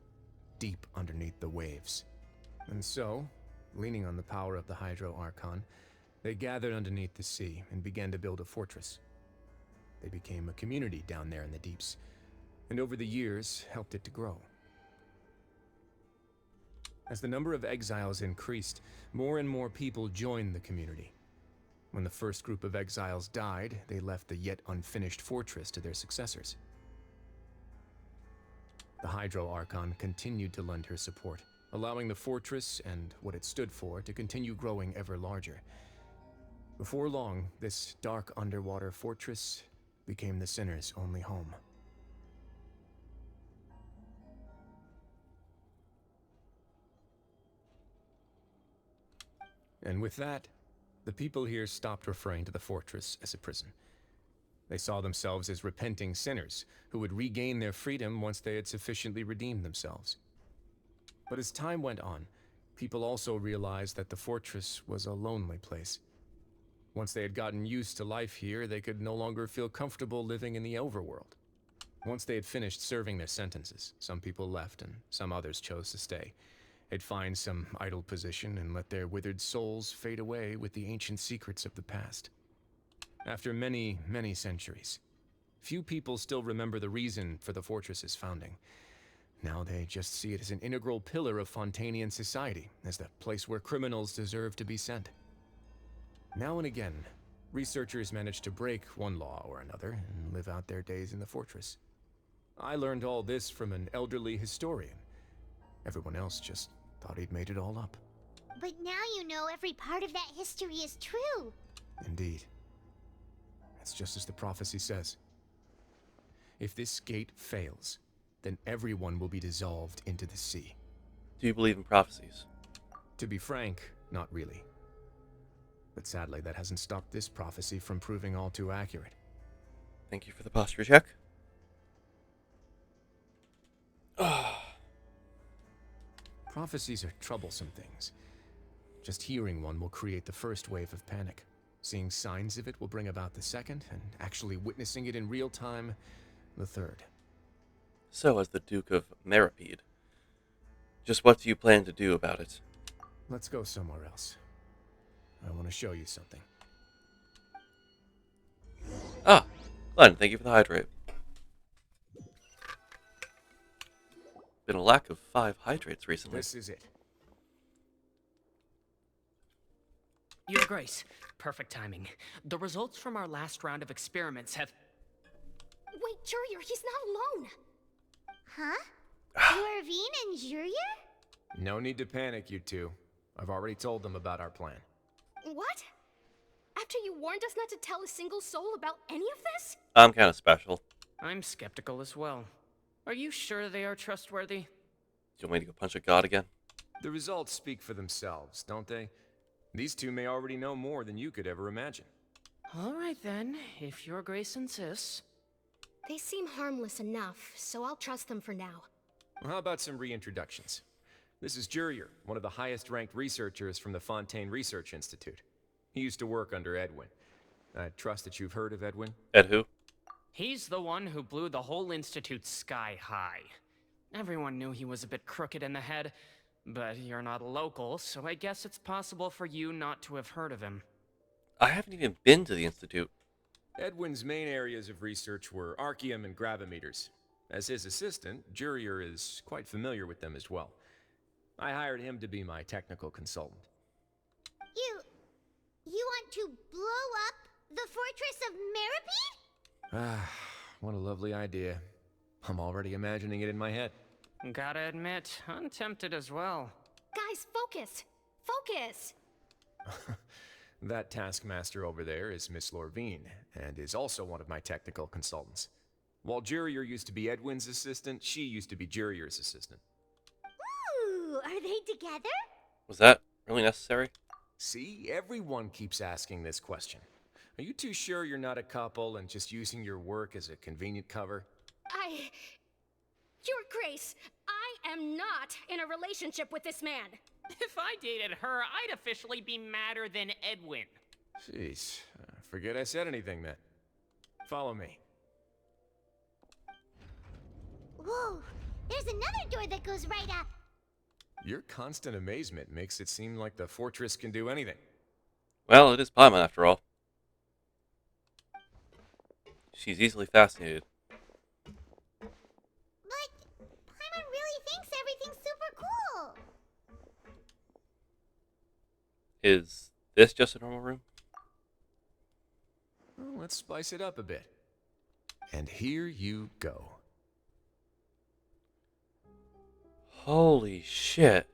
deep underneath the waves." And so, leaning on the power of the Hydro Archon, they gathered underneath the sea and began to build a fortress. They became a community down there in the deeps, and over the years helped it to grow. As the number of exiles increased, more and more people joined the community. When the first group of exiles died, they left the yet unfinished fortress to their successors. The Hydro Archon continued to lend her support, allowing the fortress and what it stood for to continue growing ever larger. Before long, this dark underwater fortress became the sinner's only home. And with that, the people here stopped referring to the fortress as a prison. They saw themselves as repenting sinners who would regain their freedom once they had sufficiently redeemed themselves. But as time went on, people also realized that the fortress was a lonely place. Once they had gotten used to life here, they could no longer feel comfortable living in the overworld. Once they had finished serving their sentences, some people left and some others chose to stay. They'd find some idle position and let their withered souls fade away with the ancient secrets of the past. After many, many centuries, few people still remember the reason for the fortress's founding. Now they just see it as an integral pillar of Fontainian society, as the place where criminals deserve to be sent. Now and again, researchers manage to break one law or another and live out their days in the fortress. I learned all this from an elderly historian. Everyone else just thought he'd made it all up. But now you know every part of that history is true. Indeed. It's just as the prophecy says. If this gate fails, then everyone will be dissolved into the sea. Do you believe in prophecies? To be frank, not really. But sadly, that hasn't stopped this prophecy from proving all too accurate. Thank you for the posture check. Prophecies are troublesome things. Just hearing one will create the first wave of panic. Seeing signs of it will bring about the second, and actually witnessing it in real time, the third. So, as the Duke of Meripede, just what do you plan to do about it? Let's go somewhere else. I want to show you something. Ah, Glenn, thank you for the hydrate. Been a lack of 5 hydrates recently. This is it. Your Grace, perfect timing. The results from our last round of experiments have... Wait, Jurier, he's not alone. Huh? Lorvine and Jurier? No need to panic, you two. I've already told them about our plan. What? After you warned us not to tell a single soul about any of this? I'm kind of special. I'm skeptical as well. Are you sure they are trustworthy? Do you want me to go punch a god again? The results speak for themselves, don't they? These two may already know more than you could ever imagine. All right then, if Your Grace insists. They seem harmless enough, so I'll trust them for now. Well, how about some reintroductions? This is Jurier, one of the highest-ranked researchers from the Fontaine Research Institute. He used to work under Edwin. I trust that you've heard of Edwin? Ed who? He's the one who blew the whole institute sky high. Everyone knew he was a bit crooked in the head, but you're not local, so I guess it's possible for you not to have heard of him. I haven't even been to the Institute. Edwin's main areas of research were archeum and gravimeters. As his assistant, Jurier is quite familiar with them as well. I hired him to be my technical consultant. You want to blow up the fortress of Meripede? Ah, what a lovely idea. I'm already imagining it in my head. Gotta admit, I'm tempted as well. Guys, focus! Focus! That taskmaster over there is Miss Lorvine, and is also one of my technical consultants. While Jurier used to be Edwin's assistant, she used to be Jurier's assistant. Ooh, are they together? Was that really necessary? See, everyone keeps asking this question. Are you too sure you're not a couple and just using your work as a convenient cover? Your Grace, I am not in a relationship with this man. If I dated her, I'd officially be madder than Edwin. Jeez, forget I said anything then. Follow me. Whoa, there's another door that goes right up. Your constant amazement makes it seem like the fortress can do anything. Well, it is Paimon after all. She's easily fascinated. But Paimon really thinks everything's super cool. Is this just a normal room? Well, let's spice it up a bit. And here you go. Holy shit.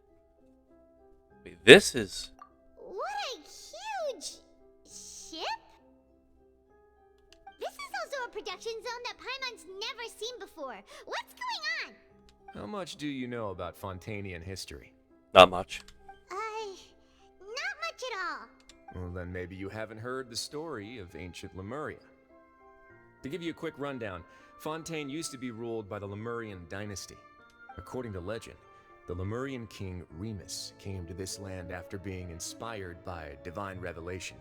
Wait, this is... What a huge ship? This is also a production zone that Paimon's never seen before. What's going on? How much do you know about Fontainian history? Not much. Not much at all. Well, then maybe you haven't heard the story of ancient Lemuria. To give you a quick rundown, Fontaine used to be ruled by the Lemurian dynasty. According to legend, the Lemurian king Remus came to this land after being inspired by divine revelation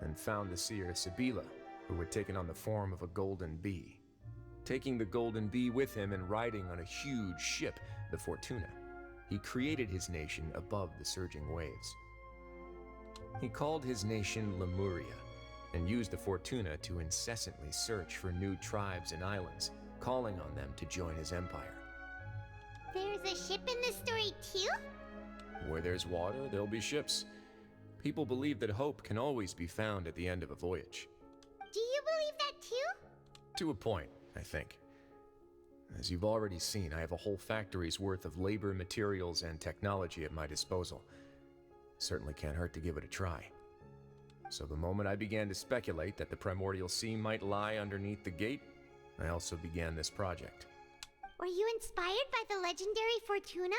and found the seer Sibila, who had taken on the form of a golden bee. Taking the golden bee with him and riding on a huge ship, the Fortuna, he created his nation above the surging waves. He called his nation Lemuria and used the Fortuna to incessantly search for new tribes and islands, calling on them to join his empire. There's a ship in this story too? Where there's water, there'll be ships. People believe that hope can always be found at the end of a voyage. Do you believe that too? To a point, I think. As you've already seen, I have a whole factory's worth of labor, materials, and technology at my disposal. Certainly can't hurt to give it a try. So the moment I began to speculate that the Primordial Sea might lie underneath the gate, I also began this project. Were you inspired by the legendary Fortuna?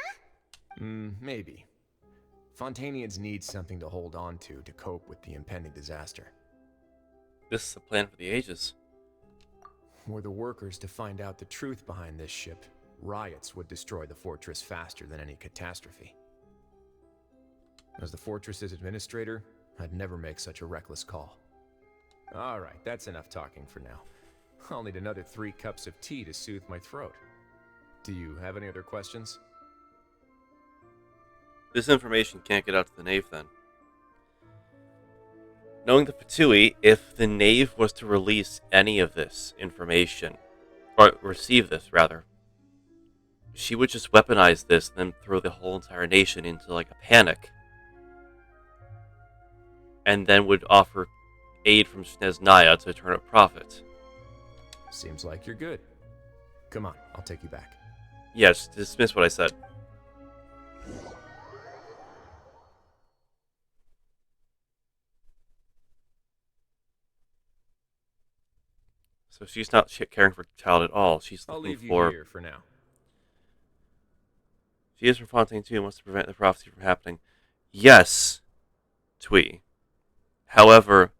Maybe. Fontainians need something to hold on to cope with the impending disaster. This is a plan for the ages. Were the workers to find out the truth behind this ship, riots would destroy the fortress faster than any catastrophe. As the fortress's administrator, I'd never make such a reckless call. Alright, that's enough talking for now. I'll need another 3 cups of tea to soothe my throat. Do you have any other questions? This information can't get out to the Knave then. Knowing the Fatui, if the Knave was to release any of this information, or receive this rather, she would just weaponize this and then throw the whole entire nation into like a panic. And then would offer aid from Sneznaya to turn a profit. Seems like you're good. Come on, I'll take you back. Yes, dismiss what I said. So she's not caring for the child at all. She's I'll looking leave you for... here for now. She is from Fontaine too and wants to prevent the prophecy from happening. Yes, Twee. However,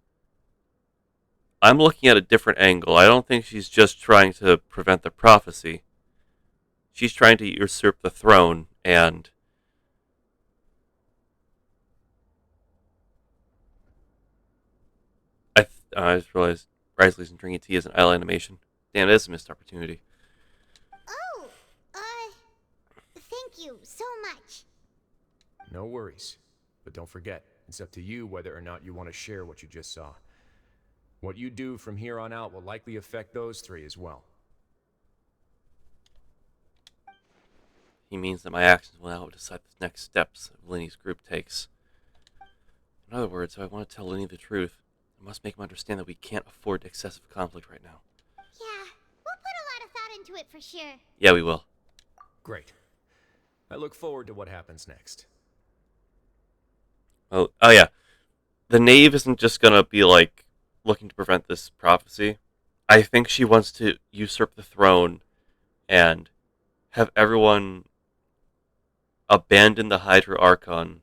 I'm looking at a different angle. I don't think she's just trying to prevent the prophecy. She's trying to usurp the throne, and I just realized Risley's and drinking tea is an idle animation. Damn, it is a missed opportunity. Oh, thank you so much. No worries. But don't forget, it's up to you whether or not you want to share what you just saw. What you do from here on out will likely affect those three as well. He means that my actions will now decide the next steps Linny's group takes. In other words, if I want to tell Linny the truth, I must make him understand that we can't afford excessive conflict right now. Yeah, we'll put a lot of thought into it for sure. Yeah, we will. Great. I look forward to what happens next. Oh yeah. The knave isn't just gonna be like looking to prevent this prophecy. I think she wants to usurp the throne and have everyone abandon the Hydra Archon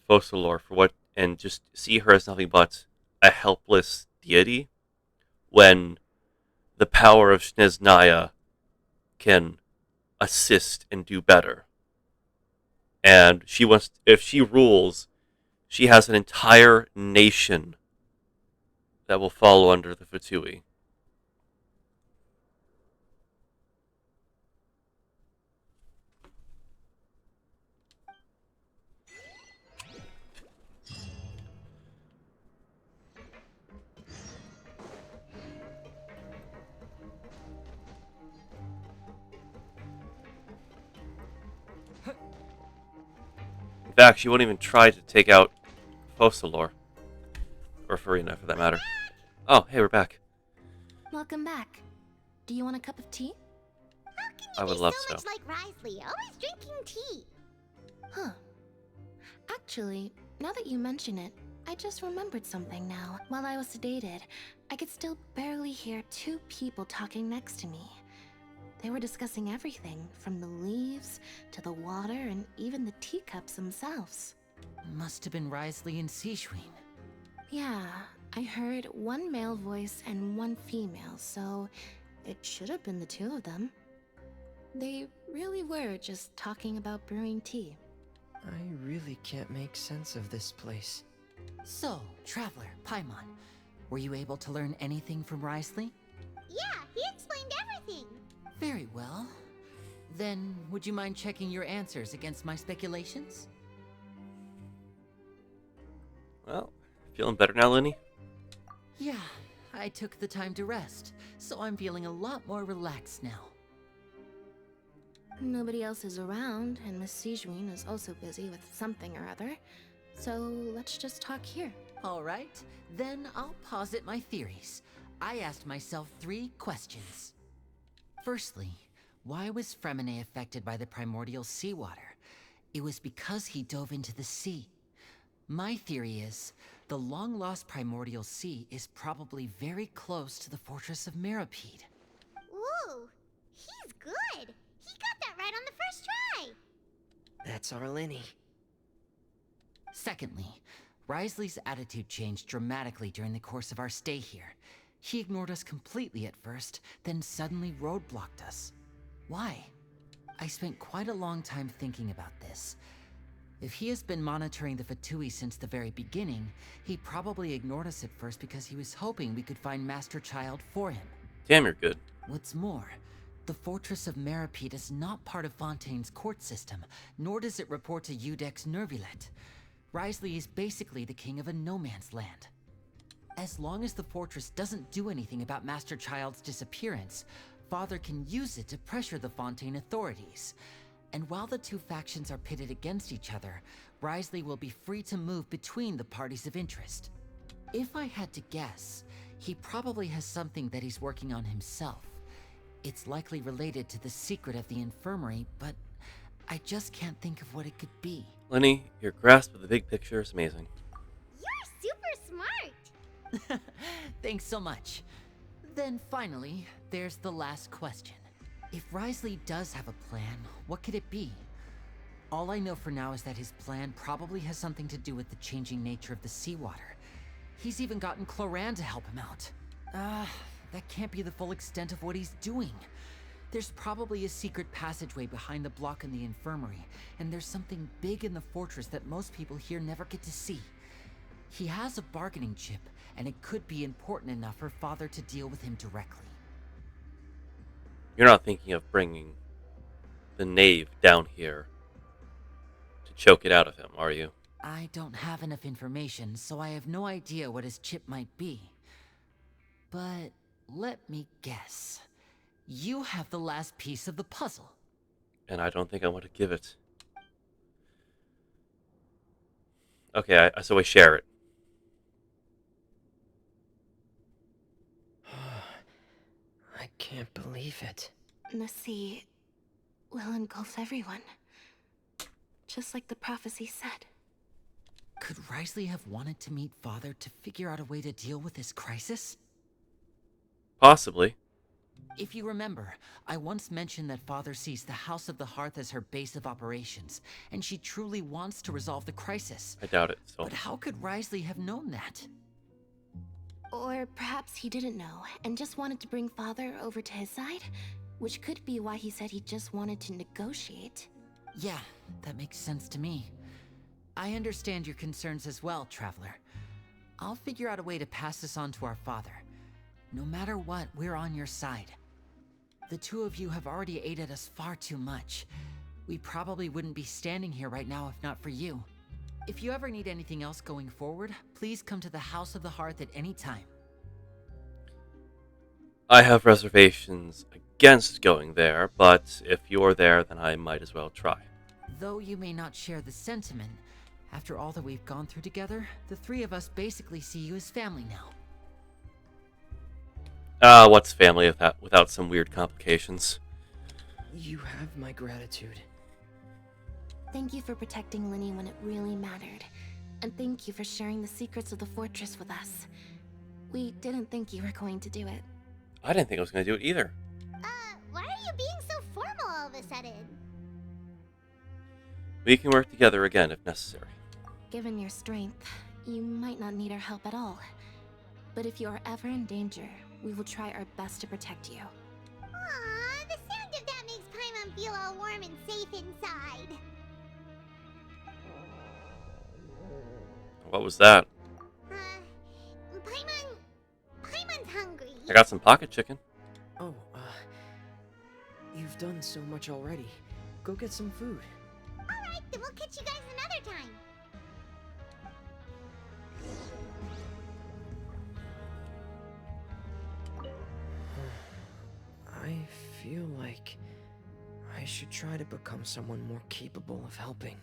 Focalor for what, and just see her as nothing but a helpless deity, when the power of Snezhnaya can assist and do better. And she wants, if she rules, she has an entire nation that will follow under the Fatui. In fact, she won't even try to take out Focalor. Or Farina, for that matter. Oh, hey, we're back. Welcome back. Do you want a cup of tea? I would love So much like Risley, always drinking tea. Huh. Actually, now that you mention it, I just remembered something now. While I was sedated, I could still barely hear two people talking next to me. They were discussing everything, from the leaves to the water and even the teacups themselves. Must have been Risley and Sijwin. Yeah, I heard one male voice and one female, so it should have been the two of them. They really were just talking about brewing tea. I really can't make sense of this place. So, Traveler, Paimon, were you able to learn anything from Risley? Yeah, he explained everything. Very well. Then, would you mind checking your answers against my speculations? Well, feeling better now, Linny? Yeah, I took the time to rest, so I'm feeling a lot more relaxed now. Nobody else is around, and Miss Sijwin is also busy with something or other. So let's just talk here. All right, then I'll posit my theories. I asked myself 3 questions. Firstly, why was Fremine affected by the primordial seawater? It was because he dove into the sea. My theory is, the long-lost primordial sea is probably very close to the fortress of Mirapede. Ooh, he's good. He got that right on the first try. That's our Linny. Secondly, Risley's attitude changed dramatically during the course of our stay here. He ignored us completely at first, then suddenly roadblocked us. Why? I spent quite a long time thinking about this. If he has been monitoring the Fatui since the very beginning, he probably ignored us at first because he was hoping we could find Master Child for him. Damn, you're good. What's more, the Fortress of Mirapede is not part of Fontaine's court system, nor does it report to Udex Nervulet. Risley is basically the king of a no-man's land. As long as the fortress doesn't do anything about Master Child's disappearance, Father can use it to pressure the Fontaine authorities. And while the two factions are pitted against each other, Risley will be free to move between the parties of interest. If I had to guess, he probably has something that he's working on himself. It's likely related to the secret of the infirmary, but I just can't think of what it could be. Linny, your grasp of the big picture is amazing. You're super smart. Thanks so much. Then finally, there's the last question. If Risley does have a plan, what could it be? All I know for now is that his plan probably has something to do with the changing nature of the seawater. He's even gotten Cloran to help him out. That can't be the full extent of what he's doing. There's probably a secret passageway behind the block in the infirmary, and there's something big in the fortress that most people here never get to see. He has a bargaining chip, and it could be important enough for Father to deal with him directly. You're not thinking of bringing the knave down here to choke it out of him, are you? I don't have enough information, so I have no idea what his chip might be. But let me guess. You have the last piece of the puzzle. And I don't think I want to give it. Okay, so I share it. I can't believe it. The sea will engulf everyone. Just like the prophecy said. Could Risley have wanted to meet Father to figure out a way to deal with this crisis? Possibly. If you remember, I once mentioned that Father sees the House of the Hearth as her base of operations, and she truly wants to resolve the crisis. I doubt it, so. But how could Risley have known that? Or perhaps he didn't know, and just wanted to bring Father over to his side? Which could be why he said he just wanted to negotiate. Yeah, that makes sense to me. I understand your concerns as well, Traveler. I'll figure out a way to pass this on to our father. No matter what, we're on your side. The two of you have already aided us far too much. We probably wouldn't be standing here right now if not for you. If you ever need anything else going forward, please come to the House of the Hearth at any time. I have reservations against going there, but if you're there, then I might as well try. Though you may not share the sentiment, after all that we've gone through together, the three of us basically see you as family now. What's family without some weird complications? You have my gratitude. Thank you for protecting Linny when it really mattered. And thank you for sharing the secrets of the fortress with us. We didn't think you were going to do it. I didn't think I was going to do it either. Why are you being so formal all of a sudden? We can work together again if necessary. Given your strength, you might not need our help at all. But if you are ever in danger, we will try our best to protect you. Aw, the sound of that makes Paimon feel all warm and safe inside. What was that? Paimon's hungry. I got some pocket chicken. Oh, you've done so much already. Go get some food. Alright, then we'll catch you guys another time. I feel like I should try to become someone more capable of helping.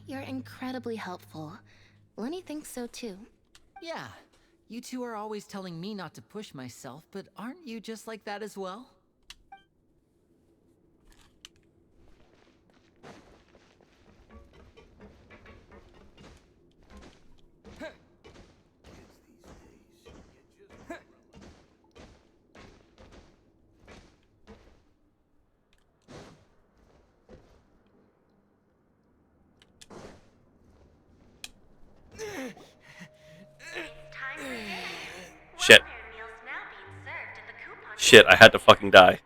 You're incredibly helpful. Lenny thinks so too. Yeah, you two are always telling me not to push myself, but aren't you just like that as well? Shit. Shit, I had to fucking die.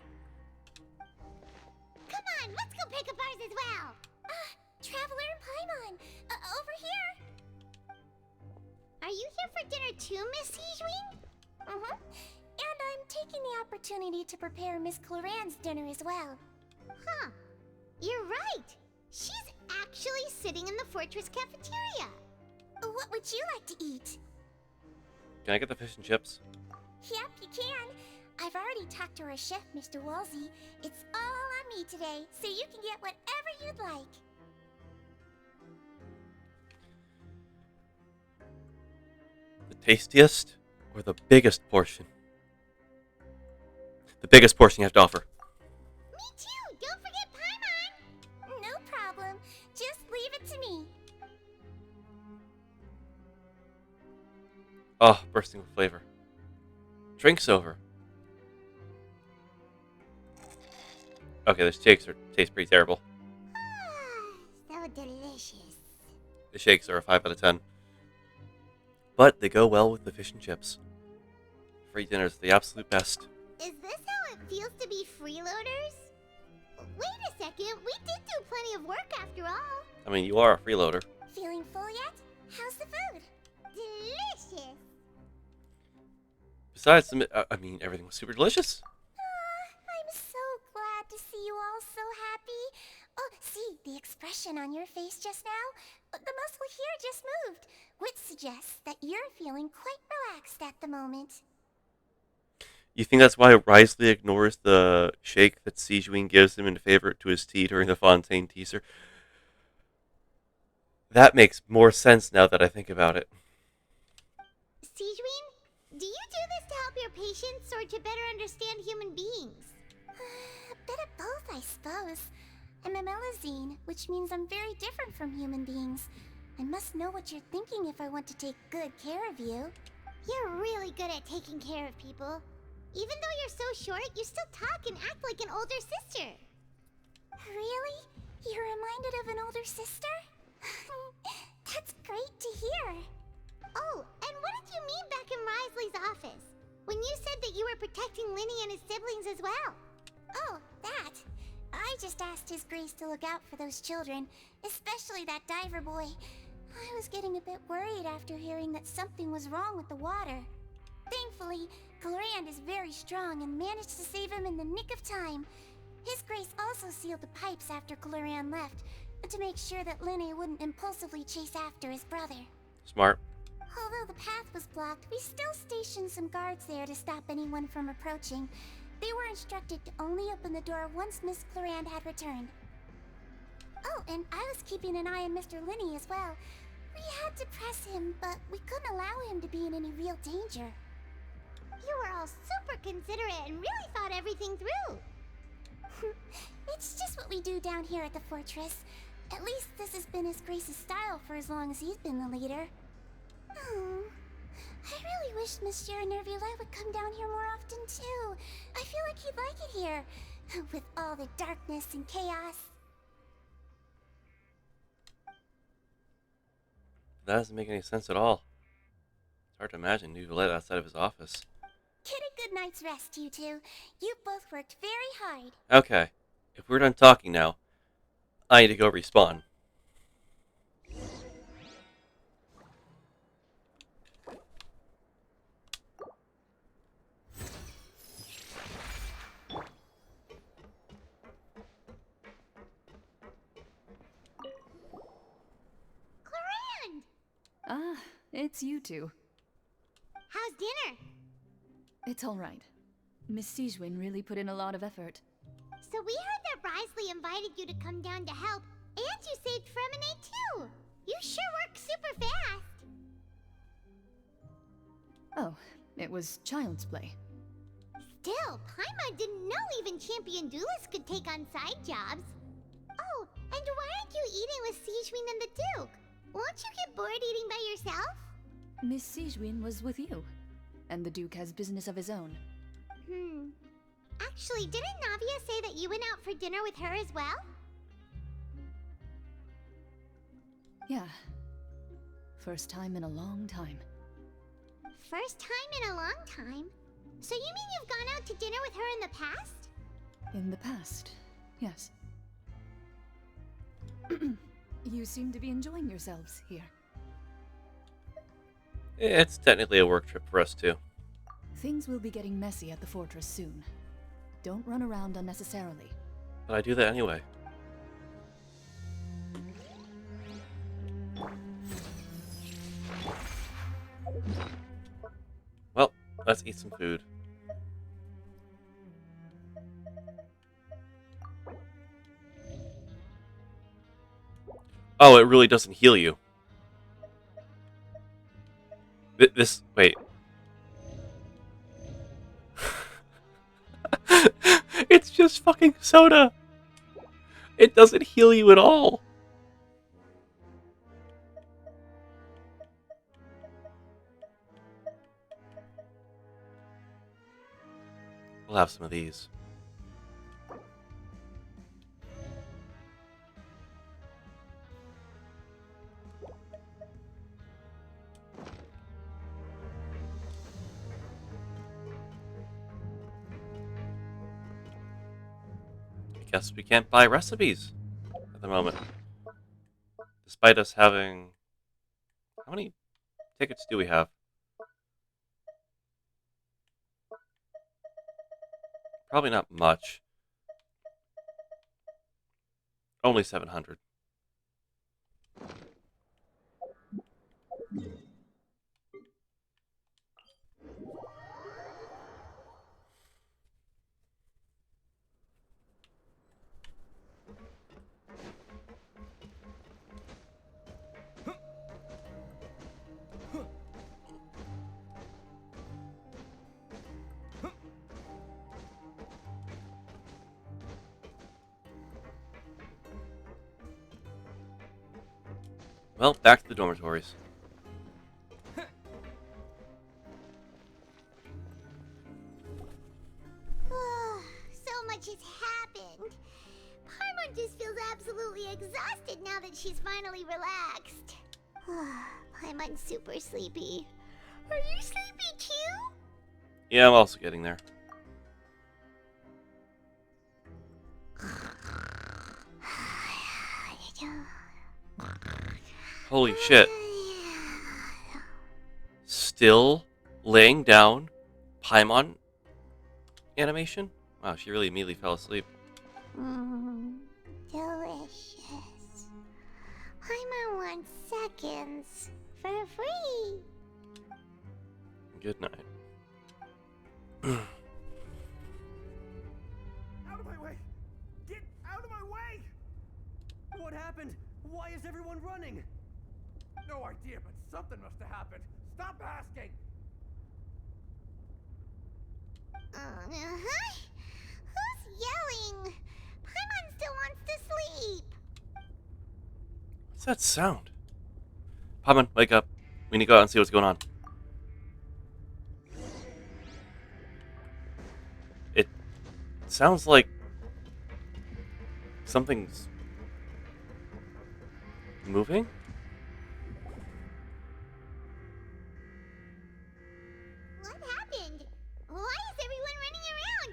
Come on, let's go pick up ours as well. Traveler and Paimon, over here. Are you here for dinner too, Miss Sijwing? And I'm taking the opportunity to prepare Miss Cloran's dinner as well. Huh. You're right. She's actually sitting in the fortress cafeteria. What would you like to eat? Can I get the fish and chips? Yep, you can. I've already talked to our chef, Mr. Woolsey. It's all on me today, so you can get whatever you'd like. The tastiest or the biggest portion? The biggest portion you have to offer. Me too! Don't forget Paimon! No problem. Just leave it to me. Oh, bursting with flavor. Drinks over. Okay, those shakes taste pretty terrible. So delicious. The shakes are a 5 out of 10. but they go well with the fish and chips. Free dinner's the absolute best. Is this how it feels to be freeloaders? Wait a second, we did do plenty of work after all. I mean, you are a freeloader. Feeling full yet? How's the food? Delicious. Besides, I mean, everything was super delicious. I'm so glad to see you all so happy. Oh, see, the expression on your face just now? The muscle here just moved, which suggests that you're feeling quite relaxed at the moment. You think that's why Risley ignores the shake that Sijuin gives him in favor to his tea during the Fontaine teaser? That makes more sense now that I think about it. Sijuin, do you do this to help your patients or to better understand human beings? A bit of both, I suppose. I'm a Melazine, which means I'm very different from human beings. I must know what you're thinking if I want to take good care of you. You're really good at taking care of people. Even though you're so short, you still talk and act like an older sister. Really? You're reminded of an older sister? That's great to hear. Oh, and what did you mean back in Risley's office? When you said that you were protecting Linny and his siblings as well? Oh, that. I just asked His Grace to look out for those children, especially that diver boy. I was getting a bit worried after hearing that something was wrong with the water. Thankfully, Glorand is very strong and managed to save him in the nick of time. His Grace also sealed the pipes after Glorand left, to make sure that Linne wouldn't impulsively chase after his brother. Smart. Although the path was blocked, we still stationed some guards there to stop anyone from approaching. They were instructed to only open the door once Miss Glorand had returned. Oh, and I was keeping an eye on Mr. Linne as well. We had to press him, but we couldn't allow him to be in any real danger. You were all super considerate and really thought everything through. It's just what we do down here at the fortress. At least this has been His Grace's style for as long as he's been the leader. Oh, I really wish Monsieur Nerville would come down here more often too. I feel like he'd like it here, with all the darkness and chaos. That doesn't make any sense at all. It's hard to imagine Neuvillette outside of his office. Get a good night's rest, you two. You both worked very hard. Okay, if we're done talking now, I need to go respawn. Glorand! Ah, it's you two. How's dinner? It's all right. Miss Sijuin really put in a lot of effort. So we heard that Risley invited you to come down to help, and you saved Fremine too! You sure work super fast! Oh, it was child's play. Still, Paimon didn't know even champion duelists could take on side jobs. Oh, and why aren't you eating with Sijuin and the Duke? Won't you get bored eating by yourself? Miss Sijuin was with you, and the Duke has business of his own. Actually, didn't Navia say that you went out for dinner with her as well? Yeah. First time in a long time. First time in a long time? So you mean you've gone out to dinner with her in the past? In the past, yes. You seem to be enjoying yourselves here. It's technically a work trip for us too. Things will be getting messy at the fortress soon. Don't run around unnecessarily. But I do that anyway. Well, let's eat some food. Oh, it really doesn't heal you. Wait. It's just fucking soda. It doesn't heal you at all. We'll have some of these. Guess we can't buy recipes at the moment. Despite us having... How many tickets do we have? Probably not much. Only 700. Well, back to the dormitories. So much has happened. Paimon just feels absolutely exhausted now that she's finally relaxed. Paimon's super sleepy. Are you sleepy too? Yeah, I'm also getting there. Holy shit. Still laying down Paimon animation? Wow, she really immediately fell asleep. Delicious. Paimon wants seconds for free. Good night. Out of my way! Get out of my way! What happened? Why is everyone running? No idea, but something must have happened. Stop asking! Who's yelling? Paimon still wants to sleep. What's that sound? Paimon, wake up. We need to go out and see what's going on. It sounds like something's moving? What happened? Why is everyone running around?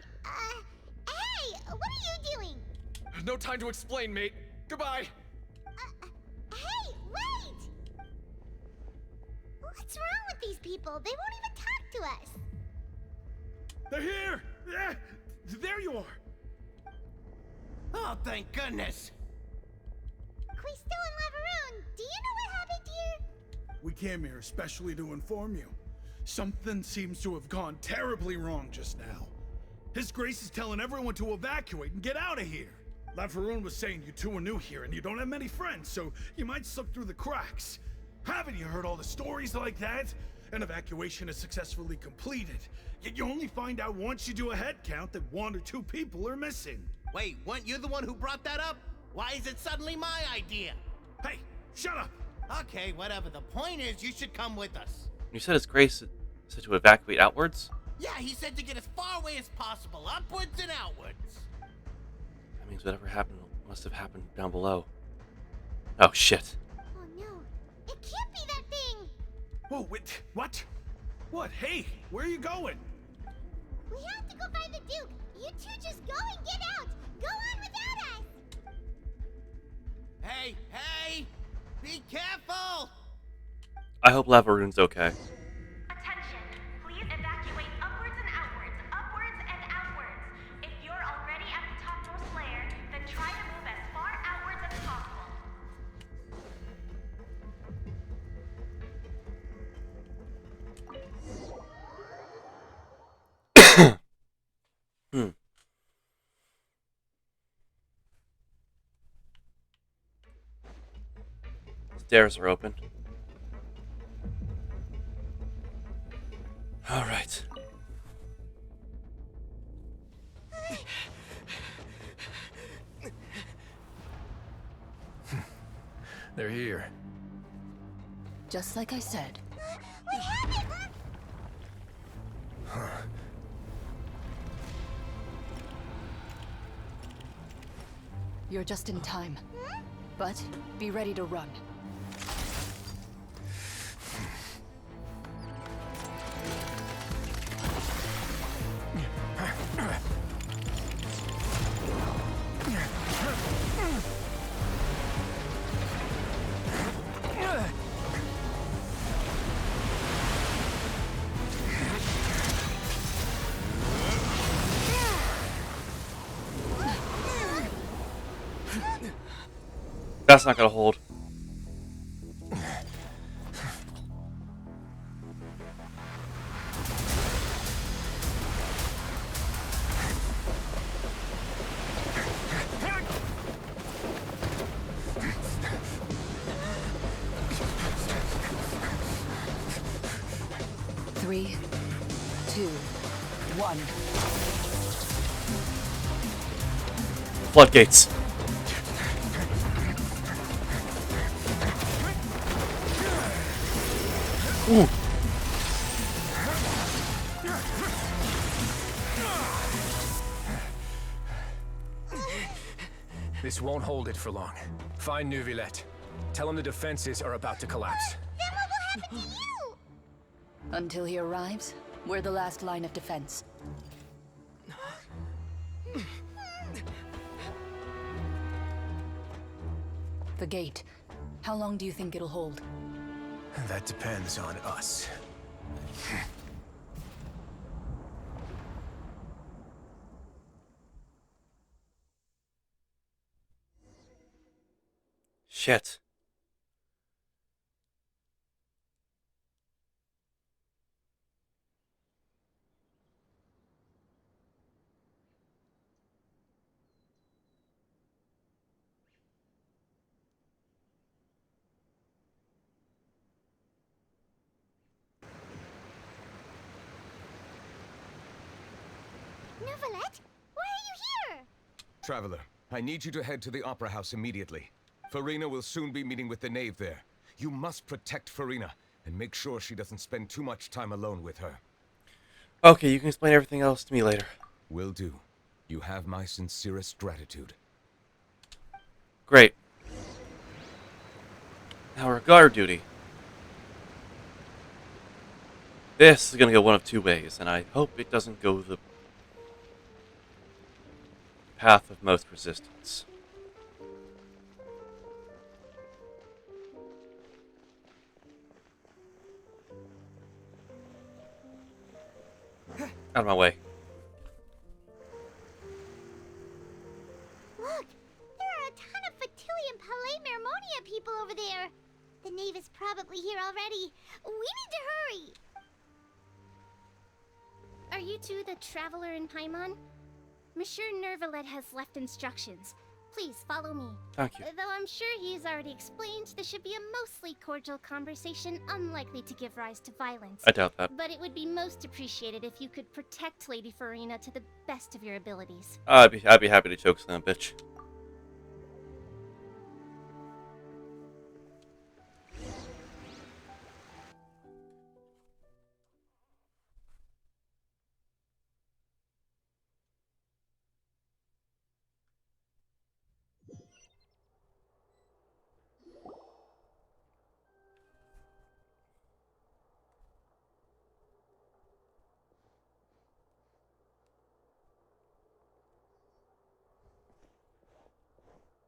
Hey, what are you doing? No time to explain, mate. Goodbye. Hey, wait! What's wrong with these people? They won't even talk to us. They're here! Yeah, there you are! Oh, thank goodness! Quisto and Laveroon, do you know what happened here? We came here especially to inform you. Something seems to have gone terribly wrong just now. His Grace is telling everyone to evacuate and get out of here. Laveroon was saying you two are new here and you don't have many friends, so you might slip through the cracks. Haven't you heard all the stories like that? An evacuation is successfully completed, yet you only find out once you do a head count that 1 or 2 people are missing. Wait, weren't you the one who brought that up? Why is it suddenly my idea? Hey, shut up! Okay, whatever. The point is, you should come with us. You said His Grace said to evacuate outwards? Yeah, he said to get as far away as possible, upwards and outwards. That means whatever happened must have happened down below. Oh, shit. Oh no, it can't be that thing! Whoa, wait, what? What? Hey, where are you going? We have to go find the Duke! You two just go and get out! Go on without us! Hey, hey! Be careful! I hope Laveroon's okay. Attention, please evacuate upwards and outwards, upwards and outwards. If you're already at the topmost layer, then try to move as far outwards as possible. Stairs are open. All right. They're here. Just like I said. You're just in time. But be ready to run. That's not gonna hold. Three, two, one. Floodgates. Ooh. This won't hold it for long. Find Neuvillette. Tell him the defenses are about to collapse. Then what will happen to you? Until he arrives, we're the last line of defense. The gate. How long do you think it'll hold? That depends on us. Shit. Neuvillette, why are you here? Traveler, I need you to head to the Opera House immediately. Farina will soon be meeting with the knave there. You must protect Farina, and make sure she doesn't spend too much time alone with her. Okay, you can explain everything else to me later. Will do. You have my sincerest gratitude. Great. Now our guard duty. This is gonna go one of two ways, and I hope it doesn't go the path of most resistance. Out of my way. Look, there are a ton of Fatilian Palais Mermonia people over there. The knave is probably here already. We need to hurry. Are you two the traveler in Paimon? Monsieur Neuvillette has left instructions. Please follow me. Thank you. Though I'm sure he's already explained, this should be a mostly cordial conversation, unlikely to give rise to violence. I doubt that. But it would be most appreciated if you could protect Lady Farina to the best of your abilities. I'd be happy to choke some bitch.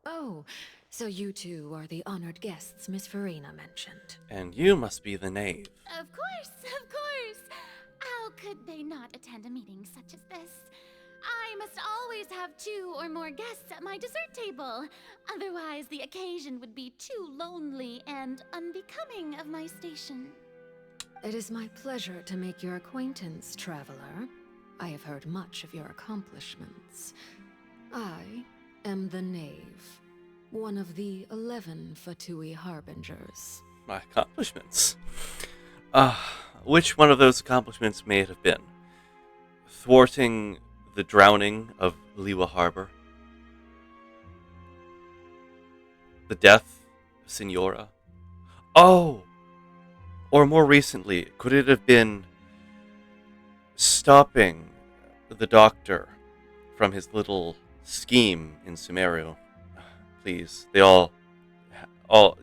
Oh, so you two are the honored guests Miss Farina mentioned. And you must be the knave. Of course, of course. How could they not attend a meeting such as this? I must always have 2 or more guests at my dessert table. Otherwise, the occasion would be too lonely and unbecoming of my station. It is my pleasure to make your acquaintance, traveler. I have heard much of your accomplishments. I am the knave, one of the 11 Fatui Harbingers. My accomplishments? Which one of those accomplishments may it have been? Thwarting the drowning of Liwa Harbor? The death of Signora? Oh! Or more recently, could it have been stopping the doctor from his little scheme in Sumeru? Please, they all,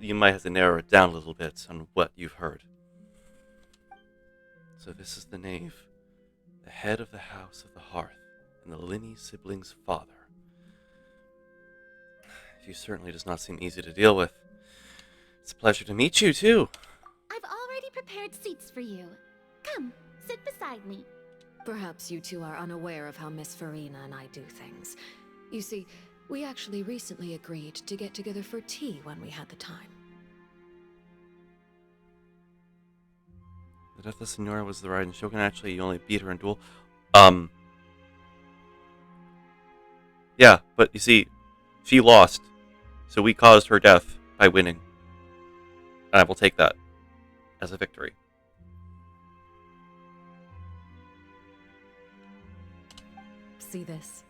you might have to narrow it down a little bit on what you've heard. So this is the knave, the head of the house of the hearth, and the Linny siblings' father. He certainly does not seem easy to deal with. It's a pleasure to meet you, too. I've already prepared seats for you. Come, sit beside me. Perhaps you two are unaware of how Miss Farina and I do things. You see, We actually recently agreed to get together for tea when we had the time. The Deathless Signora was the riding Shogun. Actually, you only beat her in duel. Yeah, but you see, she lost, so we caused her death by winning. And I will take that as a victory. See this?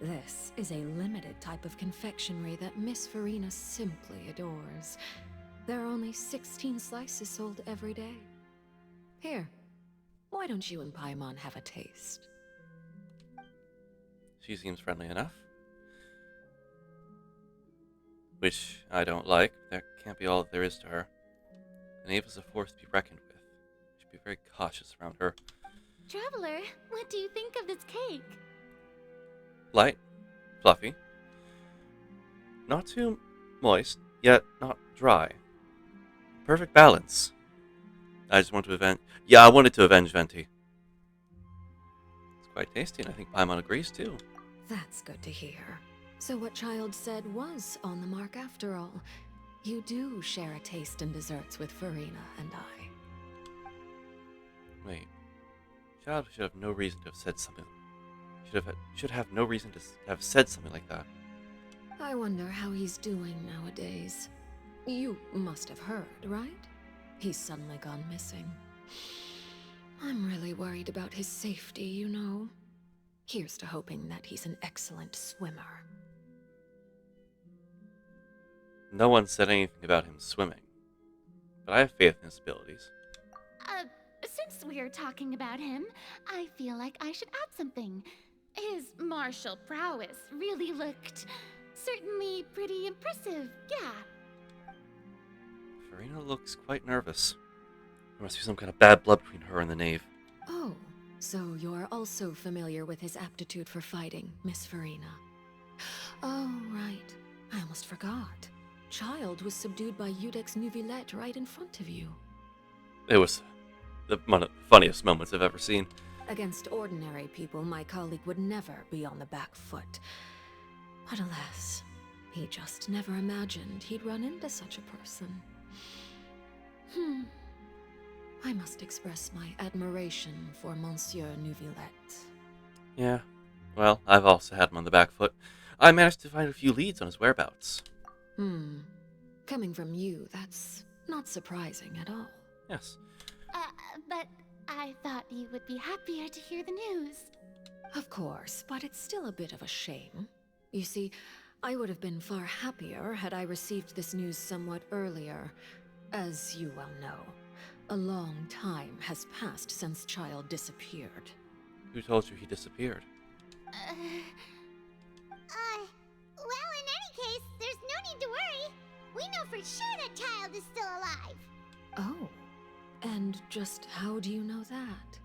This is a limited type of confectionery that Miss Farina simply adores. There are only 16 slices sold every day. Here, why don't you and Paimon have a taste? She seems friendly enough. Which I don't like. That can't be all that there is to her. The knave is a force to be reckoned with. We should be very cautious around her. Traveler, what do you think of this cake? Light, fluffy, not too moist, yet not dry. Perfect balance. I just want to avenge. Yeah, I wanted to avenge Venti. It's quite tasty, and I think Paimon agrees too. That's good to hear. So what Child said was on the mark after all. You do share a taste in desserts with Farina and I. Wait. Child should have no reason to have said something. Should have no reason to have said something like that. I wonder how he's doing nowadays. You must have heard, right? He's suddenly gone missing. I'm really worried about his safety, you know. Here's to hoping that he's an excellent swimmer. No one said anything about him swimming, but I have faith in his abilities. Since we're talking about him, I feel like I should add something. His martial prowess really looked certainly pretty impressive, yeah. Farina looks quite nervous. There must be some kind of bad blood between her and the knave. Oh, so you're also familiar with his aptitude for fighting, Miss Farina. Oh, right. I almost forgot. Child was subdued by Udex Nuvillette right in front of you. It was one of the funniest moments I've ever seen. Against ordinary people, my colleague would never be on the back foot. But alas, he just never imagined he'd run into such a person. I must express my admiration for Monsieur Nuvillette. Yeah, well, I've also had him on the back foot. I managed to find a few leads on his whereabouts. Coming from you, that's not surprising at all. Yes. But I thought you would be happier to hear the news. Of course, but it's still a bit of a shame. You see, I would have been far happier had I received this news somewhat earlier. As you well know, a long time has passed since Child disappeared. Who told you he disappeared? Well, in any case, there's no need to worry. We know for sure that Child is still alive. Oh, and just how do you know that?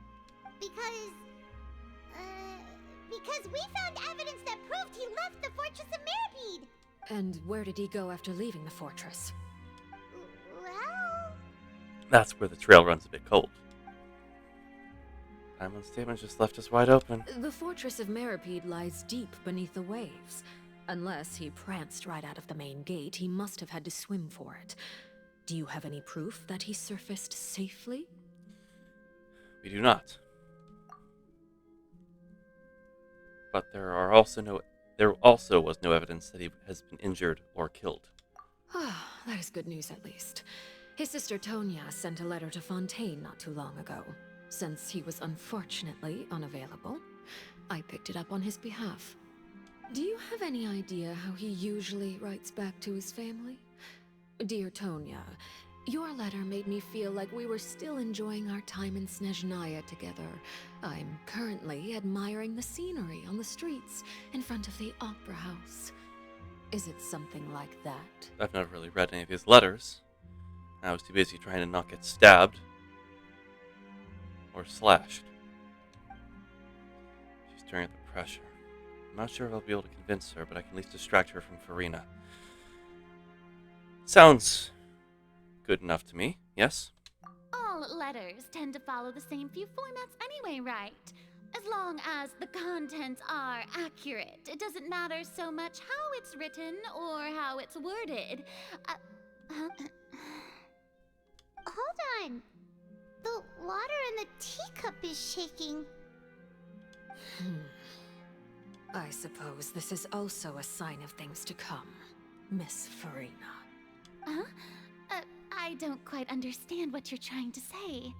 Because we found evidence that proved he left the Fortress of Meripede. And where did he go after leaving the fortress? Well... That's where the trail runs a bit cold. Paimon's statement just left us wide open. The Fortress of Meripede lies deep beneath the waves. Unless he pranced right out of the main gate, he must have had to swim for it. Do you have any proof that he surfaced safely? We do not. But there also was no evidence that he has been injured or killed. That is good news, at least. His sister Tonya sent a letter to Fontaine not too long ago. Since he was unfortunately unavailable, I picked it up on his behalf. Do you have any idea how he usually writes back to his family? Dear Tonya, your letter made me feel like we were still enjoying our time in Snezhnaya together. I'm currently admiring the scenery on the streets in front of the Opera House. Is it something like that? I've never really read any of his letters. I was too busy trying to not get stabbed. Or slashed. She's stirring up the pressure. I'm not sure if I'll be able to convince her, but I can at least distract her from Farina. Sounds good enough to me, yes? All letters tend to follow the same few formats anyway, right? As long as the contents are accurate, it doesn't matter so much how it's written or how it's worded. Huh? Hold on. The water in the teacup is shaking. I suppose this is also a sign of things to come, Miss Farina. Huh? I don't quite understand what you're trying to say.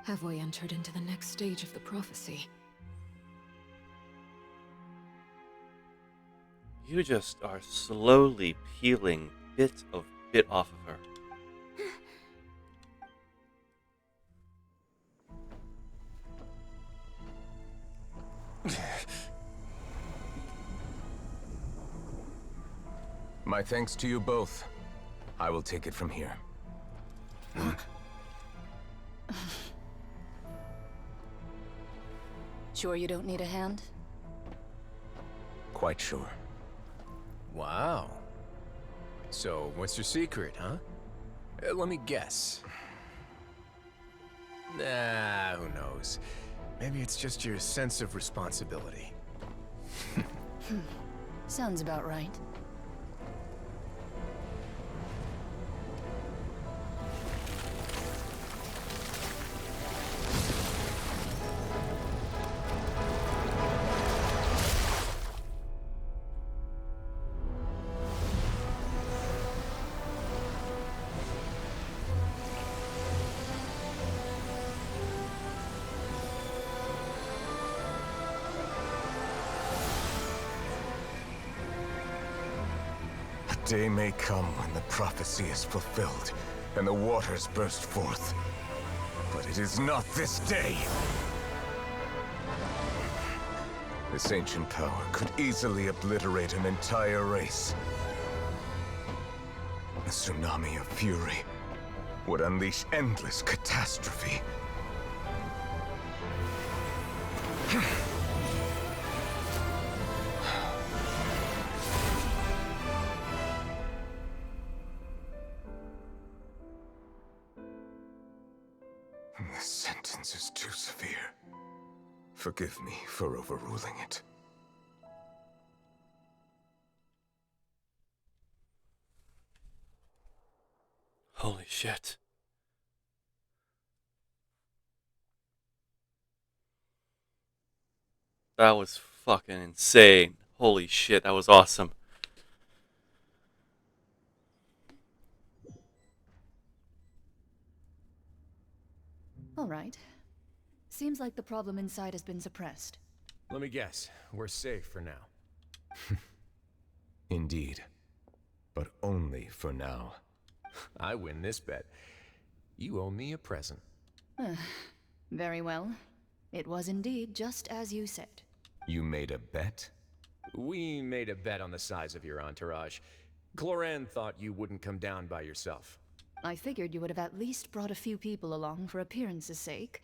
Have we entered into the next stage of the prophecy? You just are slowly peeling bit off of her. My thanks to you both. I will take it from here. Sure you don't need a hand? Quite sure. Wow. So, what's your secret, huh? Let me guess. Nah, who knows? Maybe it's just your sense of responsibility. Sounds about right. A day may come when the prophecy is fulfilled, and the waters burst forth. But it is not this day! This ancient power could easily obliterate an entire race. A tsunami of fury would unleash endless catastrophe. This sentence is too severe. Forgive me for overruling it. Holy shit. That was fucking insane. Holy shit, that was awesome. All right. Seems like the problem inside has been suppressed. Let me guess. We're safe for now. Indeed. But only for now. I win this bet. You owe me a present. Very well. It was indeed just as you said. You made a bet? We made a bet on the size of your entourage. Cloran thought you wouldn't come down by yourself. I figured you would have at least brought a few people along for appearance's sake.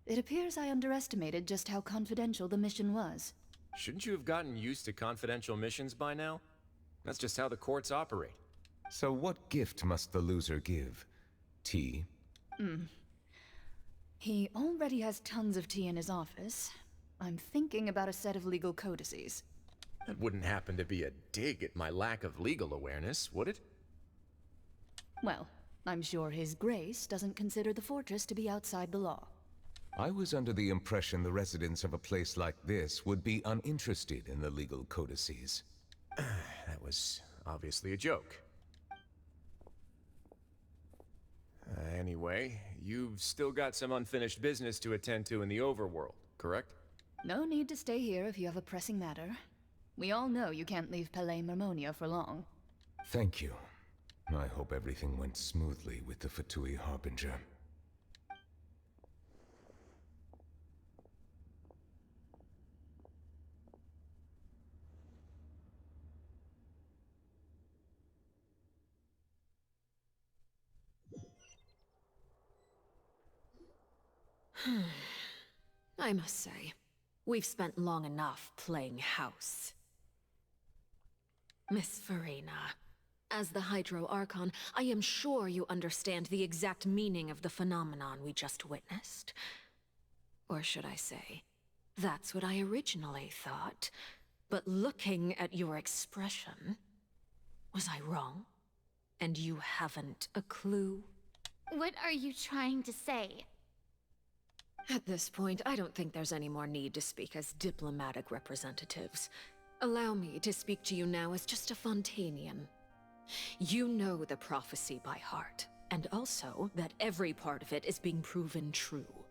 It appears I underestimated just how confidential the mission was. Shouldn't you have gotten used to confidential missions by now? That's just how the courts operate. So what gift must the loser give? Tea? He already has tons of tea in his office. I'm thinking about a set of legal codices. That wouldn't happen to be a dig at my lack of legal awareness, would it? Well, I'm sure His Grace doesn't consider the fortress to be outside the law. I was under the impression the residents of a place like this would be uninterested in the legal codices. That was obviously a joke. Anyway, you've still got some unfinished business to attend to in the overworld, correct? No need to stay here if you have a pressing matter. We all know you can't leave Palais Mermonia for long. Thank you. I hope everything went smoothly with the Fatui Harbinger. I must say, we've spent long enough playing house. Miss Farina, as the Hydro Archon, I am sure you understand the exact meaning of the phenomenon we just witnessed. Or should I say, That's what I originally thought. But looking at your expression, was I wrong? And you haven't a clue? What are you trying to say? At this point, I don't think there's any more need to speak as diplomatic representatives. Allow me to speak to you now as just a Fontanian. You know the prophecy by heart, and also that every part of it is being proven true.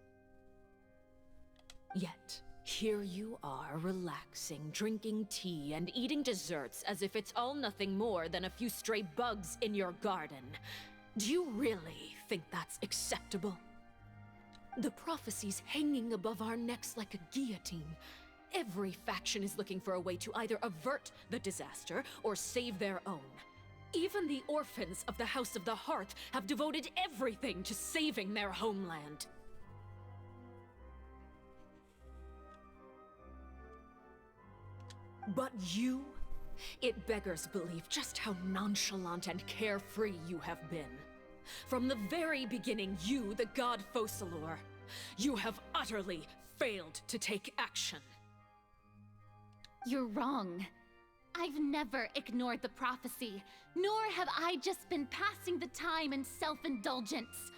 Yet, here you are, relaxing, drinking tea, and eating desserts as if it's all nothing more than a few stray bugs in your garden. Do you really think that's acceptable? The prophecy's hanging above our necks like a guillotine. Every faction is looking for a way to either avert the disaster or save their own. Even the orphans of the House of the Hearth have devoted everything to saving their homeland. But you? It beggars belief just how nonchalant and carefree you have been. From the very beginning, you, the god Focalor, you have utterly failed to take action. You're wrong. I've never ignored the prophecy, nor have I just been passing the time in self-indulgence.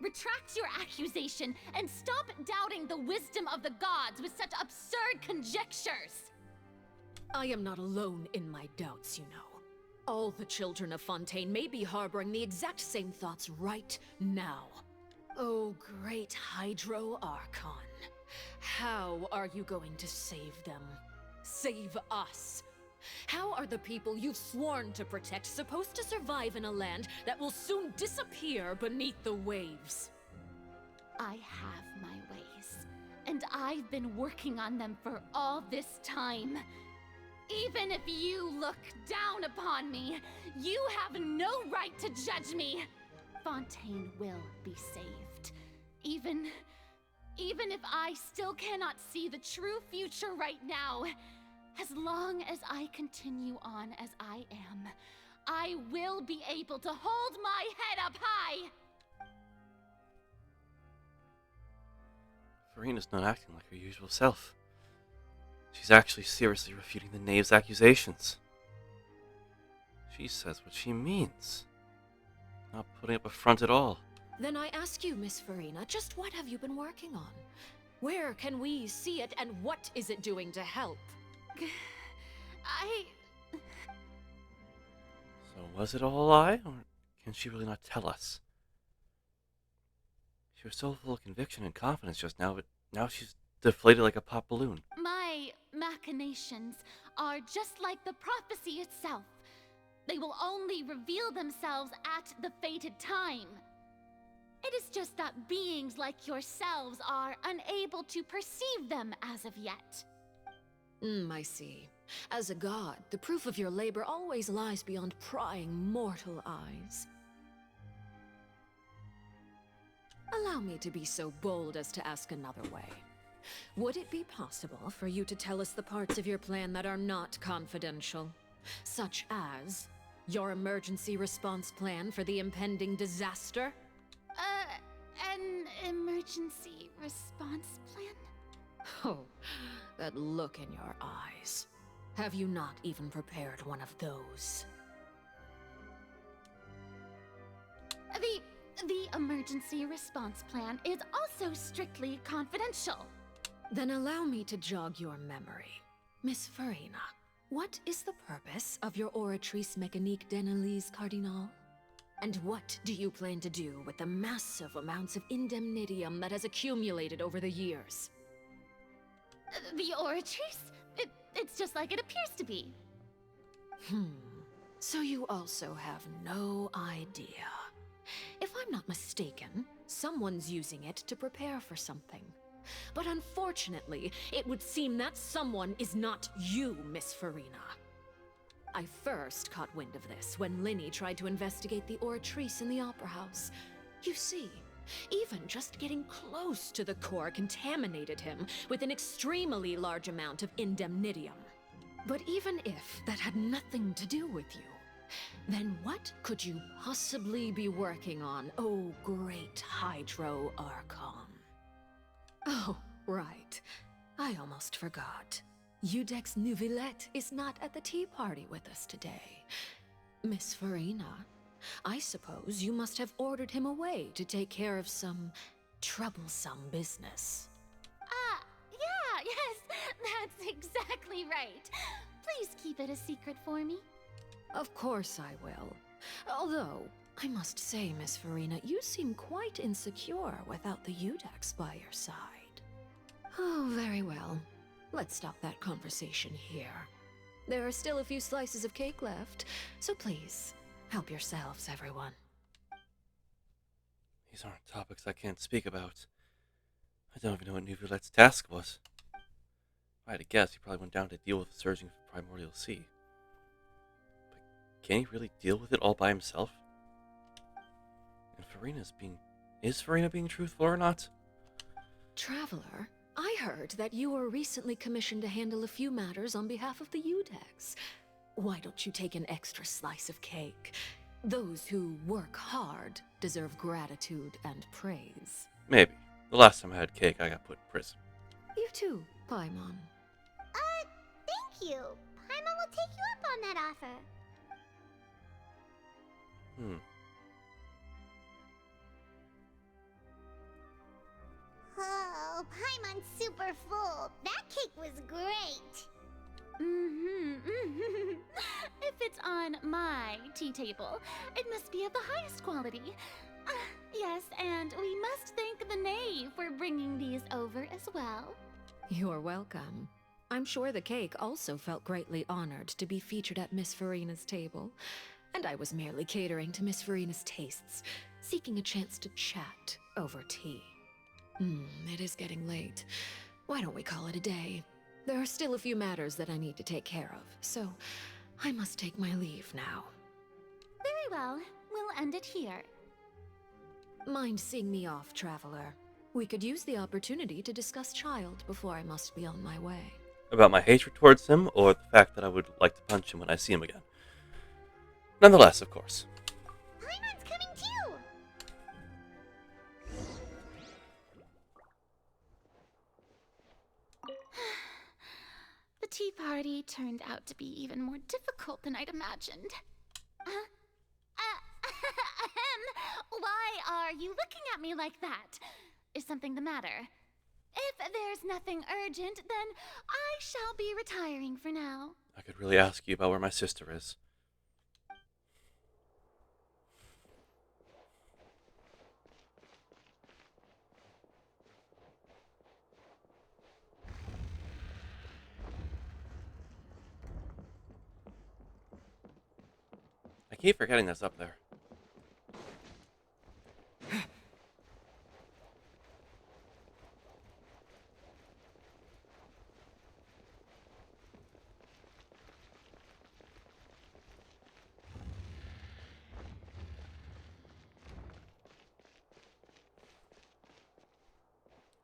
Retract your accusation and stop doubting the wisdom of the gods with such absurd conjectures. I am not alone in my doubts, you know. All the children of Fontaine may be harboring the exact same thoughts right now. Oh, great Hydro Archon. How are you going to save them? Save us? How are the people you've sworn to protect supposed to survive in a land that will soon disappear beneath the waves? I have my ways, and I've been working on them for all this time. Even if you look down upon me, you have no right to judge me. Fontaine will be saved. Even if I still cannot see the true future right now, as long as I continue on as I am, I will be able to hold my head up high. Farina's not acting like her usual self. She's actually seriously refuting the knave's accusations. She says what she means. Not putting up a front at all. Then I ask you, Miss Farina, just what have you been working on? Where can we see it, and what is it doing to help? So was it all a lie, or can she really not tell us? She was so full of conviction and confidence just now, but now she's deflated like a pop balloon. My machinations are just like the prophecy itself. They will only reveal themselves at the fated time. It is just that beings like yourselves are unable to perceive them as of yet. I see. As a god, the proof of your labor always lies beyond prying mortal eyes. Allow me to be so bold as to ask another way. Would it be possible for you to tell us the parts of your plan that are not confidential? Such as your emergency response plan for the impending disaster? An emergency response plan? Oh, that look in your eyes. Have you not even prepared one of those? The emergency response plan is also strictly confidential. Then allow me to jog your memory. Miss Farina, what is the purpose of your Oratrice Mécanique d'Analyse Cardinal? And what do you plan to do with the massive amounts of indemnitium that has accumulated over the years? The Oratrice? It's just like it appears to be. So you also have no idea. If I'm not mistaken, someone's using it to prepare for something. But unfortunately, it would seem that someone is not you, Miss Farina. I first caught wind of this when Linny tried to investigate the Oratrice in the Opera House. You see, even just getting close to the core contaminated him with an extremely large amount of indemnitium. But even if that had nothing to do with you, then what could you possibly be working on, oh great Hydro Archon? Oh, right. I almost forgot. Udex Neuvillette is not at the tea party with us today. Miss Farina, I suppose you must have ordered him away to take care of some troublesome business. Yeah, yes, that's exactly right. Please keep it a secret for me. Of course I will. Although, I must say, Miss Farina, you seem quite insecure without the Udex by your side. Oh, very well. Let's stop that conversation here. There are still a few slices of cake left, so please, help yourselves, everyone. These aren't topics I can't speak about. I don't even know what Neuvillette's task was. If I had to guess, he probably went down to deal with the surging of the Primordial Sea. But can he really deal with it all by himself? And is Farina being truthful or not? Traveler, I heard that you were recently commissioned to handle a few matters on behalf of the Udex. Why don't you take an extra slice of cake? Those who work hard deserve gratitude and praise. Maybe. The last time I had cake, I got put in prison. You too, Paimon. Thank you. Paimon will take you up on that offer. Oh, Paimon's super full. That cake was great. If it's on my tea table, it must be of the highest quality. Yes, and we must thank the knave for bringing these over as well. You're welcome. I'm sure the cake also felt greatly honored to be featured at Miss Farina's table. And I was merely catering to Miss Farina's tastes, seeking a chance to chat over tea. It is getting late. Why don't we call it a day? There are still a few matters that I need to take care of, so I must take my leave now. Very well. We'll end it here. Mind seeing me off, Traveler? We could use the opportunity to discuss Child before I must be on my way. About my hatred towards him, or the fact that I would like to punch him when I see him again? Nonetheless, of course. Paimon's coming too! The tea party turned out to be even more difficult than I'd imagined. Why are you looking at me like that? Is something the matter? If there's nothing urgent, then I shall be retiring for now. I could really ask you about where my sister is. I keep forgetting that's up there.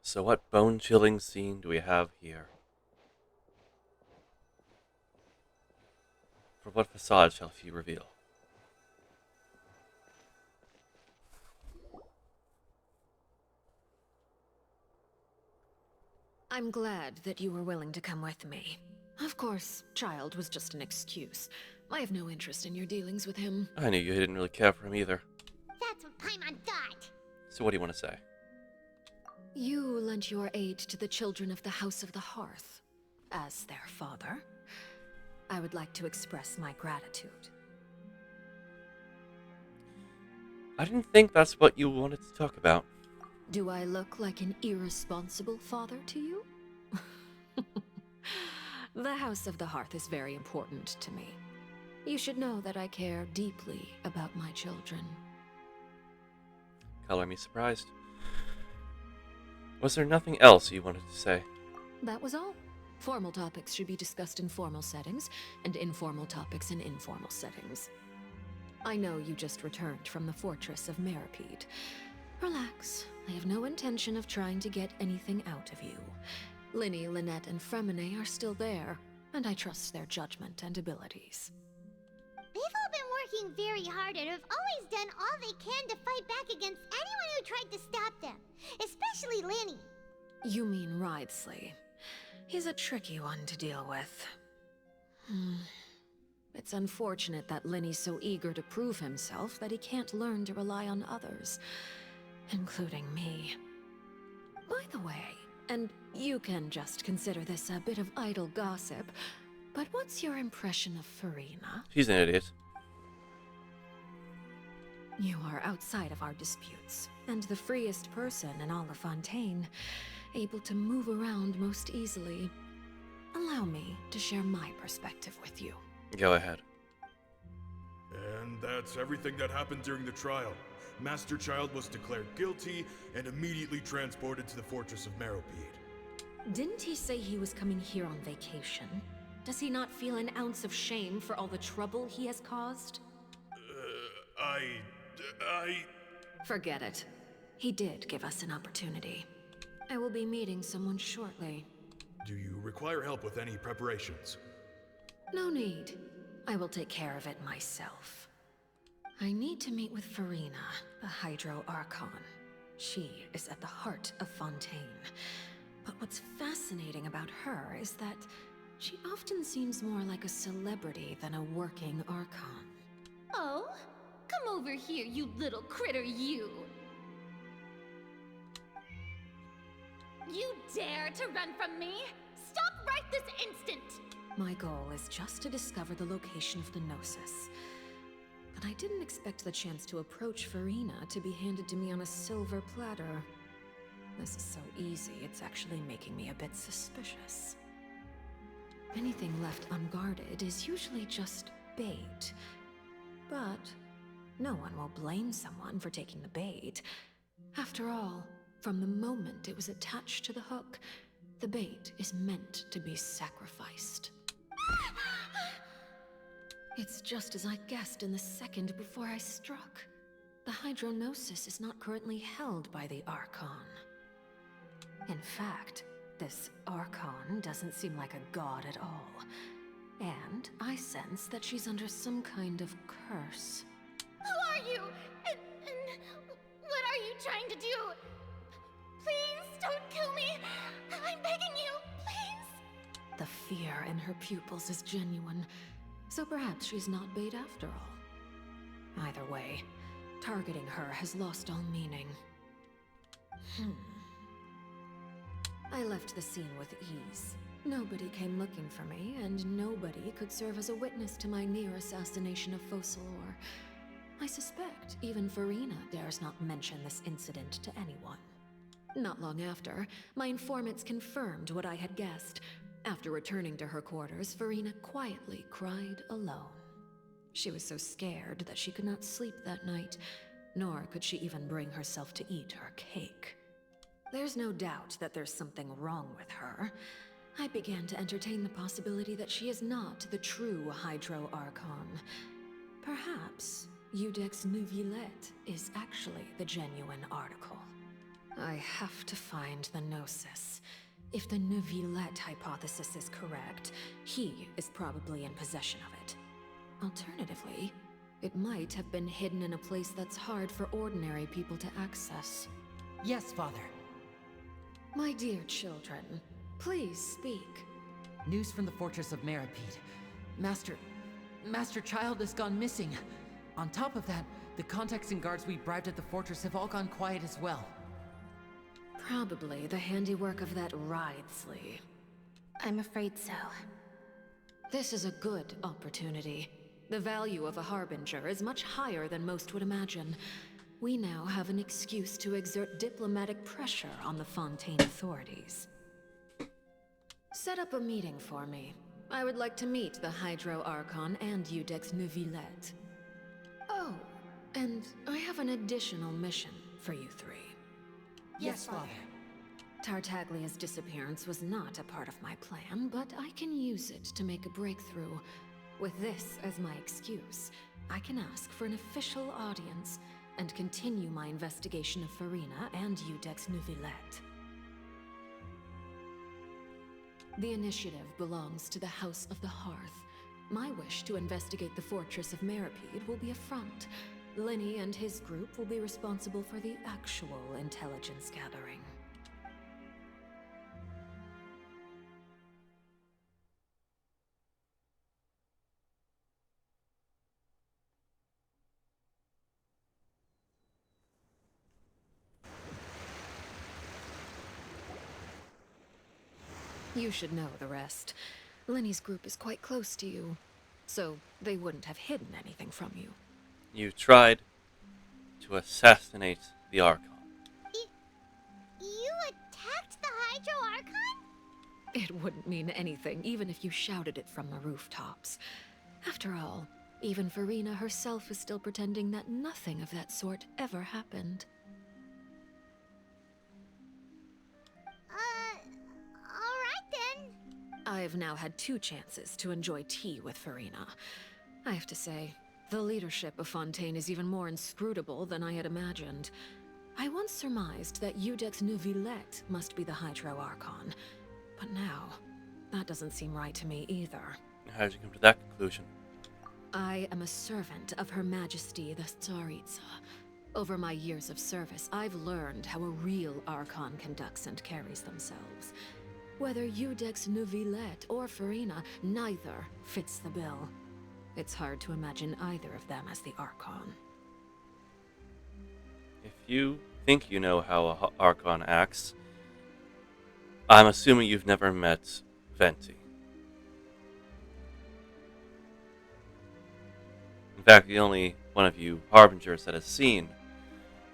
So what bone-chilling scene do we have here? For what facade shall she reveal? I'm glad that you were willing to come with me. Of course, Child was just an excuse. I have no interest in your dealings with him. I knew you didn't really care for him either. That's what Paimon thought. So what do you want to say? You lent your aid to the children of the House of the Hearth. As their father, I would like to express my gratitude. I didn't think that's what you wanted to talk about. Do I look like an irresponsible father to you? The House of the Hearth is very important to me. You should know that I care deeply about my children. Color me surprised. Was there nothing else you wanted to say? That was all. Formal topics should be discussed in formal settings, and informal topics in informal settings. I know you just returned from the fortress of Meripede. Relax. I have no intention of trying to get anything out of you. Linny, Lynette, and Fremine are still there, and I trust their judgment and abilities. They've all been working very hard and have always done all they can to fight back against anyone who tried to stop them, especially Linny. You mean Wriothesley. He's a tricky one to deal with. It's unfortunate that Linny's so eager to prove himself that he can't learn to rely on others, including me. By the way, and you can just consider this a bit of idle gossip, but what's your impression of Farina? She's an idiot. You are outside of our disputes, and the freest person in all of Fontaine, able to move around most easily. Allow me to share my perspective with you. Go ahead. And that's everything that happened during the trial. Master Child was declared guilty and immediately transported to the Fortress of Meropide. Didn't he say he was coming here on vacation? Does he not feel an ounce of shame for all the trouble he has caused? Forget it. He did give us an opportunity. I will be meeting someone shortly. Do you require help with any preparations? No need. I will take care of it myself. I need to meet with Farina, the Hydro Archon. She is at the heart of Fontaine. But what's fascinating about her is that she often seems more like a celebrity than a working Archon. Oh? Come over here, you little critter, you! You dare to run from me? Stop right this instant! My goal is just to discover the location of the Gnosis. But I didn't expect the chance to approach Farina to be handed to me on a silver platter. This is so easy, it's actually making me a bit suspicious. Anything left unguarded is usually just bait. But no one will blame someone for taking the bait. After all, from the moment it was attached to the hook, the bait is meant to be sacrificed. It's just as I guessed in the second before I struck. The Hydronosis is not currently held by the Archon. In fact, this Archon doesn't seem like a god at all. And I sense that she's under some kind of curse. Who are you? And what are you trying to do? Please don't kill me! I'm begging you, please! The fear in her pupils is genuine, so perhaps she's not bait after all. Either way, targeting her has lost all meaning. I left the scene with ease. Nobody came looking for me, and nobody could serve as a witness to my near assassination of Focalor. I suspect even Farina dares not mention this incident to anyone. Not long after, my informants confirmed what I had guessed. After returning to her quarters, Farina quietly cried alone. She was so scared that she could not sleep that night, nor could she even bring herself to eat her cake. There's no doubt that there's something wrong with her. I began to entertain the possibility that she is not the true Hydro Archon. Perhaps Eudex Neuvillette is actually the genuine article. I have to find the Gnosis. If the Neuvillette hypothesis is correct, he is probably in possession of it. Alternatively, it might have been hidden in a place that's hard for ordinary people to access. Yes, Father. My dear children, please speak. News from the Fortress of Meropide. Master Child has gone missing. On top of that, the contacts and guards we bribed at the fortress have all gone quiet as well. Probably the handiwork of that Wriothesley. I'm afraid so. This is a good opportunity. The value of a Harbinger is much higher than most would imagine. We now have an excuse to exert diplomatic pressure on the Fontaine authorities. Set up a meeting for me. I would like to meet the Hydro Archon and Eudex Neuvillette. Oh, and I have an additional mission for you three. Yes, Father. Tartaglia's disappearance was not a part of my plan, but I can use it to make a breakthrough. With this as my excuse, I can ask for an official audience and continue my investigation of Farina and Eudex Neuvillette. The initiative belongs to the House of the Hearth. My wish to investigate the Fortress of Meropide will be a front. Linny and his group will be responsible for the actual intelligence gathering. You should know the rest. Lenny's group is quite close to you, so they wouldn't have hidden anything from you. You tried to assassinate the Archon. You attacked the Hydro Archon? It wouldn't mean anything, even if you shouted it from the rooftops. After all, even Farina herself is still pretending that nothing of that sort ever happened. Alright then. I've now had 2 chances to enjoy tea with Farina. I have to say, the leadership of Fontaine is even more inscrutable than I had imagined. I once surmised that Iudex Neuvillette must be the Hydro Archon, but now, that doesn't seem right to me either. How did you come to that conclusion? I am a servant of Her Majesty the Tsaritsa. Over my years of service, I've learned how a real Archon conducts and carries themselves. Whether Iudex Neuvillette or Farina, neither fits the bill. It's hard to imagine either of them as the Archon. If you think you know how a Archon acts, I'm assuming you've never met Venti. In fact, the only one of you Harbingers that has seen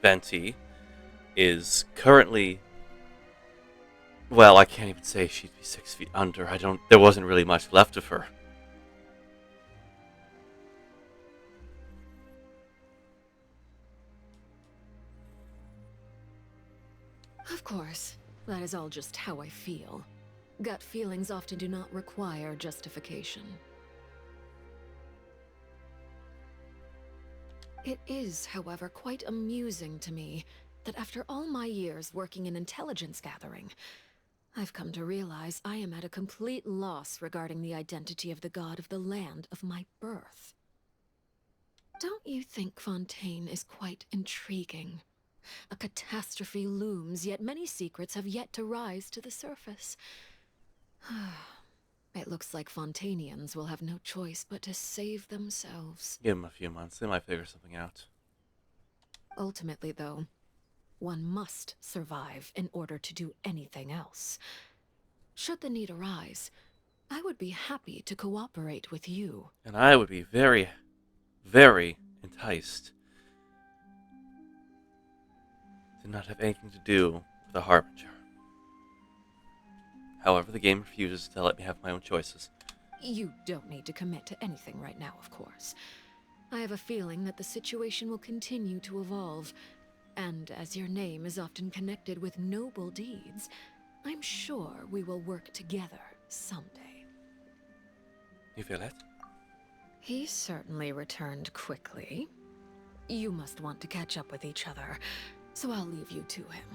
Venti is currently... Well, I can't even say she'd be 6 feet under. There wasn't really much left of her. Of course, that is all just how I feel. Gut feelings often do not require justification. It is, however, quite amusing to me that after all my years working in intelligence gathering, I've come to realize I am at a complete loss regarding the identity of the god of the land of my birth. Don't you think Fontaine is quite intriguing? A catastrophe looms, yet many secrets have yet to rise to the surface. It looks like Fontainians will have no choice but to save themselves. Give them a few months, they might figure something out. Ultimately, though, one must survive in order to do anything else. Should the need arise, I would be happy to cooperate with you. And I would be very, very enticed to not have anything to do with a Harbinger. However, the game refuses to let me have my own choices. You don't need to commit to anything right now, of course. I have a feeling that the situation will continue to evolve, and as your name is often connected with noble deeds, I'm sure we will work together someday. Neuvillette? He certainly returned quickly. You must want to catch up with each other, so I'll leave you to him.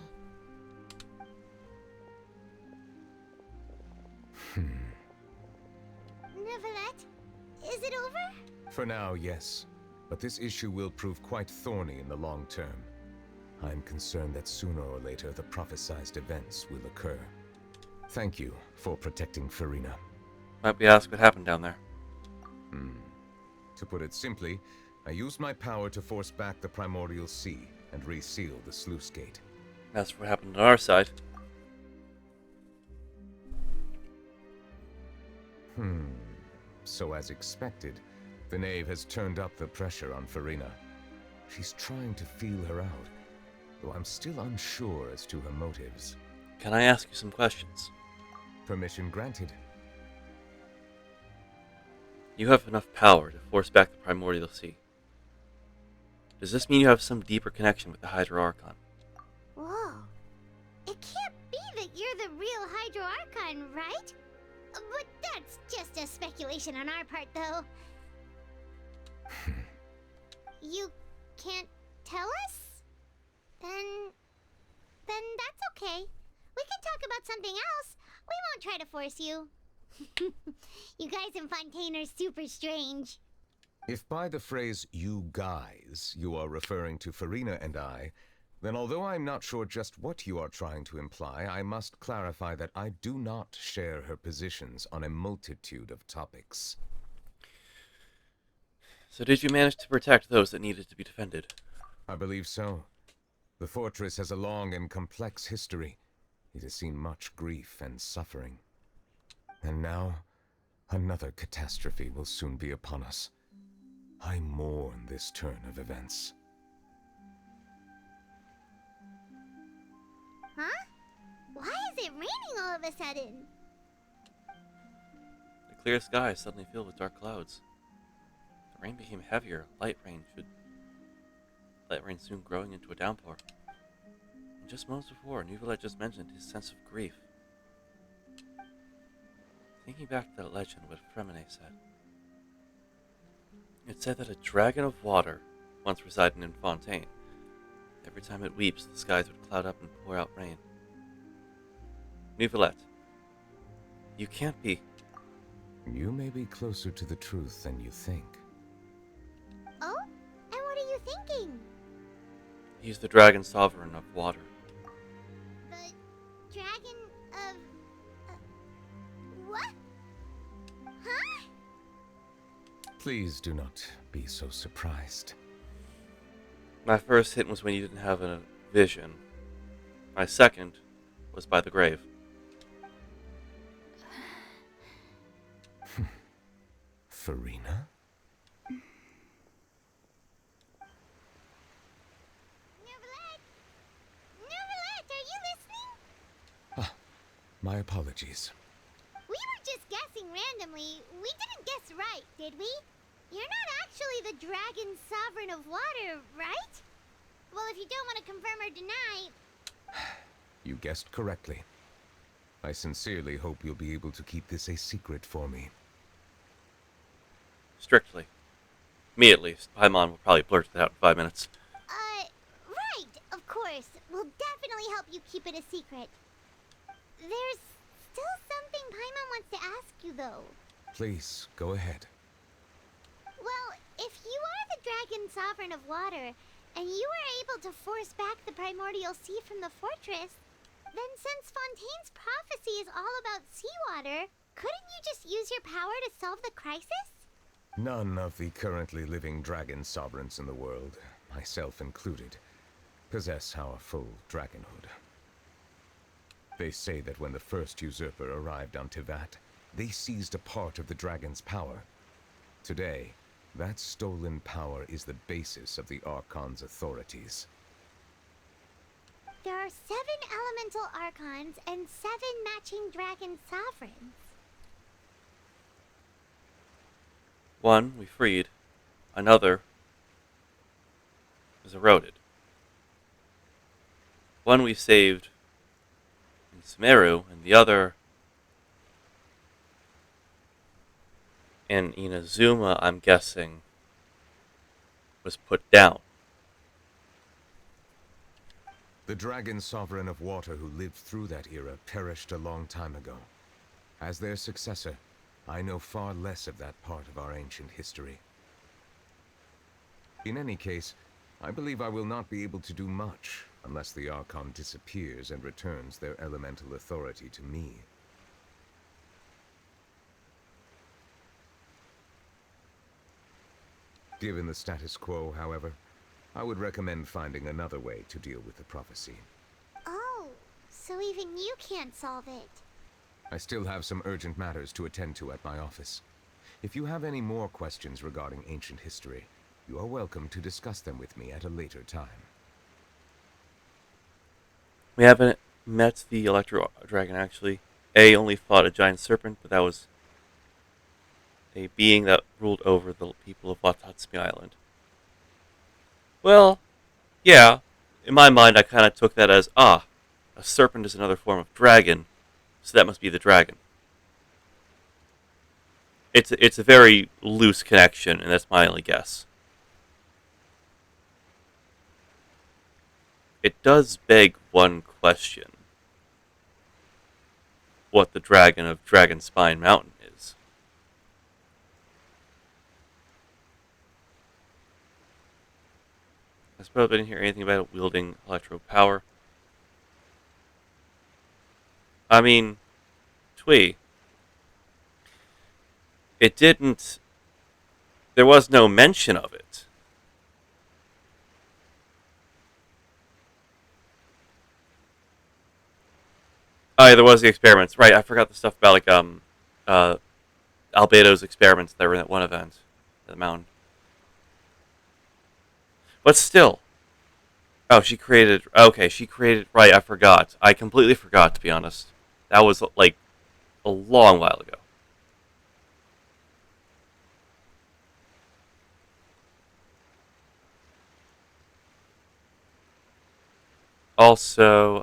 Neuvillette, is it over? For now, yes. But this issue will prove quite thorny in the long term. I'm concerned that sooner or later the prophesized events will occur. Thank you for protecting Farina. Might be asked what happened down there. To put it simply, I used my power to force back the Primordial Sea and reseal the sluice gate. That's what happened on our side. So as expected, the Knave has turned up the pressure on Farina. She's trying to feel her out, though I'm still unsure as to her motives. Can I ask you some questions? Permission granted. You have enough power to force back the Primordial Sea. Does this mean you have some deeper connection with the Hydro Archon? Whoa. It can't be that you're the real Hydro Archon, right? But that's just a speculation on our part, though. You can't tell us? Then that's okay. We can talk about something else. We won't try to force you. You guys in Fontaine are super strange. If by the phrase, you guys, you are referring to Farina and I, then although I'm not sure just what you are trying to imply, I must clarify that I do not share her positions on a multitude of topics. So did you manage to protect those that needed to be defended? I believe so. The fortress has a long and complex history. It has seen much grief and suffering. now, another catastrophe will soon be upon us. I mourn this turn of events. Huh? Why is it raining all of a sudden? The clear sky is suddenly filled with dark clouds. The rain became heavier. Light rain soon growing into a downpour. And just moments before, Neuvillette just mentioned his sense of grief. Thinking back to that legend, what Fremine said. It said that a dragon of water once resided in Fontaine. Every time it weeps, the skies would cloud up and pour out rain. Neuvillette, you can't be... You may be closer to the truth than you think. Oh? And what are you thinking? He's the dragon sovereign of water. The dragon of... what? Huh? Please do not be so surprised. My first hint was when you didn't have a vision. My second was by the grave. Farina? Neuvillette, are you listening? Ah, my apologies. We were just guessing randomly. We didn't guess right, did we? You're not actually the dragon sovereign of water, right? Well, if you don't want to confirm or deny... You guessed correctly. I sincerely hope you'll be able to keep this a secret for me. Strictly. Me, at least. Paimon will probably blurt it out in 5 minutes. Right, of course. We'll definitely help you keep it a secret. There's still something Paimon wants to ask you, though. Please, go ahead. Well, if you are the dragon sovereign of water, and you were able to force back the primordial sea from the fortress, then since Fontaine's prophecy is all about seawater, couldn't you just use your power to solve the crisis? None of the currently living dragon sovereigns in the world, myself included, possess our full dragonhood. They say that when the first usurper arrived on Tivat, they seized a part of the dragon's power. Today, that stolen power is the basis of the Archon's authorities. There are 7 elemental archons and 7 matching dragon sovereigns. One we freed, another is eroded. One we saved in Sumeru, and the other in Inazuma, I'm guessing, was put down. The dragon sovereign of water who lived through that era perished a long time ago. As their successor, I know far less of that part of our ancient history. In any case, I believe I will not be able to do much unless the Archon disappears and returns their elemental authority to me. Given the status quo, however, I would recommend finding another way to deal with the prophecy. Oh, so even you can't solve it. I still have some urgent matters to attend to at my office. If you have any more questions regarding ancient history, you are welcome to discuss them with me at a later time. We haven't met the Electro Dragon, actually. A only fought a giant serpent, but that was a being that ruled over the people of Watatsumi Island. Well, yeah. In my mind, I kind of took that as, a serpent is another form of dragon, so that must be the dragon. It's a very loose connection, and that's my only guess. It does beg one question. What the dragon of Dragonspine Mountain is. I suppose I didn't hear anything about it wielding electro power. I mean, Twee. It didn't... There was no mention of it. Oh, yeah, there was the experiments. Right, I forgot the stuff about, like, Albedo's experiments that were in that one event, the mountain. But still, oh, she created. Okay, she created. Right, I forgot. I completely forgot, to be honest. That was like a long while ago. Also,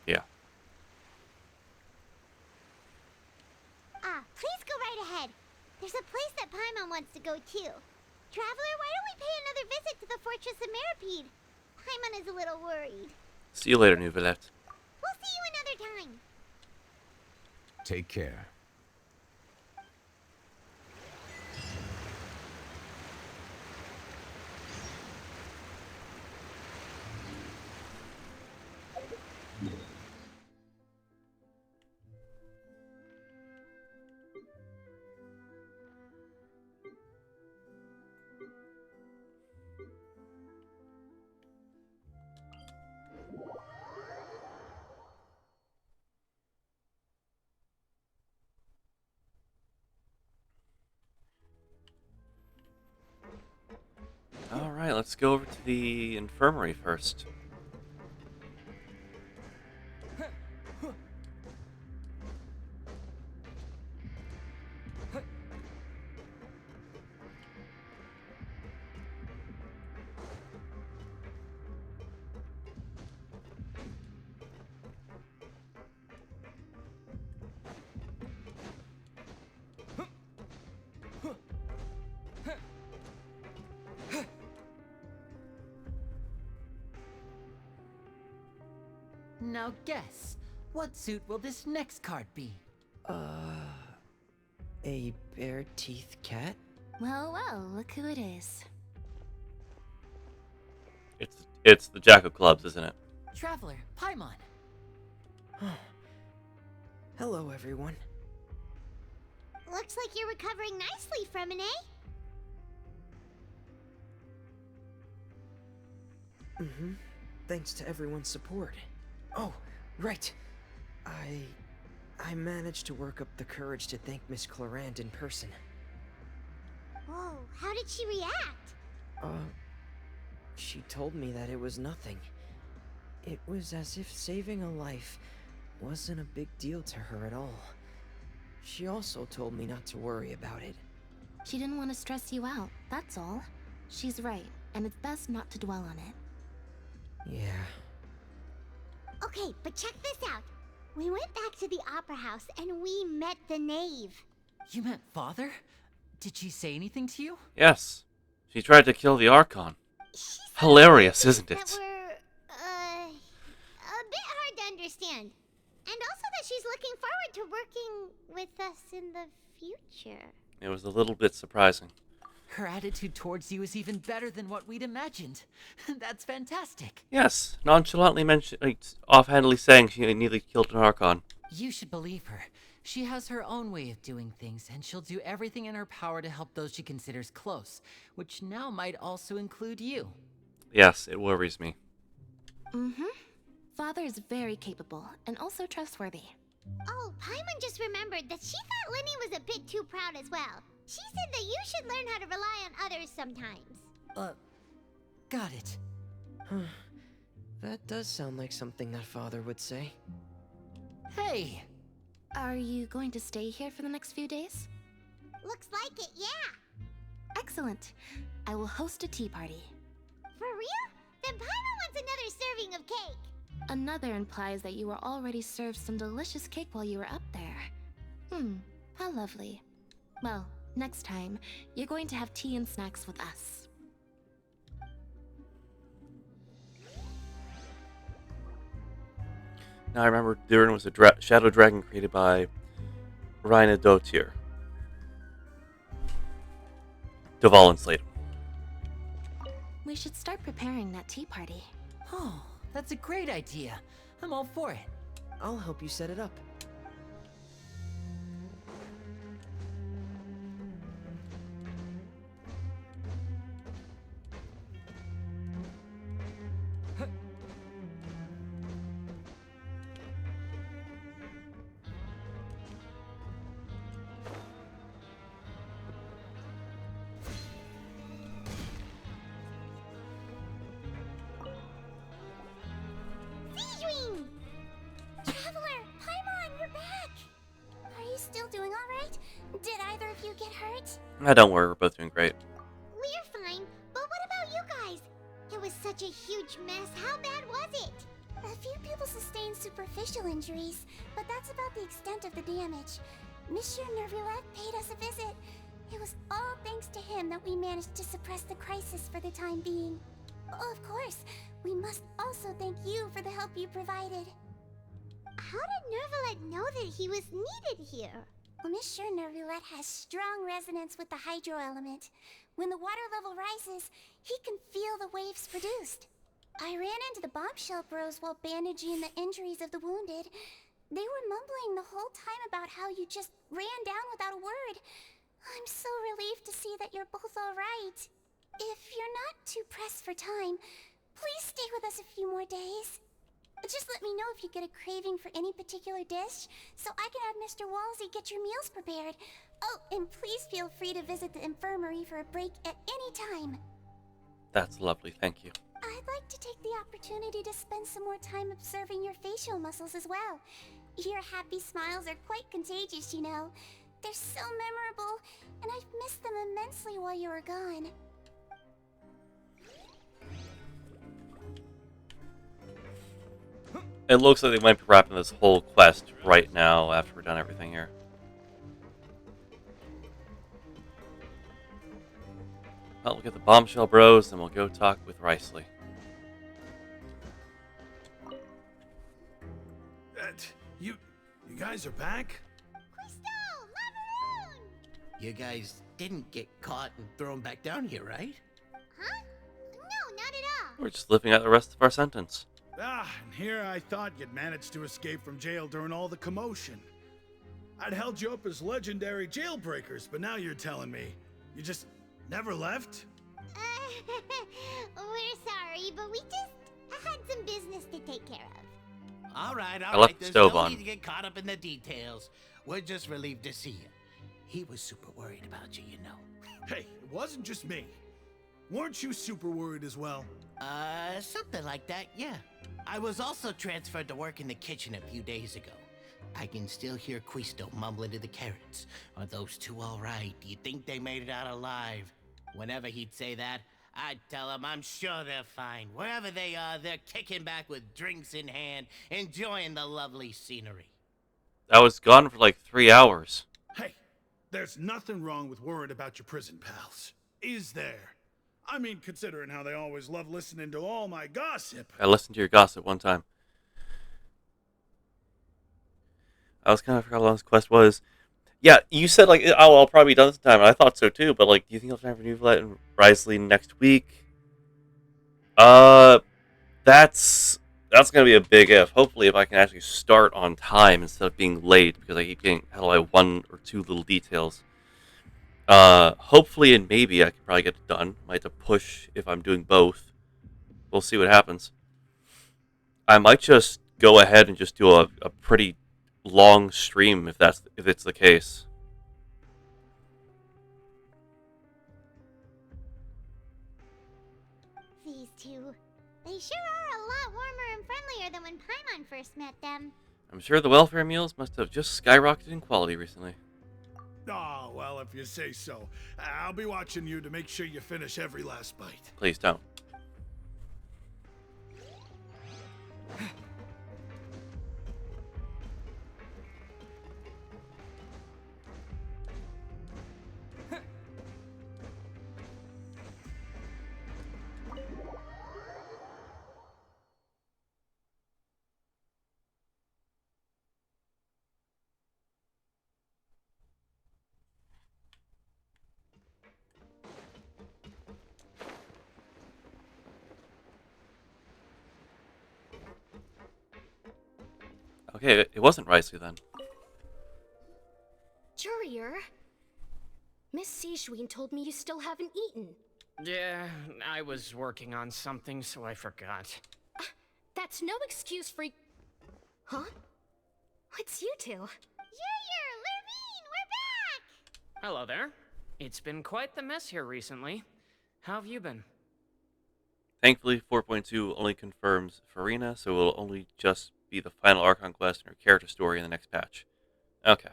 yeah. Please go right ahead. There's a place that Paimon wants to go too. Traveler, why don't we pay another visit to the Fortress of Meropide? Paimon is a little worried. See you later, Nouvellette. We'll see you another time. Take care. Alright, let's go over to the infirmary first. Now guess, what suit will this next card be? A bare-teeth cat? Well, well, look who it is. It's the Jack of Clubs, isn't it? Traveler, Paimon. Hello, everyone. Looks like you're recovering nicely from it, eh? Mm-hmm. Thanks to everyone's support. Oh, right. I managed to work up the courage to thank Miss Clorant in person. Whoa, how did she react? She told me that it was nothing. It was as if saving a life wasn't a big deal to her at all. She also told me not to worry about it. She didn't want to stress you out, that's all. She's right, and it's best not to dwell on it. Yeah. Okay, but check this out. We went back to the opera house and we met the knave. You met Father? Did she say anything to you? Yes. She tried to kill the Archon. Hilarious, isn't it? That were, a bit hard to understand. And also that she's looking forward to working with us in the future. It was a little bit surprising. Her attitude towards you is even better than what we'd imagined. That's fantastic. Yes, nonchalantly offhandedly saying she nearly killed an Archon. You should believe her. She has her own way of doing things, and she'll do everything in her power to help those she considers close, which now might also include you. Yes, it worries me. Mm-hmm. Father is very capable, and also trustworthy. Oh, Paimon just remembered that she thought Lenny was a bit too proud as well. She said that you should learn how to rely on others sometimes. Got it. That does sound like something that Father would say. Hey! Are you going to stay here for the next few days? Looks like it, yeah. Excellent. I will host a tea party. For real? Then Paimon wants another serving of cake. Another implies that you were already served some delicious cake while you were up there. How lovely. Well, next time, you're going to have tea and snacks with us. Now I remember Durin was a shadow dragon created by Reina Dotier. Duval and Slade. We should start preparing that tea party. Oh, that's a great idea. I'm all for it. I'll help you set it up. get hurt? Don't worry, we're both doing great. We're fine, but what about you guys? It was such a huge mess. How bad was it? A few people sustained superficial injuries, but that's about the extent of the damage. Monsieur Nervillette paid us a visit. It was all thanks to him that we managed to suppress the crisis for the time being. Oh, of course, we must also thank you for the help you provided. How did Nervillette know that he was needed here? Well, Monsieur Nervillette has strong resonance with the hydro element. When the water level rises, he can feel the waves produced. I ran into the bombshell bros while bandaging the injuries of the wounded. They were mumbling the whole time about how you just ran down without a word. I'm so relieved to see that you're both alright. If you're not too pressed for time, please stay with us a few more days. Just let me know if you get a craving for any particular dish, so I can have Mr. Walsey get your meals prepared. Oh, and please feel free to visit the infirmary for a break at any time. That's lovely, thank you. I'd like to take the opportunity to spend some more time observing your facial muscles as well. Your happy smiles are quite contagious, you know. They're so memorable, and I've missed them immensely while you were gone. It looks like they might be wrapping this whole quest right now after we're done everything here. Well, we'll get the bombshell bros, and we'll go talk with Riceley. You guys are back? You guys didn't get caught and thrown back down here, right? Huh? No, not at all. We're just living out the rest of our sentence. And here I thought you'd managed to escape from jail during all the commotion. I'd held you up as legendary jailbreakers, but now you're telling me you just never left? We're sorry, but we just had some business to take care of. All right. I left the There's stove no on. need to get caught up in the details. We're just relieved to see you. He was super worried about you, you know. Hey, it wasn't just me. Weren't you super worried as well? Something like that, yeah. I was also transferred to work in the kitchen a few days ago. I can still hear Quisto mumbling to the carrots. Are those two all right? Do you think they made it out alive? Whenever he'd say that, I'd tell him I'm sure they're fine. Wherever they are, they're kicking back with drinks in hand, enjoying the lovely scenery. I was gone for like 3 hours. Hey, there's nothing wrong with worrying about your prison pals. Is there? I mean, considering how they always love listening to all my gossip. I listened to your gossip one time. I was kind of forgot how long this quest was. Yeah, you said like, oh, I'll probably be done this time, and I thought so too. But like, do you think I'll have time for Newvlet and Risley next week? That's gonna be a big if. Hopefully, if I can actually start on time instead of being late, because I keep getting like 1 or 2 little details. Hopefully and maybe I can probably get it done. Might have to push if I'm doing both. We'll see what happens. I might just go ahead and just do a pretty long stream if it's the case. These two, they sure are a lot warmer and friendlier than when Paimon first met them. I'm sure the welfare meals must have just skyrocketed in quality recently. Oh, well, if you say so. I'll be watching you to make sure you finish every last bite. Please don't. Okay, it wasn't Riceley then. Jurier, Miss Sijween told me you still haven't eaten. Yeah, I was working on something, so I forgot. That's no excuse for... Huh? It's you two. Jurier, Lurvine, we're back! Hello there. It's been quite the mess here recently. How have you been? Thankfully, 4.2 only confirms Farina, so it will only just be the final Archon quest and her character story in the next patch. Okay.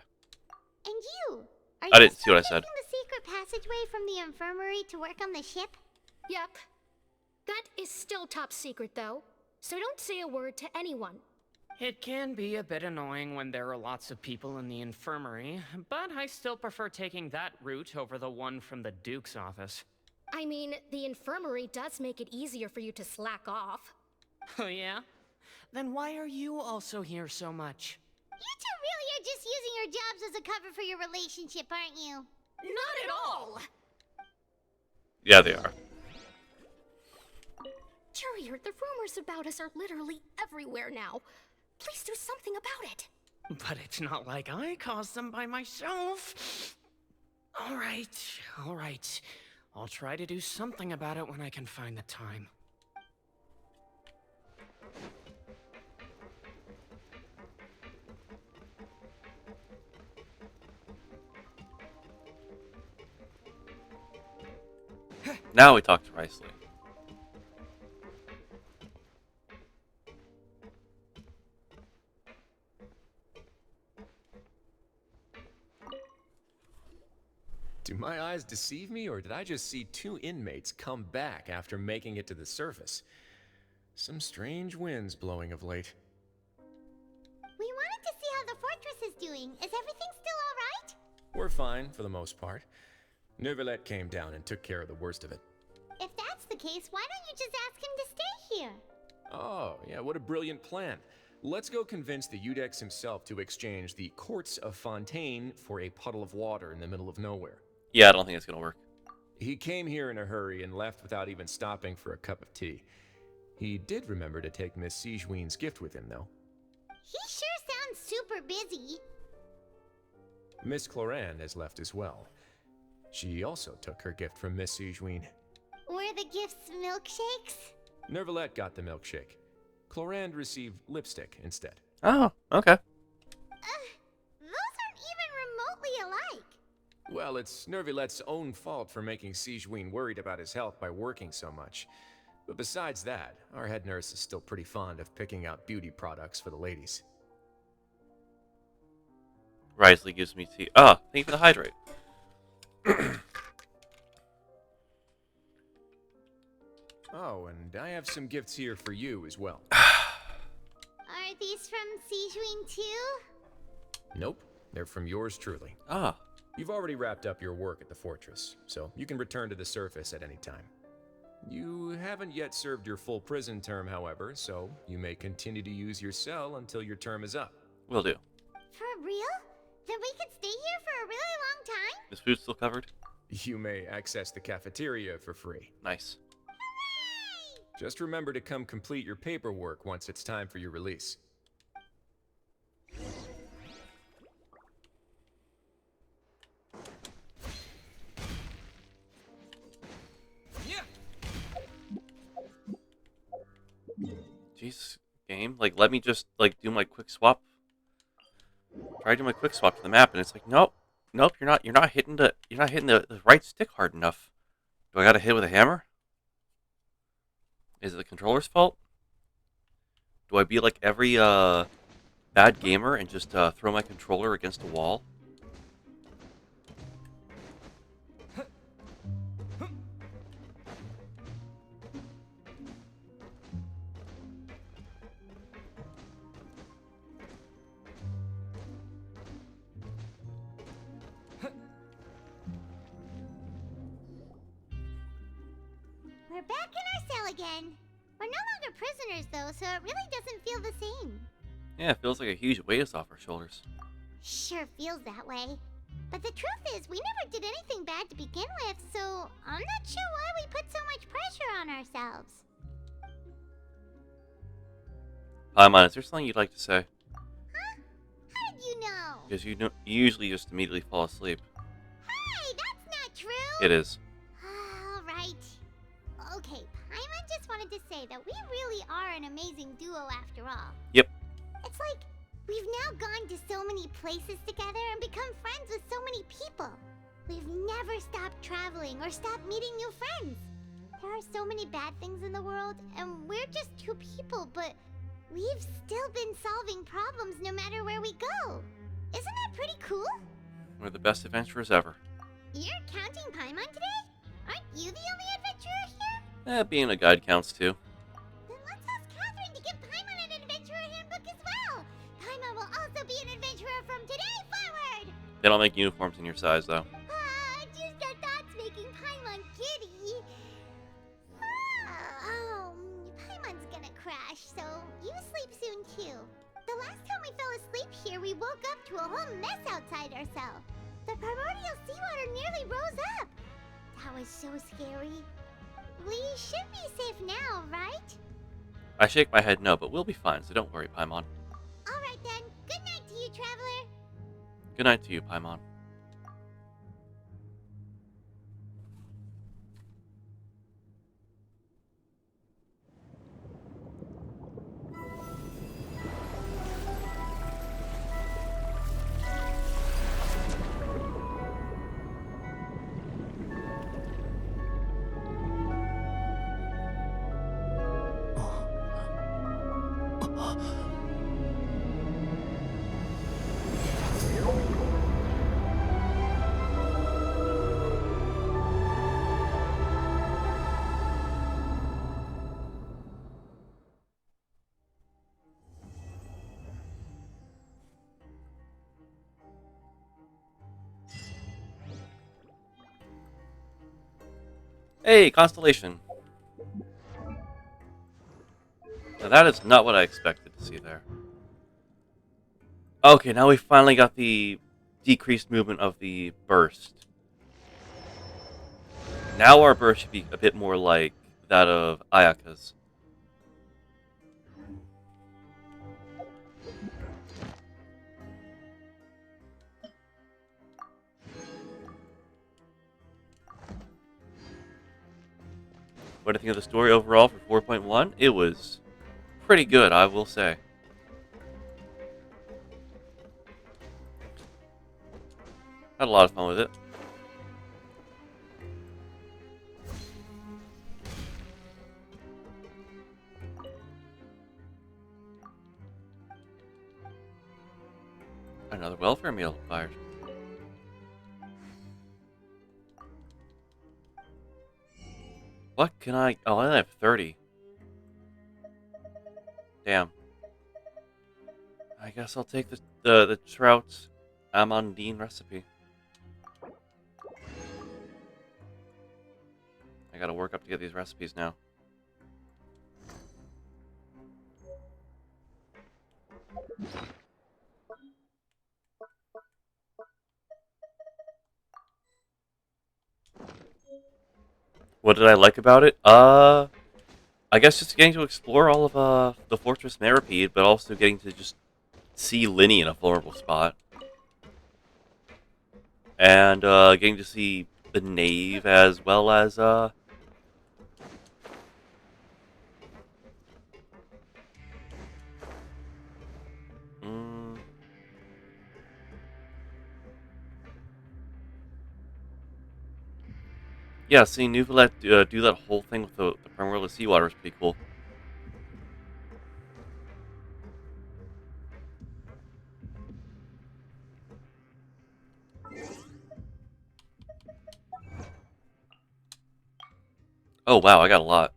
And you? Are I you didn't see what I still said. taking the secret passageway from the infirmary to work on the ship? Yep. That is still top secret, though. So don't say a word to anyone. It can be a bit annoying when there are lots of people in the infirmary, but I still prefer taking that route over the one from the Duke's office. I mean, the infirmary does make it easier for you to slack off. Oh yeah? Then why are you also here so much? You two really are just using your jobs as a cover for your relationship, aren't you? Not at all! Yeah, they are. Courier, the rumors about us are literally everywhere now. Please do something about it. But it's not like I caused them by myself. All right. I'll try to do something about it when I can find the time. Now we talk to Risley. Do my eyes deceive me, or did I just see 2 inmates come back after making it to the surface? Some strange winds blowing of late. We wanted to see how the fortress is doing. Is everything still alright? We're fine, for the most part. Neuvillette came down and took care of the worst of it. If that's the case, why don't you just ask him to stay here? Oh, yeah, what a brilliant plan. Let's go convince the Udex himself to exchange the Courts of Fontaine for a puddle of water in the middle of nowhere. Yeah, I don't think it's gonna work. He came here in a hurry and left without even stopping for a cup of tea. He did remember to take Miss Sigewinne's gift with him, though. He sure sounds super busy. Miss Clorande has left as well. She also took her gift from Miss Sigewinne. Were the gifts milkshakes? Neuvillette got the milkshake. Clorande received lipstick instead. Oh, okay. Those aren't even remotely alike. Well, it's Neuvillette's own fault for making Sigewinne worried about his health by working so much. But besides that, our head nurse is still pretty fond of picking out beauty products for the ladies. Risley gives me tea. Ah, thank you for the hydrate. Oh, and I have some gifts here for you as well. Are these from Sigewinne too? Nope, they're from yours truly. Ah. You've already wrapped up your work at the fortress, so you can return to the surface at any time. You haven't yet served your full prison term, however, so you may continue to use your cell until your term is up. Will do. For real? Then we could stay here for a really long time? Is food still covered? You may access the cafeteria for free. Nice. Just remember to come complete your paperwork once it's time for your release. Jesus, game. Like, let me just, like, do my quick swap. Try to do my quick swap to the map, and it's like, nope. Nope, you're not hitting the right stick hard enough. Do I gotta hit with a hammer? Is it the controller's fault? Do I be like every bad gamer and just throw my controller against a wall? We're back in our cell again. We're no longer prisoners, though, so it really doesn't feel the same. Yeah, it feels like a huge weight is off our shoulders. Sure feels that way. But the truth is, we never did anything bad to begin with, so I'm not sure why we put so much pressure on ourselves. Paimon, is there something you'd like to say? Huh? How did you know? Because you usually just immediately fall asleep. Hey, that's not true! It is. Alright. Okay, Paimon just wanted to say that we really are an amazing duo after all. Yep. It's like, we've now gone to so many places together and become friends with so many people. We've never stopped traveling or stopped meeting new friends. There are so many bad things in the world, and we're just two people, but we've still been solving problems no matter where we go. Isn't that pretty cool? We're the best adventurers ever. You're counting Paimon today? Aren't you the only adventurer here? Being a guide counts too. Then let's ask Catherine to give Paimon an adventurer handbook as well. Paimon will also be an adventurer from today forward. They don't make uniforms in your size, though. Just our thoughts making Paimon giddy. Paimon's gonna crash, so you sleep soon too. The last time we fell asleep here, we woke up to a whole mess outside ourselves. The primordial seawater nearly rose up. That was so scary. We should be safe now, right? I shake my head no, but we'll be fine, so don't worry, Paimon. Alright then. Good night to you, traveler. Good night to you, Paimon. Hey, Constellation! Now that is not what I expected to see there. Okay, now we finally got the decreased movement of the burst. Now our burst should be a bit more like that of Ayaka's. What do you think of the story overall for 4.1? It was pretty good, I will say. Had a lot of fun with it. Another welfare meal acquired. What can I... Oh, I only have 30. Damn. I guess I'll take the trout amandine recipe. I gotta work up to get these recipes now. What did I like about it? I guess just getting to explore all of the Fortress Meropide, but also getting to just see Linny in a vulnerable spot. And getting to see the Knave as well as yeah, seeing Nuvalet do that whole thing with the primordial seawater is pretty cool. Oh wow, I got a lot.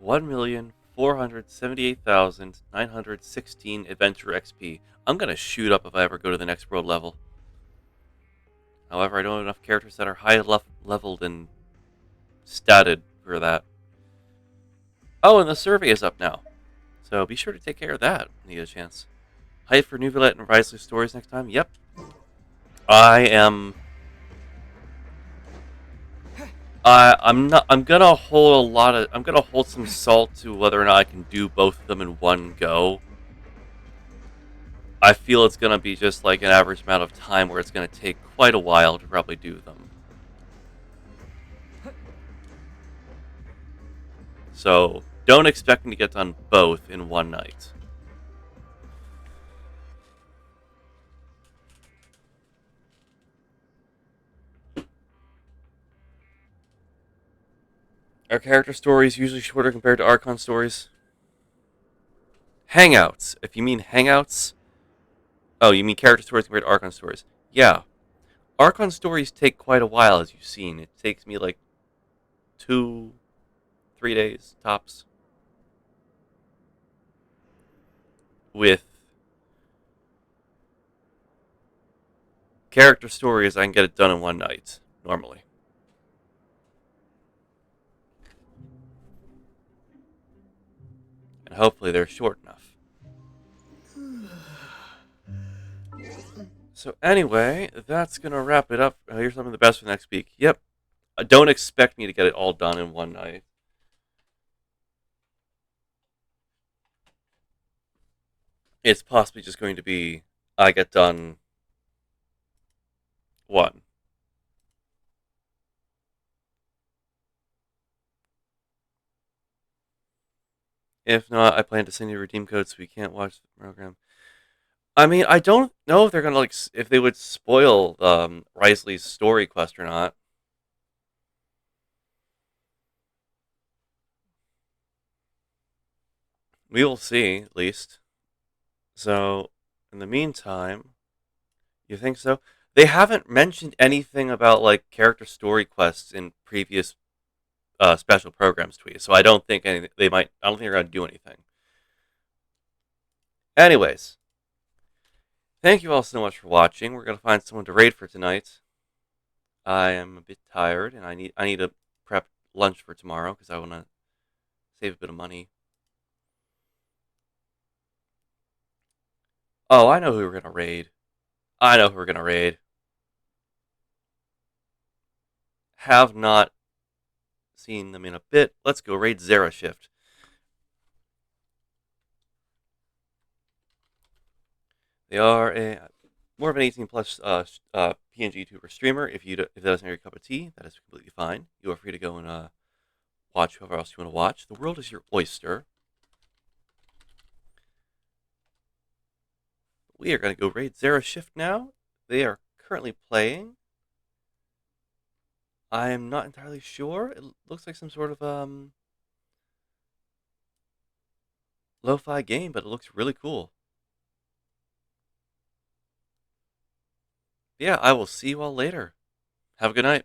$1,478,916 adventure XP. I'm gonna shoot up if I ever go to the next world level. However, I don't have enough characters that are high leveled and statted for that. Oh, and the survey is up now. So be sure to take care of that when you get a chance. Hype for Nuvalet and Risley stories next time? Yep. I'm gonna hold some salt to whether or not I can do both of them in one go. I feel it's gonna be just like an average amount of time where it's gonna take quite a while to probably do them. So don't expect me to get done both in one night. Are character stories usually shorter compared to Archon stories? Hangouts. If you mean Hangouts... Oh, you mean character stories compared to Archon stories. Yeah. Archon stories take quite a while, as you've seen. It takes me like 2-3 days, tops. With character stories, I can get it done in one night, normally. And hopefully they're short enough. So anyway, that's going to wrap it up. Here's something the best for next week. Yep. Don't expect me to get it all done in one night. It's possibly just going to be, I get done one. If not, I plan to send you a redeem code so we can't watch the program. I mean, I don't know if they're gonna like if they would spoil Risley's story quest or not. We will see, at least. So, in the meantime, you think so? They haven't mentioned anything about like character story quests in previous special programs tweets, so I don't think they might. I don't think they're gonna do anything. Anyways, thank you all so much for watching. We're gonna find someone to raid for tonight. I am a bit tired, and I need to prep lunch for tomorrow because I want to save a bit of money. Oh, I know who we're gonna raid. I know who we're gonna raid. Have not seen them in a bit. Let's go raid Zera Shift. They are more of an 18 plus PNG tuber streamer. If that isn't your cup of tea, that is completely fine. You are free to go and watch whoever else you want to watch. The world is your oyster. We are going to go raid Zera Shift now. They are currently playing. I am not entirely sure. It looks like some sort of lo-fi game, but it looks really cool. Yeah, I will see you all later. Have a good night.